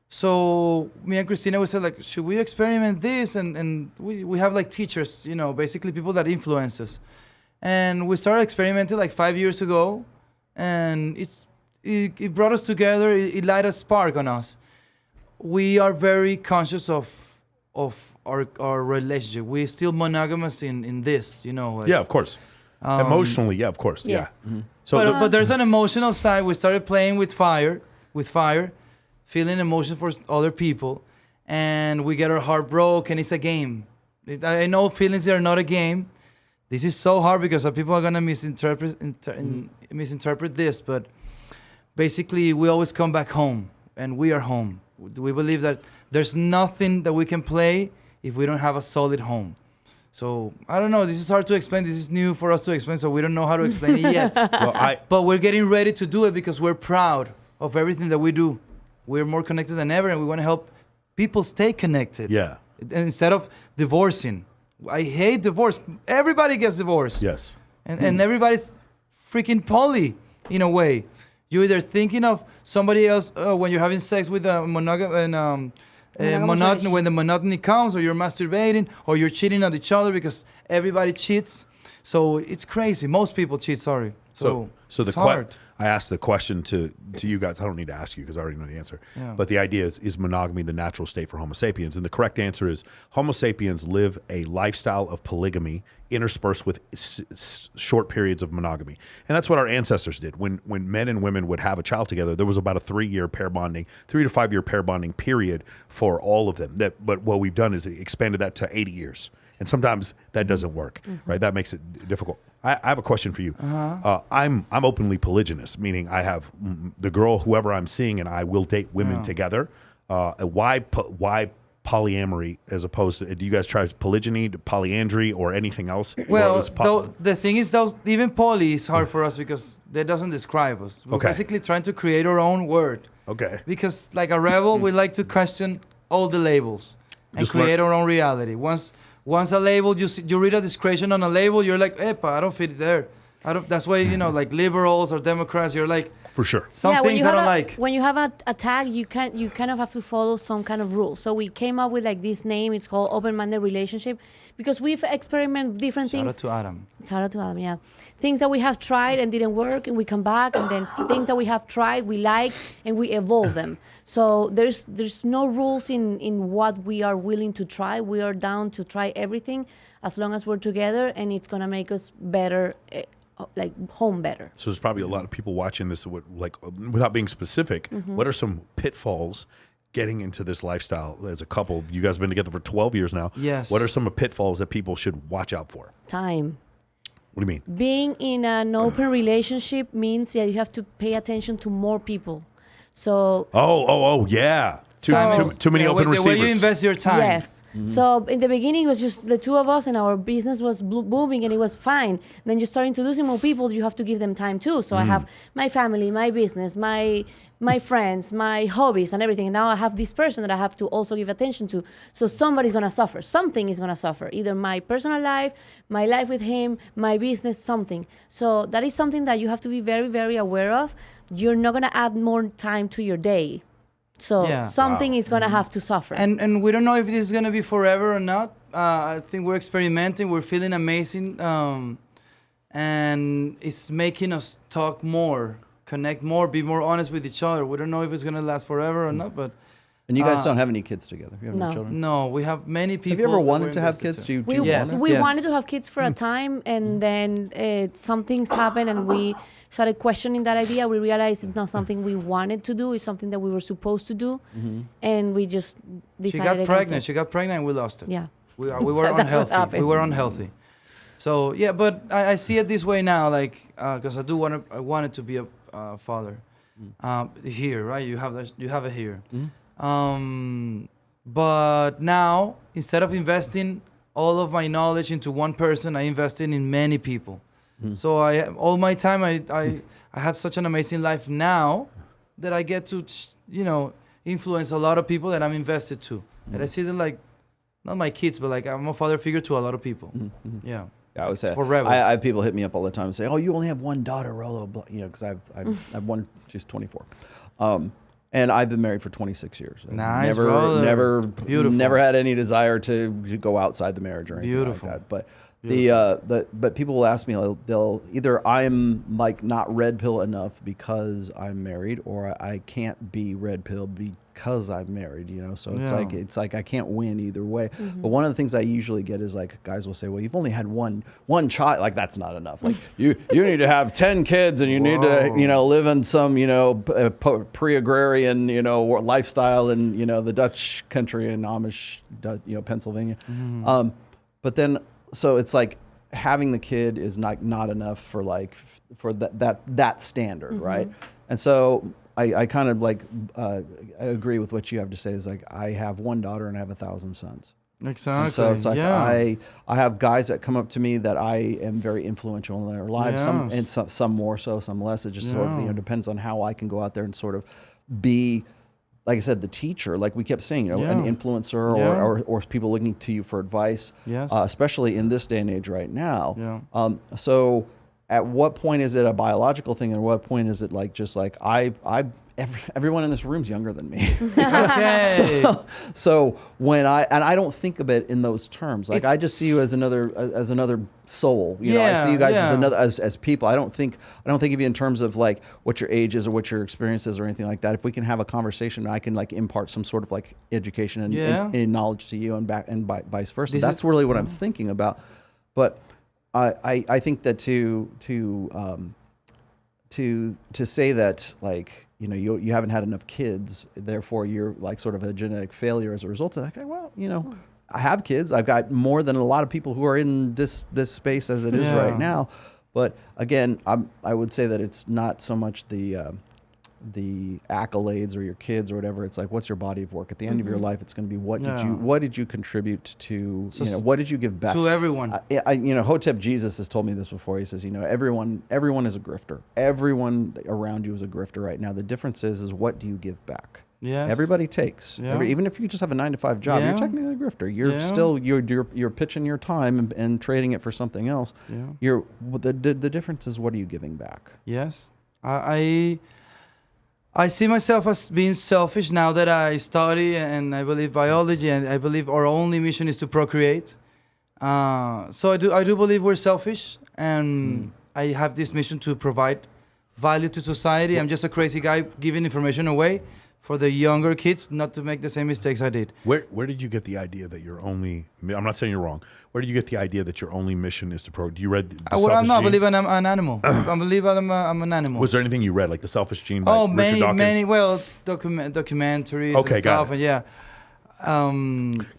B: So me and Christina, we said should we experiment this? And we have teachers, basically people that influence us. And we started experimenting 5 years ago, and it brought us together. It light a spark on us. We are very conscious of our relationship. We're still monogamous in this,
A: Yeah, of course. Emotionally, yeah, of course.
C: Yes.
A: Yeah. So
B: but there's an emotional side. We started playing with fire, feeling emotion for other people, and we get our heart broke, and it's a game. I know feelings are not a game. This is so hard because people are gonna misinterpret this, but basically we always come back home, and we are home. We believe that there's nothing that we can play if we don't have a solid home. So I don't know. This is hard to explain. This is new for us to explain, so we don't know how to explain it yet. But we're getting ready to do it because we're proud of everything that we do. We're more connected than ever, and we want to help people stay connected.
A: Yeah.
B: Instead of divorcing. I hate divorce. Everybody gets divorced.
A: Yes.
B: And everybody's freaking poly in a way. You're either thinking of somebody else when you're having sex with a when the monotony comes, or you're masturbating, or you're cheating on each other because everybody cheats. So it's crazy. Most people cheat. Sorry. So it's hard.
A: I asked the question to you guys. I don't need to ask you because I already know the answer.
B: Yeah.
A: But the idea is monogamy the natural state for Homo sapiens? And the correct answer is Homo sapiens live a lifestyle of polygamy interspersed with short periods of monogamy. And that's what our ancestors did. When men and women would have a child together, there was about a 3 to 5 year pair bonding period for all of them. But what we've done is expanded that to 80 years. And sometimes that doesn't work, right? That makes it difficult. I have a question for you. I'm openly polygynous, meaning I have the girl, whoever I'm seeing, and I will date women together. Why polyamory as opposed to, do you guys try polygyny, polyandry, or anything else?
B: Well, the thing is, even poly is hard for us because that doesn't describe us. We're basically trying to create our own word.
A: Okay.
B: Because like a rebel, we like to question all the labels and create our own reality. Once a label, you read a description on a label, you're like, "Epa, I don't fit there." That's why like liberals or Democrats, you're like,
A: for sure.
B: Some things I don't like.
C: When you have a tag, you kind of have to follow some kind of rules. So we came up with this name. It's called open-minded relationship because we've experimented different things.
B: Shout out to Adam.
C: Shout out to Adam, yeah. Things that we have tried and didn't work, and we come back, and then things that we have tried, we like, and we evolve them. So there's no rules in what we are willing to try. We are down to try everything as long as we're together, and it's gonna make us better. Home better.
A: So there's probably a lot of people watching this without being specific. What are some pitfalls getting into this lifestyle as a couple? You guys have been together for 12 years now.
B: Yes.
A: What are some of the pitfalls that people should watch out for?
C: Time.
A: What do you mean?
C: Being in an open relationship means that you have to pay attention to more people. So
A: Yeah. Too many open
B: the
A: receivers.
B: way you invest your time.
C: yes. So in the beginning, it was just the two of us, and our business was booming, and it was fine. Then you start introducing more people. You have to give them time too. So I have my family, my business, my friends, my hobbies, and everything. Now I have this person that I have to also give attention to. So somebody's gonna suffer. Something is gonna suffer. Either my personal life, my life with him, my business, something. So that is something that you have to be very, very aware of. You're not gonna add more time to your day. So something is gonna have to suffer.
B: And we don't know if this is gonna be forever or not. I think we're experimenting. We're feeling amazing, and it's making us talk more, connect more, be more honest with each other. We don't know if it's gonna last forever or not, but.
D: And you guys don't have any kids together? You have
C: No.
D: no children?
B: No, we have many people.
D: Have you ever
B: that
D: wanted
B: we're
D: to have
B: invested
D: kids?
B: to.
D: Do you
B: Yes.
D: want
C: We
B: Yes.
C: wanted to have kids for a time, and then some things happened, and we started questioning that idea. We realized it's not something we wanted to do; it's something that we were supposed to do, and we just decided.
B: She got
C: against
B: pregnant.
C: it.
B: She got pregnant, and we lost it.
C: Yeah.
B: We were
C: That's what
B: unhealthy. We
C: happened.
B: were unhealthy. So yeah, but I see it this way now, like because I wanted to be a father. Here, right? You have it here. But now, instead of investing all of my knowledge into one person, I invested in many people. So all my time, I have such an amazing life now that I get to, influence a lot of people that I'm invested to. And I see them like, not my kids, but like I'm a father figure to a lot of people. Yeah.
D: Yeah, I would say
B: For rebels.
D: I have people hit me up all the time and say, "Oh, you only have one daughter, Rolo," because I've one. She's 24, and I've been married for 26 years. I've
B: Nice, brother. Beautiful.
D: Never had any desire to go outside the marriage or anything
B: Beautiful.
D: like that. But but people will ask me, they'll either I'm like not red pill enough because I'm married, or I can't be red pill because I'm married. So it's like I can't win either way. But one of the things I usually get is like guys will say, "Well, you've only had one child. Like that's not enough. Like you need to have 10 kids, and you need to live in some pre-agrarian lifestyle in the Dutch country and Amish Pennsylvania." But then. So it's like having the kid is not enough for that standard, right? And so I kind of I agree with what you have to say. Is like I have one daughter and I have 1,000 sons.
B: Exactly.
D: And so it's like I have guys that come up to me that I am very influential in their lives. Some more so, some less. It just sort of depends on how I can go out there and sort of be. Like I said, the teacher, like we kept saying, an influencer or people looking to you for advice, especially in this day and age right now. So at what point is it a biological thing, and what point is it everyone in this room's younger than me.
B: Okay.
D: So when I don't think of it in those terms. Like I just see you as another soul. I see you guys as people. I don't think of you in terms of like what your age is or what your experience is or anything like that. If we can have a conversation, I can like impart some sort of like education and knowledge to you and vice versa. That's really what I'm thinking about. But I think that to say that like you haven't had enough kids, therefore you're like sort of a genetic failure as a result of that. Okay, well, I have kids. I've got more than a lot of people who are in this space as it is right now. But again, I would say that it's not so much the accolades or your kids or whatever. It's like, what's your body of work at the end of your life? It's going to be what did you contribute to? What did you give back
B: to everyone?
D: Hotep Jesus has told me this before. He says, everyone is a grifter. Everyone around you is a grifter right now. The difference is what do you give back? Yes. Everybody takes. Even if you just have a 9-to-5 job, you're technically a grifter. You're still you're pitching your time and trading it for something else. The difference is what are you giving back?
B: Yes, I see myself as being selfish now that I study and I believe biology, and I believe our only mission is to procreate. So I do believe we're selfish, and I have this mission to provide value to society. I'm just a crazy guy giving information away for the younger kids not to make the same mistakes I did.
A: Where did you get the idea that your only? I'm not saying you're wrong. Where did you get the idea that your only mission is to do you read?
B: Well, I'm not. I believe I'm an animal. I believe I'm an animal.
A: Was there anything you read, like The Selfish Gene? By
B: Oh,
A: Richard Dawkins?
B: many. Well, documentaries.
A: Okay,
B: and
A: got
B: stuff,
A: it.
B: and yeah.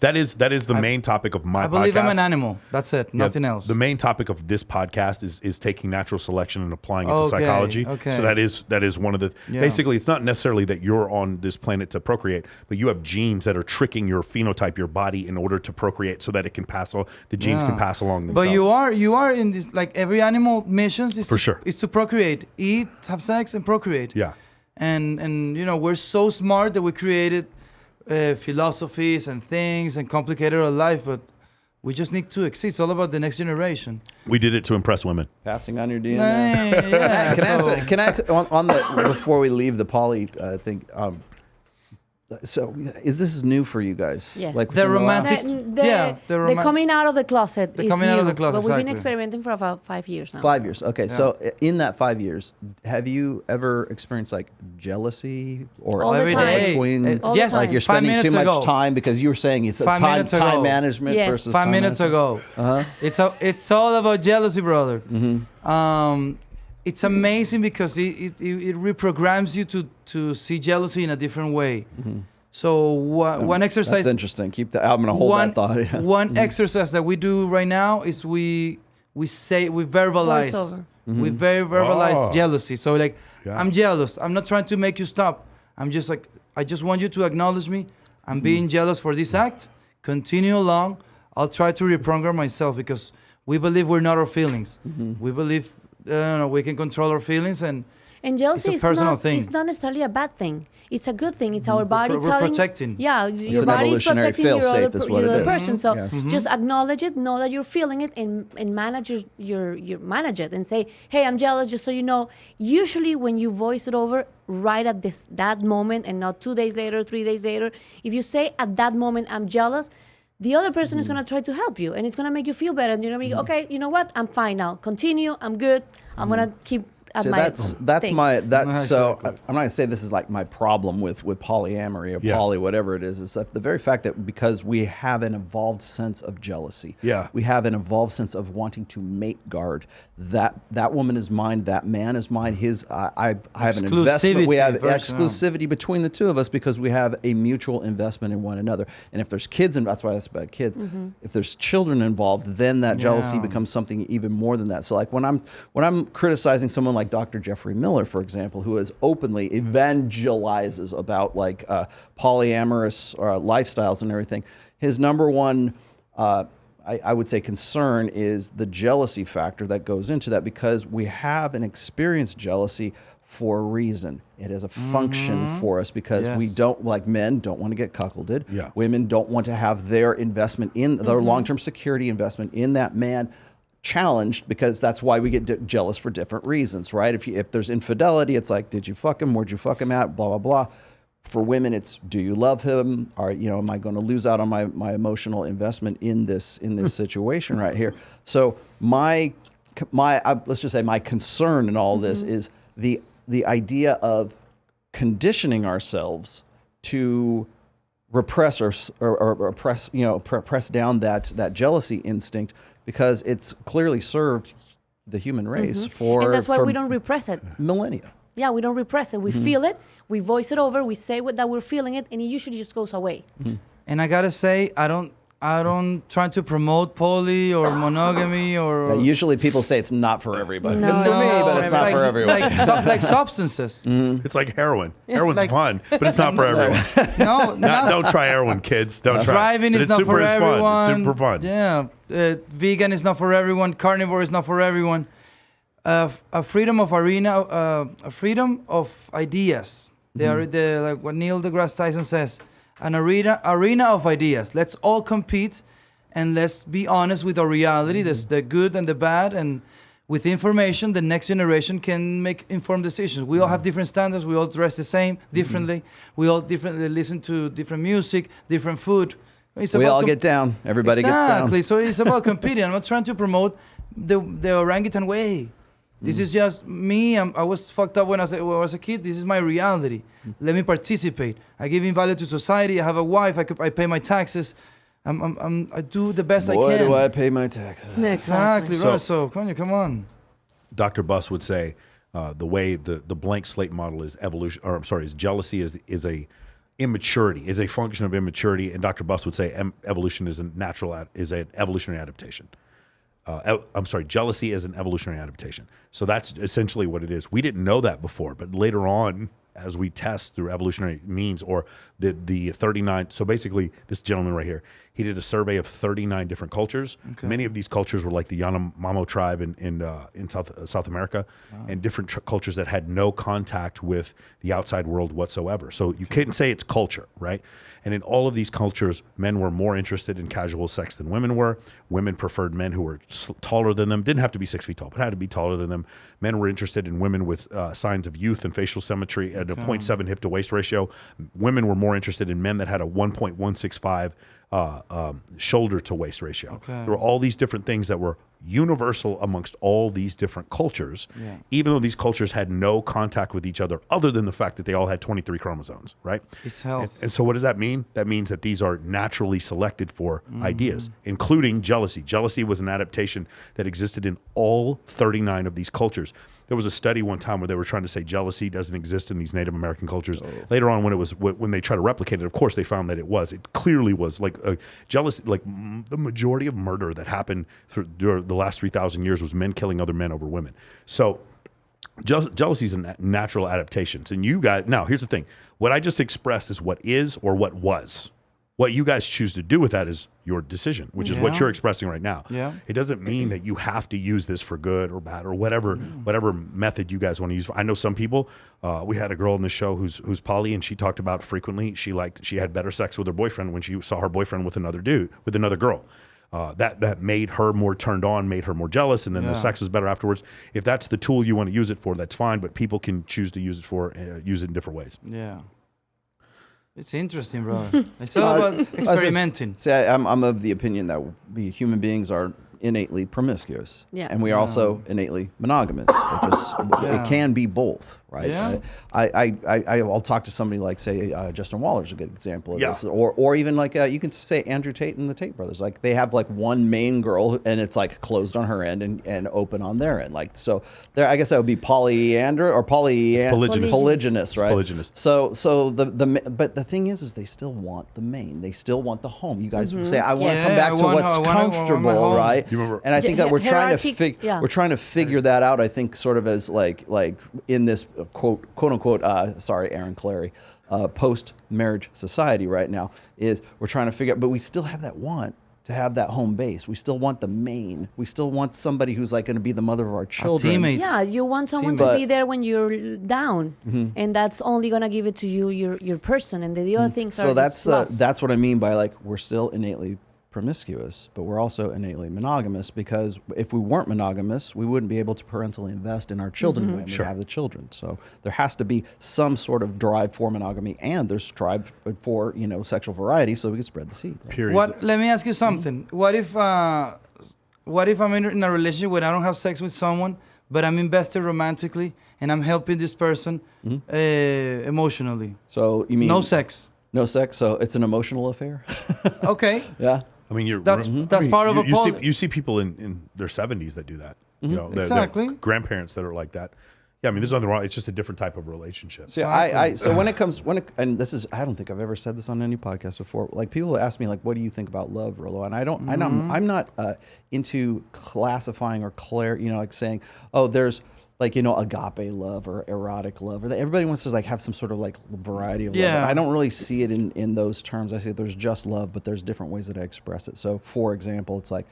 A: That is the main topic of my podcast.
B: I believe I'm an animal. That's it.
A: Yeah,
B: Nothing else.
A: The main topic of this podcast is taking natural selection and applying it to
B: Okay,
A: psychology.
B: okay.
A: So that is one of the
B: Yeah.
A: basically it's not necessarily that you're on this planet to procreate, but you have genes that are tricking your phenotype, your body, in order to procreate, so that it can pass the genes can pass along themselves.
B: But you are in this, like every animal missions is
A: For sure.
B: is to procreate, eat, have sex, and procreate.
A: Yeah.
B: And we're so smart that we created philosophies and things and complicated our life, but we just need to exist. It's all about the next generation.
A: We did it to impress women.
D: Passing on your DNA.
B: Yeah,
D: Can I on the before we leave the poly thing? So is this new for you guys?
C: Yes.
D: Like
B: The
D: within last-
B: romantic-
C: The coming out of the closet
B: The
C: is
B: coming out of
C: new,
B: the closet,
C: but we've been
B: exactly.
C: experimenting for about 5 years now.
D: 5 years. Okay, so in that 5 years, have you ever experienced like jealousy or
C: All the
B: Every
C: time.
B: day.
D: between
C: All the
B: Yes,
C: time.
D: like you're
B: 5
D: spending too
B: minutes
D: much
B: ago.
D: time because you were saying it's
B: 5
D: time
B: minutes ago.
D: management
C: Yes.
D: versus
B: 5
D: time
B: minutes
D: management?
B: ago. It's all about jealousy, brother. It's amazing because it reprograms you to see jealousy in a different way. So one exercise.
D: That's interesting. Keep that. I'm gonna hold that thought. Yeah.
B: One exercise that we do right now is we verbalize.
C: Voiceover.
B: We verbalize
A: Oh.
B: jealousy. So like,
A: Yeah.
B: I'm jealous. I'm not trying to make you stop. I'm just like, I just want you to acknowledge me. I'm being jealous for this act. Continue along. I'll try to reprogram myself because we believe we're not our feelings. We believe we can control our feelings and.
C: And jealousy
B: It's a personal thing.
C: It's not necessarily a bad thing. It's a good thing. It's our body
B: we're
C: telling.
B: protecting.
C: Yeah,
D: It's
C: your
D: an
C: body is
D: evolutionary
C: protecting your
D: fail-safe
C: other,
D: is what
C: your
D: it
C: other
D: is.
C: person. So
D: Yes.
C: just acknowledge it, know that you're feeling it, and manage your manage it, and say, hey, I'm jealous. Just so you know. Usually, when you voice it over right at that moment, and not 2 days later, 3 days later, if you say at that moment, I'm jealous. The other person is going to try to help you, and it's going to make you feel better. And you're going to be, okay, you know what? I'm fine now. Continue. I'm good. I'm going to keep at
D: See,
C: my
D: that's
C: thing.
D: my that.
B: Nice,
D: So
B: exactly.
D: I'm not gonna say this is like my problem with polyamory or
A: Yeah.
D: poly, whatever it is. It's the very fact that because we have an evolved sense of jealousy.
A: Yeah.
D: We have an evolved sense of wanting to mate guard. That woman is mine. That man is mine. I have an investment. We have
B: Exclusivity,
D: exclusivity between the two of us because we have a mutual investment in one another. And if there's kids, and that's why that's about kids. If there's children involved, then that jealousy
B: Yeah.
D: becomes something even more than that. So like when I'm criticizing someone like Dr. Jeffrey Miller, for example, who is openly evangelizes about like polyamorous lifestyles and everything, his number one I would say concern is the jealousy factor that goes into that, because we have an experienced jealousy for a reason. It is a function for us because we
B: Yes.
D: don't, like men, don't want to get cuckolded.
A: Yeah.
D: Women don't want to have their investment in their long-term security investment in that man challenged, because that's why we get jealous for different reasons, right? If there's infidelity, it's like, did you fuck him? Where'd you fuck him at? Blah, blah, blah. For women, it's, do you love him? Or, am I going to lose out on my emotional investment in this situation right here? So let's just say my concern in all this is the idea of conditioning ourselves to repress or press down that jealousy instinct, because it's clearly served the human race for
C: And that's why
D: for
C: we don't repress it.
D: millennia.
C: Yeah, we don't repress it. We feel it. We voice it over. We say that we're feeling it, and it usually just goes away.
B: And I gotta say, I don't try to promote poly or monogamy or.
D: Usually people say it's not for everybody.
C: No.
D: It's for me, but it's not
B: like,
D: for everyone.
B: Like substances.
A: It's like heroin. Heroin's
B: Like-
A: fun, but it's not for everyone.
B: No,
A: Don't try heroin, kids. Don't try.
B: Driving
A: But
B: is
A: it's
B: not
A: super
B: for
A: is fun.
B: everyone.
A: It's super fun.
B: Yeah, vegan is not for everyone. Carnivore is not for everyone. A freedom of a freedom of ideas. They are like what Neil deGrasse Tyson says, an arena of ideas. Let's all compete, and let's be honest with our reality. There's the good and the bad, and with information, the next generation can make informed decisions. We all have different standards. We all dress the same, differently. We all differently listen to different music, different food. It's
D: We
B: about
D: all get down. Everybody
B: exactly.
D: gets down.
B: So it's about competing. I'm not trying to promote the orangutan way. This is just me. I was fucked up when I was a kid. This is my reality. Let me participate. I give in value to society. I have a wife. I pay my taxes. I do the best I can.
D: Why do I pay my taxes?
B: Exactly,
A: So-
B: right. So, come on.
A: Dr. Buss would say the way the blank slate model is evolution, or I'm sorry, is jealousy is a immaturity, is a function of immaturity, and Dr. Buss would say evolution is an evolutionary adaptation. I'm sorry, jealousy is an evolutionary adaptation. So that's essentially what it is. We didn't know that before, but later on, as we test through evolutionary means, or the 39. So basically, this gentleman right here, he did a survey of 39 different cultures.
B: Okay.
A: Many of these cultures were like the Yanomamo tribe in South America, and different cultures that had no contact with the outside world whatsoever. So you can't say it's culture, right? And in all of these cultures, men were more interested in casual sex than women were. Women preferred men who were taller than them. Didn't have to be 6 feet tall, but had to be taller than them. Men were interested in women with signs of youth and facial symmetry at a 0.7 hip to waist ratio. Women were more interested in men that had a 1.165 shoulder to waist ratio.
B: Okay.
A: There were all these different things that were universal amongst all these different cultures, even though these cultures had no contact with each other other than the fact that they all had 23 chromosomes, right?
B: It's health.
A: And so what does that mean? That means that these are naturally selected for ideas, including jealousy. Jealousy was an adaptation that existed in all 39 of these cultures. There was a study one time where they were trying to say jealousy doesn't exist in these Native American cultures. Later on, when they tried to replicate it, of course they found that it was. It clearly was like jealousy. Like the majority of murder that happened during the last 3,000 years was men killing other men over women. So jealousy is a natural adaptation. And you guys, now here's the thing: what I just expressed is what is or what was. What you guys choose to do with that is your decision, which is what you're expressing right now.
B: Yeah.
A: It doesn't mean that you have to use this for good or bad or whatever method you guys want to use. I know some people. We had a girl in the show who's poly, and she talked about frequently she had better sex with her boyfriend when she saw her boyfriend with another girl. That made her more turned on, made her more jealous, and then the sex was better afterwards. If that's the tool you want to use it for, that's fine. But people can choose to use it in different ways.
B: Yeah. It's interesting, brother. It's all about experimenting.
D: I'm of the opinion that we human beings are innately promiscuous.
C: Yeah.
D: And we are also innately monogamous. It can be both, right?
B: Yeah.
D: I'll talk to somebody like, say, Justin Waller's a good example of this. Or even like, you can say Andrew Tate and the Tate brothers. Like, they have like one main girl, and it's like closed on her end and open on their end. Like, so there, I guess that would be polyandrous or polygynous, right?
A: Polygynous.
D: So but the thing is they still want the main. They still want the home. You guys say, I want to come back to what's comfortable, right? And I think that we're trying to figure that out. I think sort of as like in this quote unquote sorry, Aaron Clary, post marriage society right now, is we're trying to figure out, but we still have that want to have that home base. We still want the main. We still want somebody who's like going to be the mother of our children.
B: Teammate.
C: Yeah, you want someone to be there when you're down, and that's only gonna give it to you your person, and the other things are just plus.
D: That's what I mean by like we're still innately promiscuous, but we're also innately monogamous, because if we weren't monogamous, we wouldn't be able to parentally invest in our children when we have the children. So there has to be some sort of drive for monogamy, and there's drive for sexual variety, so we can spread the seed. Right?
A: Period.
B: Let me ask you something. What if I'm in a relationship where I don't have sex with someone, but I'm invested romantically and I'm helping this person emotionally?
D: So you mean
B: no sex?
D: No sex. So it's an emotional affair.
B: Okay.
D: Yeah.
A: I mean,
B: that's part of
A: you see people in their 70s that do that. You know,
B: exactly.
A: Grandparents that are like that. Yeah, I mean, there's nothing wrong. It's just a different type of relationship.
D: So and this is, I don't think I've ever said this on any podcast before. Like, people ask me like, what do you think about love, Rolo? And I'm not into classifying or like saying, oh, there's like, agape love or erotic love, or everybody wants to like have some sort of like variety of love. And I don't really see it in those terms. I say there's just love, but there's different ways that I express it. So for example, it's like,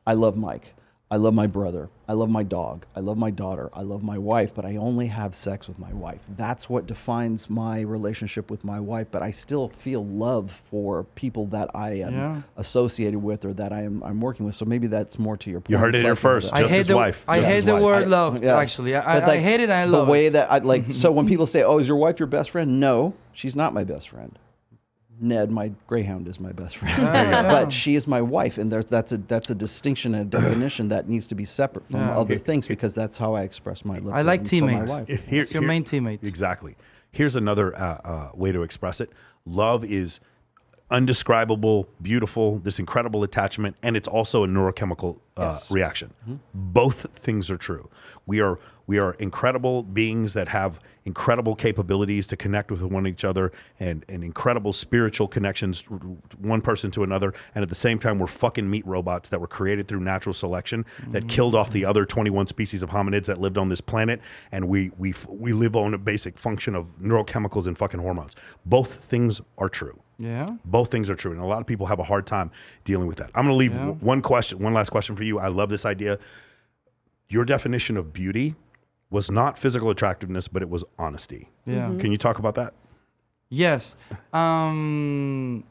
D: I love Mike. I love my brother. I love my dog. I love my daughter. I love my wife, but I only have sex with my wife. That's what defines my relationship with my wife, but I still feel love for people that I am associated with or that I'm working with. So maybe that's more to your point.
A: You heard it here first.
B: I hate the word love, actually. I hate it and I love it.
D: The way that so when people say, oh, is your wife your best friend? No, she's not my best friend. Ned, my greyhound, is my best friend.
B: Yeah.
D: But she is my wife, and that's a distinction and a definition that needs to be separate from other things, because that's how I express my love.
B: I like
D: for my
B: teammates.
D: wife.
B: It's your main teammate.
A: Exactly. Here's another way to express it. Love is undescribable, beautiful, this incredible attachment, and it's also a neurochemical reaction. Both things are true. We are incredible beings that have incredible capabilities to connect with one another and incredible spiritual connections, one person to another, and at the same time we're fucking meat robots that were created through natural selection that killed off the other 21 species of hominids that lived on this planet, and we live on a basic function of neurochemicals and fucking hormones. Both things are true.
B: Yeah.
A: Both things are true, and a lot of people have a hard time dealing with that. I'm going to leave one last question for you. I love this idea. Your definition of beauty was not physical attractiveness, but it was honesty.
B: Yeah.
A: Can you talk about that?
B: Yes. I'm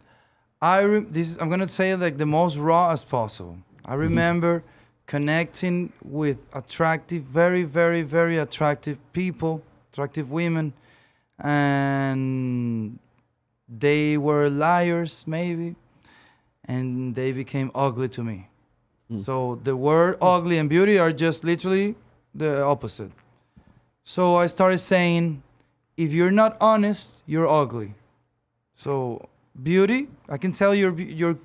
B: gonna say it like the most raw as possible. I remember connecting with attractive, very, very, very attractive people, attractive women, and they were liars, maybe, and they became ugly to me. So the word ugly and beauty are just literally the opposite. So I started saying, if you're not honest, you're ugly. So beauty, I can tell you're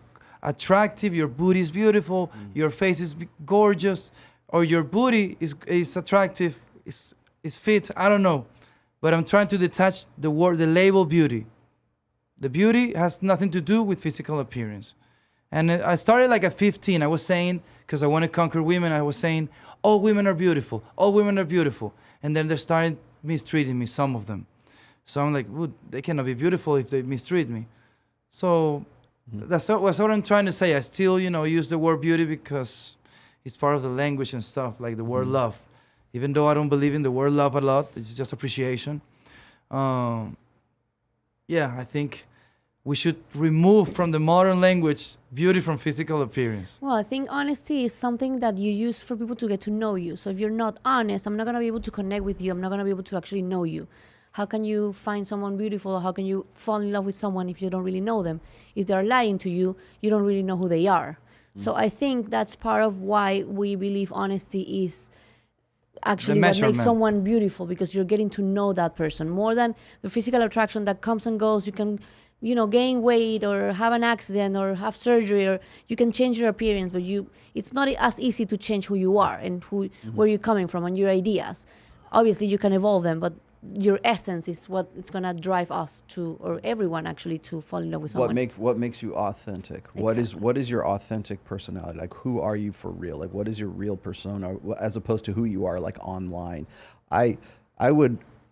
B: attractive, your booty is beautiful, your face is gorgeous, or your booty is attractive, is fit, I don't know. But I'm trying to detach the label beauty. The beauty has nothing to do with physical appearance. And I started like at 15. I was saying, because I want to conquer women, I was saying, all women are beautiful. All women are beautiful. And then they started mistreating me, some of them. So I'm like, they cannot be beautiful if they mistreat me. So that's what I'm trying to say. I still, use the word beauty because it's part of the language and stuff, like the word love. Even though I don't believe in the word love a lot, it's just appreciation. I think we should remove from the modern language beauty from physical appearance.
C: Well, I think honesty is something that you use for people to get to know you. So if you're not honest, I'm not going to be able to connect with you. I'm not going to be able to actually know you. How can you find someone beautiful? Or how can you fall in love with someone if you don't really know them? If they're lying to you, you don't really know who they are. So I think that's part of why we believe honesty is actually what makes someone beautiful, because you're getting to know that person more than the physical attraction that comes and goes. You can gain weight or have an accident or have surgery, or you can change your appearance, but it's not as easy to change who you are and where you're coming from and your ideas. Obviously, you can evolve them, but your essence is what it's going to drive us to, or everyone actually, to fall in love with someone.
D: What makes you authentic?
C: Exactly.
D: What is your authentic personality? Like, who are you for real? Like, what is your real persona, as opposed to who you are like online? I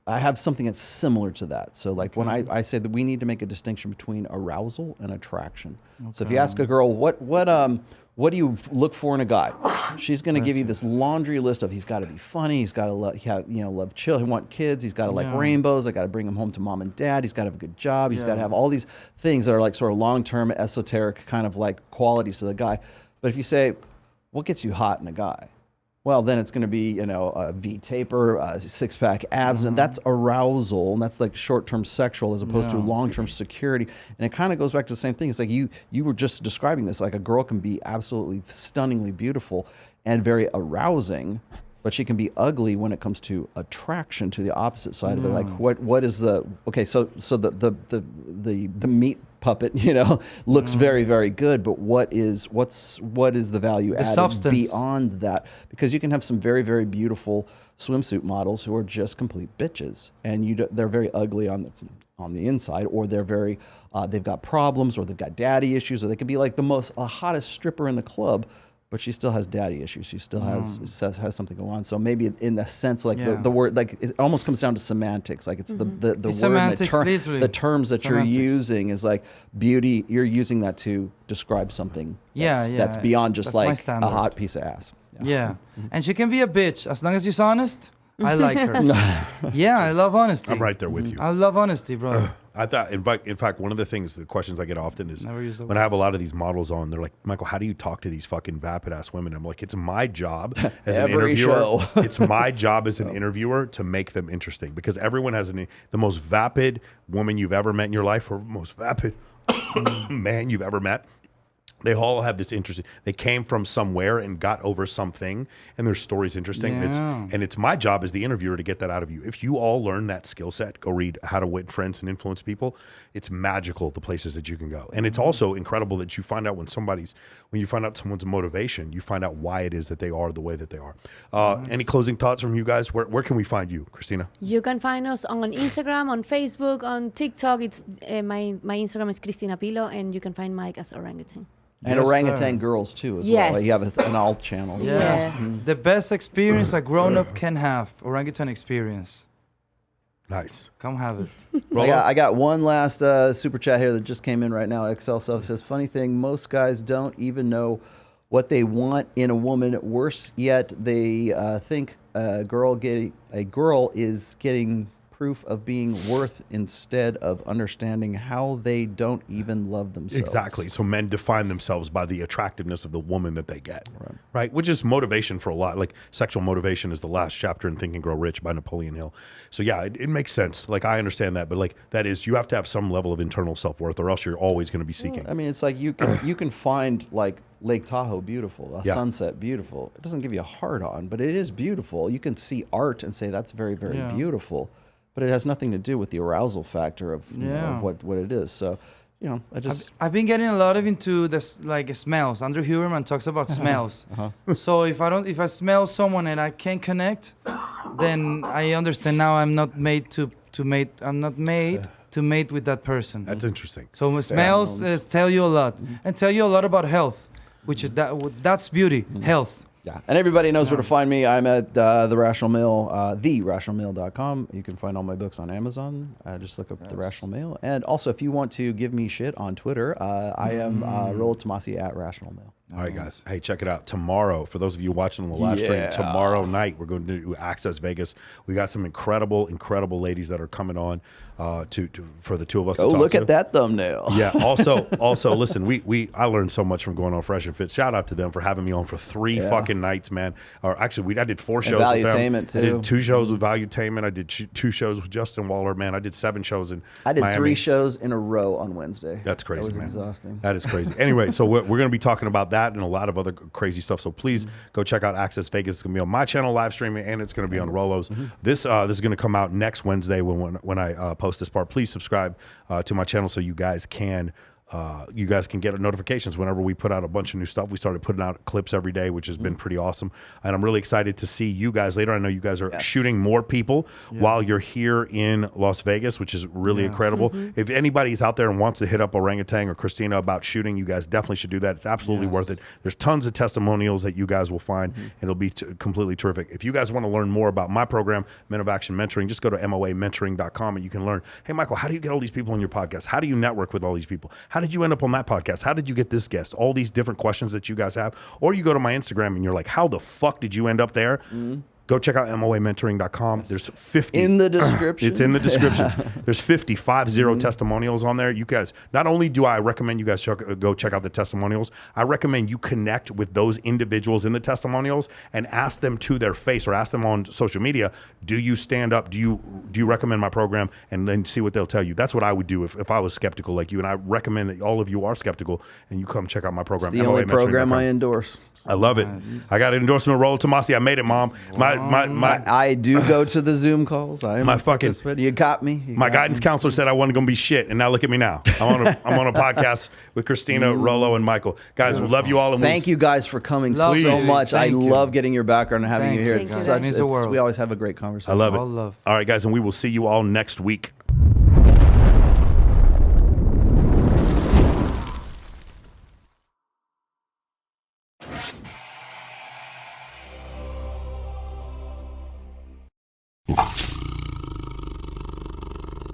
D: have something that's similar to that. So like when I say that we need to make a distinction between arousal and attraction. So if you ask a girl, what do you look for in a guy? She's going to give you this laundry list of, he's got to be funny, he's got to love chill, he want kids, he's got to like rainbows, I got to bring him home to mom and dad, he's got to have a good job, he's got to have all these things that are like sort of long-term esoteric kind of like qualities of the guy. But if you say, what gets you hot in a guy? Well, then it's going to be, a V taper, six-pack abs, and that's arousal, and that's like short-term sexual as opposed to long-term security. And it kind of goes back to the same thing. It's like you were just describing this. Like, a girl can be absolutely stunningly beautiful and very arousing, but she can be ugly when it comes to attraction to the opposite side of it. Like, what is the the meat puppet, looks very, very good, but what is the value added beyond that? Because you can have some very, very beautiful swimsuit models who are just complete bitches, and they're very ugly on the inside, or they're very they've got problems, or they've got daddy issues, or they can be like the hottest stripper in the club, but she still has daddy issues. She still has something going on. So maybe in the sense, like the word, like it almost comes down to semantics. Like it's the word, the terms that you're using is like beauty. You're using that to describe something that's beyond just like a hot piece of ass.
B: Yeah. And she can be a bitch as long as she's honest. I like her. I love honesty.
A: I'm right there with you.
B: I love honesty, bro.
A: I thought, in fact, one of the questions I get often is when I have a lot of these models on, they're like, Michael, how do you talk to these fucking vapid ass women? I'm like, it's my job as an interviewer. It's my job as an interviewer to make them interesting, because everyone has the most vapid woman you've ever met in your life, or most vapid man you've ever met. They all have this interesting, they came from somewhere and got over something, and their story's interesting.
B: Yeah.
A: And it's my job as the interviewer to get that out of you. If you all learn that skill set, go read How to Win Friends and Influence People. It's magical, the places that you can go. And it's also incredible that you find out when you find out someone's motivation, you find out why it is that they are the way that they are. Any closing thoughts from you guys? Where can we find you, Christina?
C: You can find us on Instagram, on Facebook, on TikTok. It's my Instagram is Cristina Pilo, and you can find Mike as Orangutan.
D: And
B: Yes,
D: orangutan
B: sir.
D: girls too, as
C: Yes.
D: well. You have an alt channel.
B: Yeah.
C: Yes.
B: The best experience a grown-up can have, orangutan experience.
A: Nice.
B: Come have it.
D: I got one last super chat here that just came in right now. Excel Self says, funny thing, most guys don't even know what they want in a woman. Worse yet, they think a girl is getting proof of being worth instead of understanding how they don't even love themselves.
A: Exactly. So men define themselves by the attractiveness of the woman that they get, right? Which is motivation for a lot. Like sexual motivation is the last chapter in Think and Grow Rich by Napoleon Hill. So yeah, it makes sense. Like I understand that, but like that is, you have to have some level of internal self-worth, or else you're always going to be seeking.
D: I mean, it's like you can find like Lake Tahoe beautiful, a sunset beautiful. It doesn't give you a hard on, but it is beautiful. You can see art and say that's very, very beautiful. But it has nothing to do with the arousal factor of, you know, of what it is. So, you know,
B: I've been getting a lot of into this like smells. Andrew Huberman talks about smells. So if I smell someone and I can't connect, then I understand now I'm not made to mate. I'm not made to mate with that person.
A: That's interesting.
B: So smells tell you a lot, and tell you a lot about health, which is that's beauty, health.
D: Yeah, and everybody knows where to find me. I'm at The Rational Male, therationalmale.com. You can find all my books on Amazon. Just look up The Rational Male. And also, if you want to give me shit on Twitter, I am Rolo Tomasi at Rational Male.
A: All right, guys. Hey, check it out. Tomorrow, for those of you watching on the live stream, tomorrow night, we're going to do Access Vegas. We got some incredible ladies that are coming on for the two of us to talk
D: look
A: to.
D: at that thumbnail.
A: Yeah. Also, listen, I learned so much from going on Fresh and Fit. Shout out to them for having me on for 3 fucking nights, man. Or actually, I did 4 shows with them.
D: Valuetainment, too.
A: I did 2 shows with Valuetainment. I did 2 shows with Justin Waller, man. I did 7 shows in
D: I did
A: Miami.
D: 3 shows in a row on Wednesday.
A: That's crazy,
D: That was
A: man.
D: exhausting.
A: That is crazy. Anyway, so we're going to be talking about that and a lot of other crazy stuff. So please go check out Access Vegas. It's going to be on my channel live streaming, and it's going to be on Rolo's. This is going to come out next Wednesday when I post this part. Please subscribe to my channel so you guys can get notifications whenever we put out a bunch of new stuff. We started putting out clips every day, which has been pretty awesome. And I'm really excited to see you guys later. I know you guys are shooting more people while you're here in Las Vegas, which is really incredible. If anybody's out there and wants to hit up Orangutan or Christina about shooting, you guys definitely should do that. It's absolutely worth it. There's tons of testimonials that you guys will find, and it'll be completely terrific. If you guys want to learn more about my program, Men of Action Mentoring, just go to moamentoring.com and you can learn, hey, Michael, how do you get all these people on your podcast? How do you network with all these people? How did you end up on that podcast? How did you get this guest? All these different questions that you guys have. Or you go to my Instagram and you're like, how the fuck did you end up there? Go check out moamentoring.com. There's 50
D: in the description.
A: It's in the descriptions. There's 50 testimonials on there. You guys, not only do I recommend you guys go check out the testimonials, I recommend you connect with those individuals in the testimonials and ask them to their face, or ask them on social media, do you stand up? Do you recommend my program? And then see what they'll tell you. That's what I would do if I was skeptical like you. And I recommend that all of you are skeptical and you come check out my program.
D: It's the only program I endorse.
A: I love it. I got an endorsement, Rolo Tomasi. I made it, Mom.
D: I do go to the Zoom calls. I am
A: my fucking.
D: You got me.
A: My guidance counselor said I wasn't going to be shit, and now look at me now. I'm on a podcast with Christina, Rolo, and Michael. Guys, we love you all. And
D: thank you guys for coming so much. I love getting your background and having you here. It's such. We always have a great conversation.
A: I love it. All right, guys, and we will see you all next week.